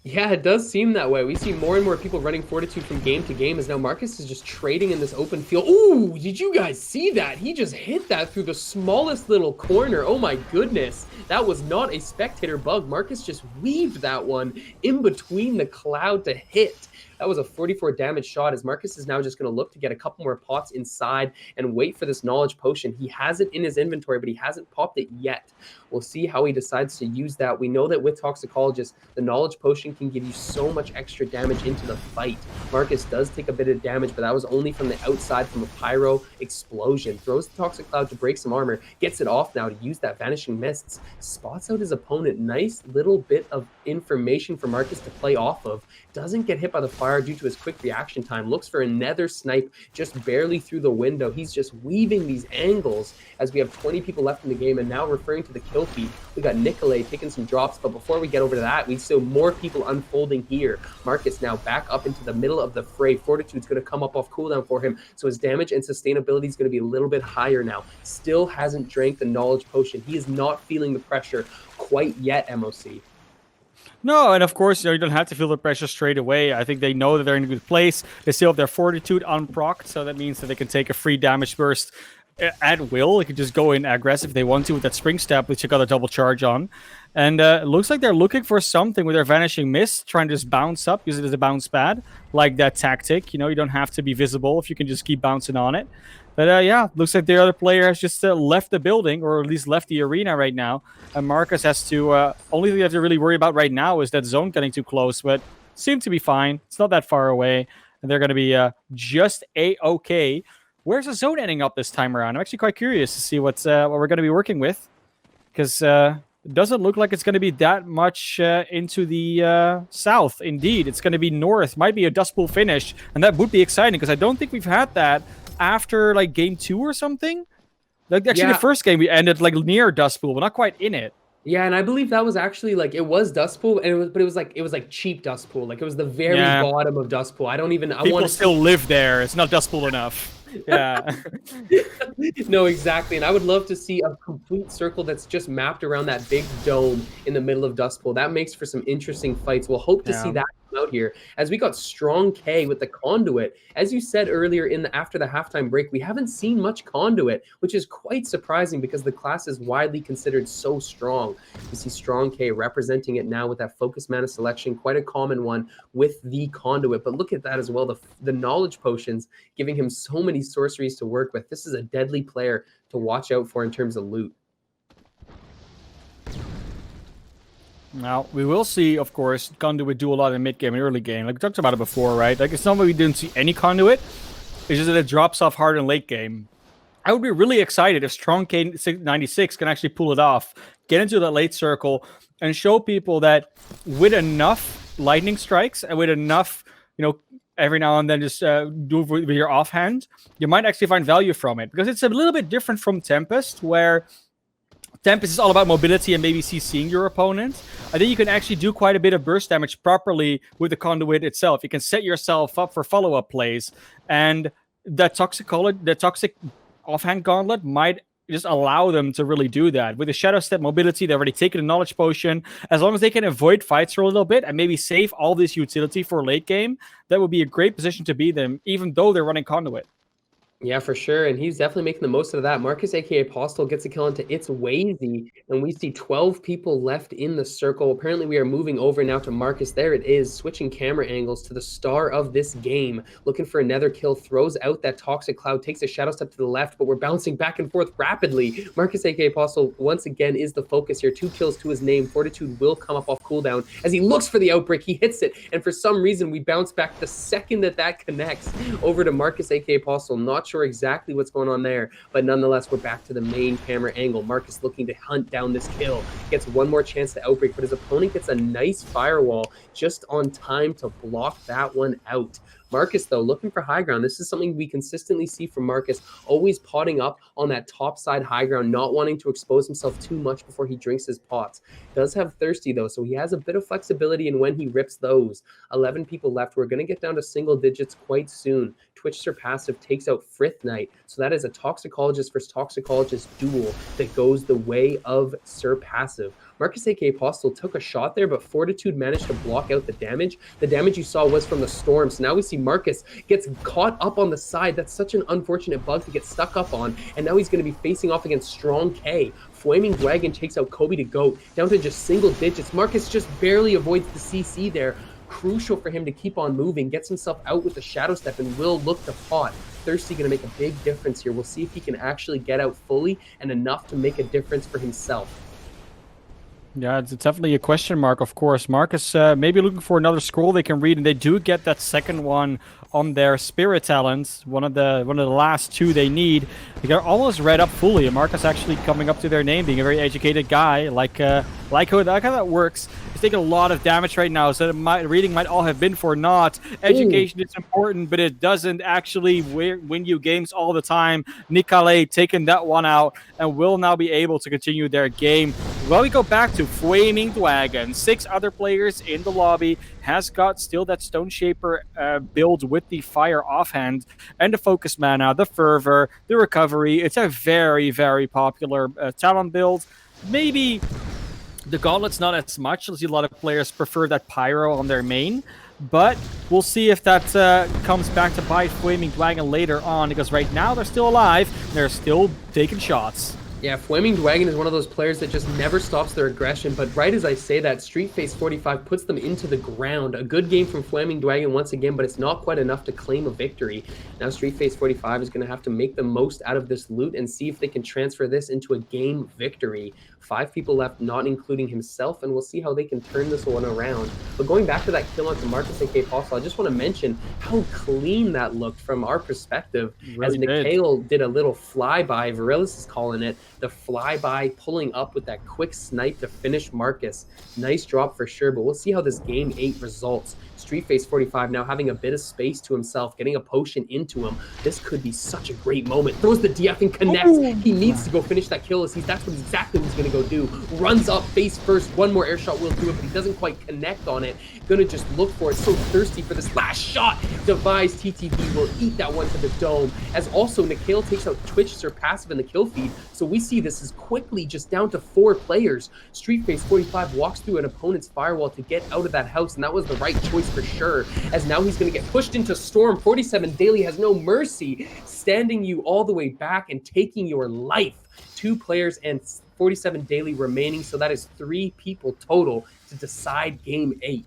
Yeah, it does seem that way. We see more and more people running Fortitude from game to game as now Marcus is just trading in this open field. Ooh, did you guys see that? He just hit that through the smallest little corner. Oh my goodness. That was not a spectator bug. Marcus just weaved that one in between the cloud to hit. That was a 44 damage shot as Marcus is now just going to look to get a couple more pots inside and wait for this knowledge potion. He has it in his inventory, but he hasn't popped it yet. We'll see how he decides to use that. We know that with Toxicologist, the knowledge potion can give you so much extra damage into the fight. Marcus does take a bit of damage, but that was only from the outside from a pyro explosion. Throws the Toxic Cloud to break some armor, gets it off now to use that Vanishing Mists, spots out his opponent. Nice little bit of information for Marcus to play off of. Doesn't get hit by the fire due to his quick reaction time. Looks for another snipe just barely through the window. He's just weaving these angles as we have 20 people left in the game. And now referring to the kill feed, we got Nikolay taking some drops. But before we get over to that, we see more people unfolding here. Marcus now back up into the middle of the fray. Fortitude's going to come up off cooldown for him. So his damage and sustainability is going to be a little bit higher now. Still hasn't drank the knowledge potion. He is not feeling the pressure quite yet, MOC. No, and of course, you don't have to feel the pressure straight away. I think they know that they're in a good place. They still have their Fortitude unprocced, so that means that they can take a free damage burst at will. They can just go in aggressive if they want to with that Spring Step, which you got a double charge on. And it looks like they're looking for something with their Vanishing Mist, trying to just bounce up, use it as a bounce pad, like that tactic. You know, you don't have to be visible if you can just keep bouncing on it. But yeah, looks like the other player has just left the building, or at least left the arena right now. And Marcus has to, only thing you have to really worry about right now is that zone getting too close, but seems to be fine. It's not that far away, and they're going to be just A-okay. Where's the zone ending up this time around? I'm actually quite curious to see what we're going to be working with, because it doesn't look like it's going to be that much into the south. Indeed, it's going to be north. Might be a Dust Pool finish, and that would be exciting, because I don't think we've had that after like game 2 or something. Like actually, the first game we ended like near Dust Pool, but not quite in it. Yeah, and I believe that was actually like it was Dust Pool, and it was like cheap Dust Pool. Like it was the very bottom of Dust Pool. I don't even. People still live there. It's not Dust Pool enough. Yeah. No, exactly. And I would love to see a complete circle that's just mapped around that big dome in the middle of Dust Pool. That makes for some interesting fights. We'll hope to see that come out here as we got Strong K with the Conduit. As you said earlier after the halftime break, we haven't seen much Conduit, which is quite surprising because the class is widely considered so strong. You see Strong K representing it now with that focus mana selection, quite a common one with the Conduit. But look at that as well, the knowledge potions giving him so many sorceries to work with. This is a deadly player to watch out for in terms of loot. Now, we will see, of course, Conduit do a lot in mid-game and early game. Like we talked about it before, right? Like, it's not that we didn't see any Conduit. It's just that it drops off hard in late game. I would be really excited if Strong K96 can actually pull it off, get into that late circle, and show people that with enough lightning strikes and with enough, every now and then just do with your offhand, you might actually find value from it. Because it's a little bit different from Tempest, where Tempest is all about mobility and maybe CCing your opponent. I think you can actually do quite a bit of burst damage properly with the conduit itself. You can set yourself up for follow-up plays, and the toxic offhand gauntlet might just allow them to really do that. With the Shadow Step mobility, they've already taken a Knowledge Potion. As long as they can avoid fights for a little bit and maybe save all this utility for late game, that would be a great position to be them, even though they're running Conduit. Yeah, for sure. And he's definitely making the most of that. Marcus, aka Apostle, gets a kill into It's Wazy, and we see 12 people left in the circle. Apparently, we are moving over now to Marcus. There it is, switching camera angles to the star of this game. Looking for another kill, throws out that Toxic Cloud, takes a Shadow Step to the left, but we're bouncing back and forth rapidly. Marcus, aka Apostle, once again is the focus here. 2 kills to his name. Fortitude will come up off cooldown. As he looks for the Outbreak, he hits it, and for some reason, we bounce back the second that connects over to Marcus, aka Apostle. Not sure exactly what's going on there, but nonetheless, we're back to the main camera angle. Marcus looking to hunt down this kill, gets one more chance to Outbreak, but his opponent gets a nice firewall just on time to block that one out. Marcus, though, looking for high ground. This is something we consistently see from Marcus, always potting up on that top side high ground, not wanting to expose himself too much before he drinks his pots. Does have Thirsty, though, so he has a bit of flexibility in when he rips those. 11 people left. We're going to get down to single digits quite soon. Twitch Sir Passive takes out Frith Knight, so that is a Toxicologist versus Toxicologist duel that goes the way of Sir Passive. Marcus aka Apostle took a shot there, but Fortitude managed to block out the damage. The damage you saw was from the storm, so now we see Marcus gets caught up on the side. That's such an unfortunate bug to get stuck up on, and now he's going to be facing off against Strong K. Flaming Dragon takes out Kobe to Goat, down to just single digits. Marcus just barely avoids the CC there. Crucial for him to keep on moving, gets himself out with the Shadow Step, and will look to pot. Thirsty going to make a big difference here. We'll see if he can actually get out fully and enough to make a difference for himself. Yeah, it's definitely a question mark, of course. Marcus maybe looking for another scroll they can read, and they do get that second one on their Spirit Talents, one of the last 2 they need. They're almost read up fully, and Marcus actually coming up to their name, being a very educated guy, like how that works. He's taking a lot of damage right now, so reading might all have been for naught. Education is important, but it doesn't actually win you games all the time. Nikale taking that one out, and will now be able to continue their game. Well, we go back to Flaming Dragon. 6 other players in the lobby. Has got still that Stone Shaper build with the Fire offhand and the Focus Mana, the Fervor, the Recovery. It's a very, very popular talent build. Maybe the Gauntlet's not as much. You'll see a lot of players prefer that Pyro on their main. But we'll see if that comes back to bite Flaming Dragon later on, because right now they're still alive. They're still taking shots. Yeah, Flaming Dragon is one of those players that just never stops their aggression, but right as I say that, Street Face 45 puts them into the ground. A good game from Flaming Dragon once again, but it's not quite enough to claim a victory. Now Street Face 45 is going to have to make the most out of this loot and see if they can transfer this into a game victory. 5 people left, not including himself, and we'll see how they can turn this one around. But going back to that kill onto Marcus aka Apostle, I just want to mention how clean that looked from our perspective. Really as Nikhil did a little flyby, Virilis is calling it, the flyby pulling up with that quick snipe to finish Marcus. Nice drop for sure, but we'll see how this game 8 results. Street Face 45 now having a bit of space to himself, getting a potion into him. This could be such a great moment. Throws the DF and connects. Ooh. He needs to go finish that kill. That's exactly what he's going to go do. Runs up face first. One more air shot will do it, but he doesn't quite connect on it. Gonna just look for it. So thirsty for this last shot. Devised TTV will eat that one to the dome. As also Nikhil takes out Twitch Sir Passive in the kill feed. So we see this is quickly just down to 4 players. Street Face 45 walks through an opponent's firewall to get out of that house, and that was the right choice for sure. As now he's gonna get pushed into Storm. 47 Daily has no mercy, standing you all the way back and taking your life. 2 players and 47 Daily remaining, so that is 3 people total to decide game 8.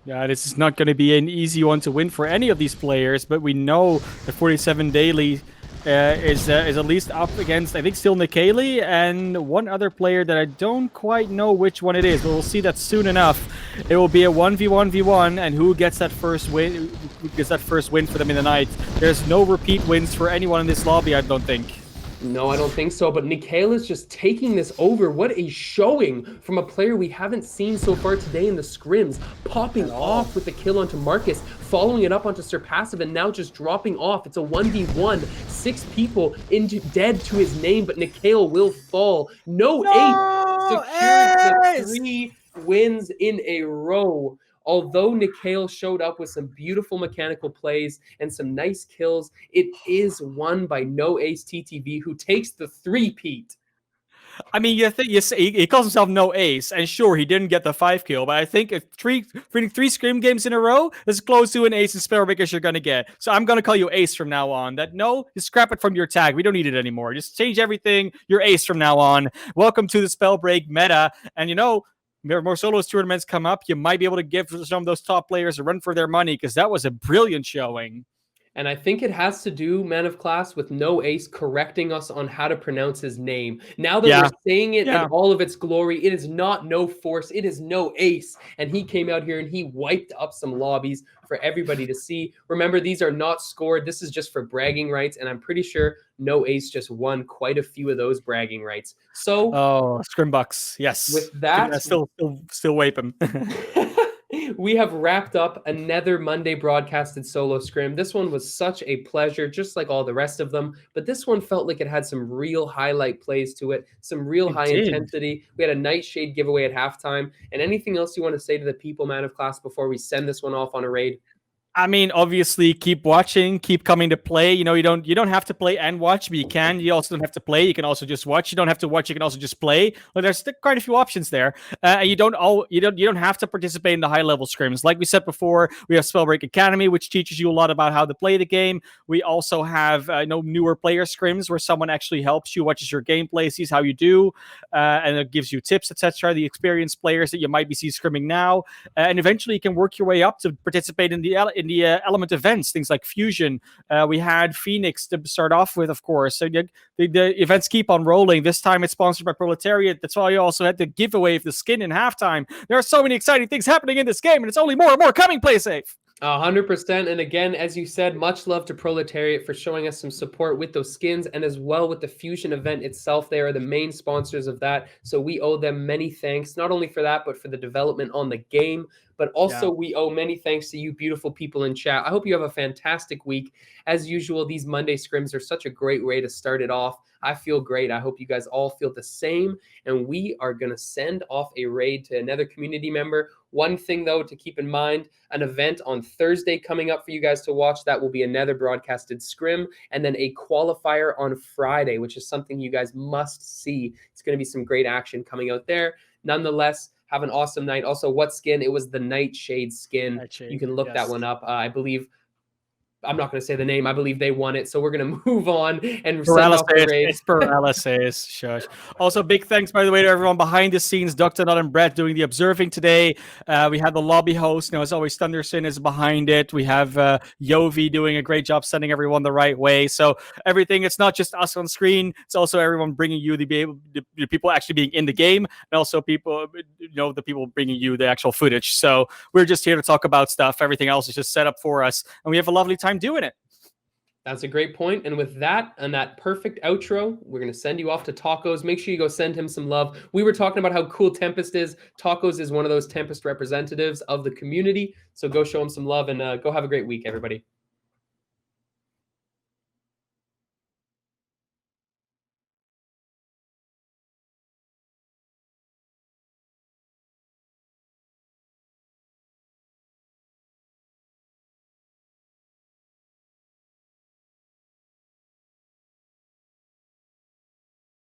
Yeah, this is not going to be an easy one to win for any of these players, but we know that 47 Daily is at least up against, I think, still Nikali and one other player that I don't quite know which one it is, but we'll see that soon enough. It will be a 1v1v1, and who gets that first win, because that first win for them in the night. There's no repeat wins for anyone in this lobby, I don't think. No, I don't think so. But Nikhail is just taking this over. What a showing from a player we haven't seen so far today in the scrims. Popping off with the kill onto Marcus, following it up onto Surpassive, and now just dropping off. It's a 1v1. 6 people dead to his name, but Nikhail will fall. No ace secures the 3 wins in a row. Although Nikhail showed up with some beautiful mechanical plays and some nice kills, it is won by No Ace TTV, who takes the 3-peat. I mean, you think he calls himself No Ace, and sure, he didn't get the 5 kill, but I think if winning 3 Scrim games in a row is close to an Ace and Spellbreak as you're gonna get. So I'm gonna call you Ace from now on. That no, just scrap it from your tag. We don't need it anymore. Just change everything. You're Ace from now on. Welcome to the Spellbreak meta, and more solos tournaments come up, you might be able to give some of those top players a run for their money, because that was a brilliant showing. And I think it has to do, Man of Class, with No Ace correcting us on how to pronounce his name. Now that we're saying it in all of its glory, it is not No Force, it is No Ace. And he came out here and he wiped up some lobbies for everybody to see. Remember, these are not scored. This is just for bragging rights. And I'm pretty sure No Ace just won quite a few of those bragging rights. So, Scrim Bucks, yes. With that, still wipe him. We have wrapped up another Monday broadcasted solo scrim. This one was such a pleasure, just like all the rest of them. But this one felt like it had some real highlight plays to it, some real high intensity. We had a Nightshade giveaway at halftime. And anything else you want to say to the people, Man of Class, before we send this one off on a raid? I mean, obviously, keep watching, keep coming to play. You don't have to play and watch, but you can. You also don't have to play. You can also just watch. You don't have to watch. You can also just play. Well, there's quite a few options there. You don't have to participate in the high level scrims. Like we said before, we have Spellbreak Academy, which teaches you a lot about how to play the game. We also have newer player scrims where someone actually helps you, watches your gameplay, sees how you do, and it gives you tips, etc. The experienced players that you might be scrimming now, and eventually you can work your way up to participate in the element events, things like Fusion. We had Phoenix to start off with, of course. So the events keep on rolling. This time it's sponsored by Proletariat. That's why you also had the giveaway of the skin in halftime. There are so many exciting things happening in this game, and it's only more and more coming. Play safe. 100%. And again, as you said, much love to Proletariat for showing us some support with those skins and as well with the Fusion event itself. They are the main sponsors of that. So we owe them many thanks, not only for that, but for the development on the game. But also we owe many thanks to you beautiful people in chat. I hope you have a fantastic week. As usual, these Monday scrims are such a great way to start it off. I feel great. I hope you guys all feel the same. And we are going to send off a raid to another community member. One thing, though, to keep in mind, an event on Thursday coming up for you guys to watch. That will be another broadcasted scrim. And then a qualifier on Friday, which is something you guys must see. It's going to be some great action coming out there. Nonetheless, have an awesome night. Also, what skin? It was the Nightshade skin. You can look that one up. I believe... I'm not going to say the name. I believe they won it. So we're going to move on and send off the raid. It's paralysis. Shush. Also, big thanks, by the way, to everyone behind the scenes. Dr. Nut and Brett doing the observing today. We had the lobby host. As always, Thundersin is behind it. We have Yovi doing a great job sending everyone the right way. So everything, it's not just us on screen. It's also everyone bringing you the people actually being in the game, and also people, the people bringing you the actual footage. So we're just here to talk about stuff. Everything else is just set up for us. And we have a lovely time doing it. That's a great point. And with that and that perfect outro, we're going to send you off to Tacos. Make sure you go send him some love. We were talking about how cool Tempest is. Tacos is one of those Tempest representatives of the community. So go show him some love and go have a great week, everybody.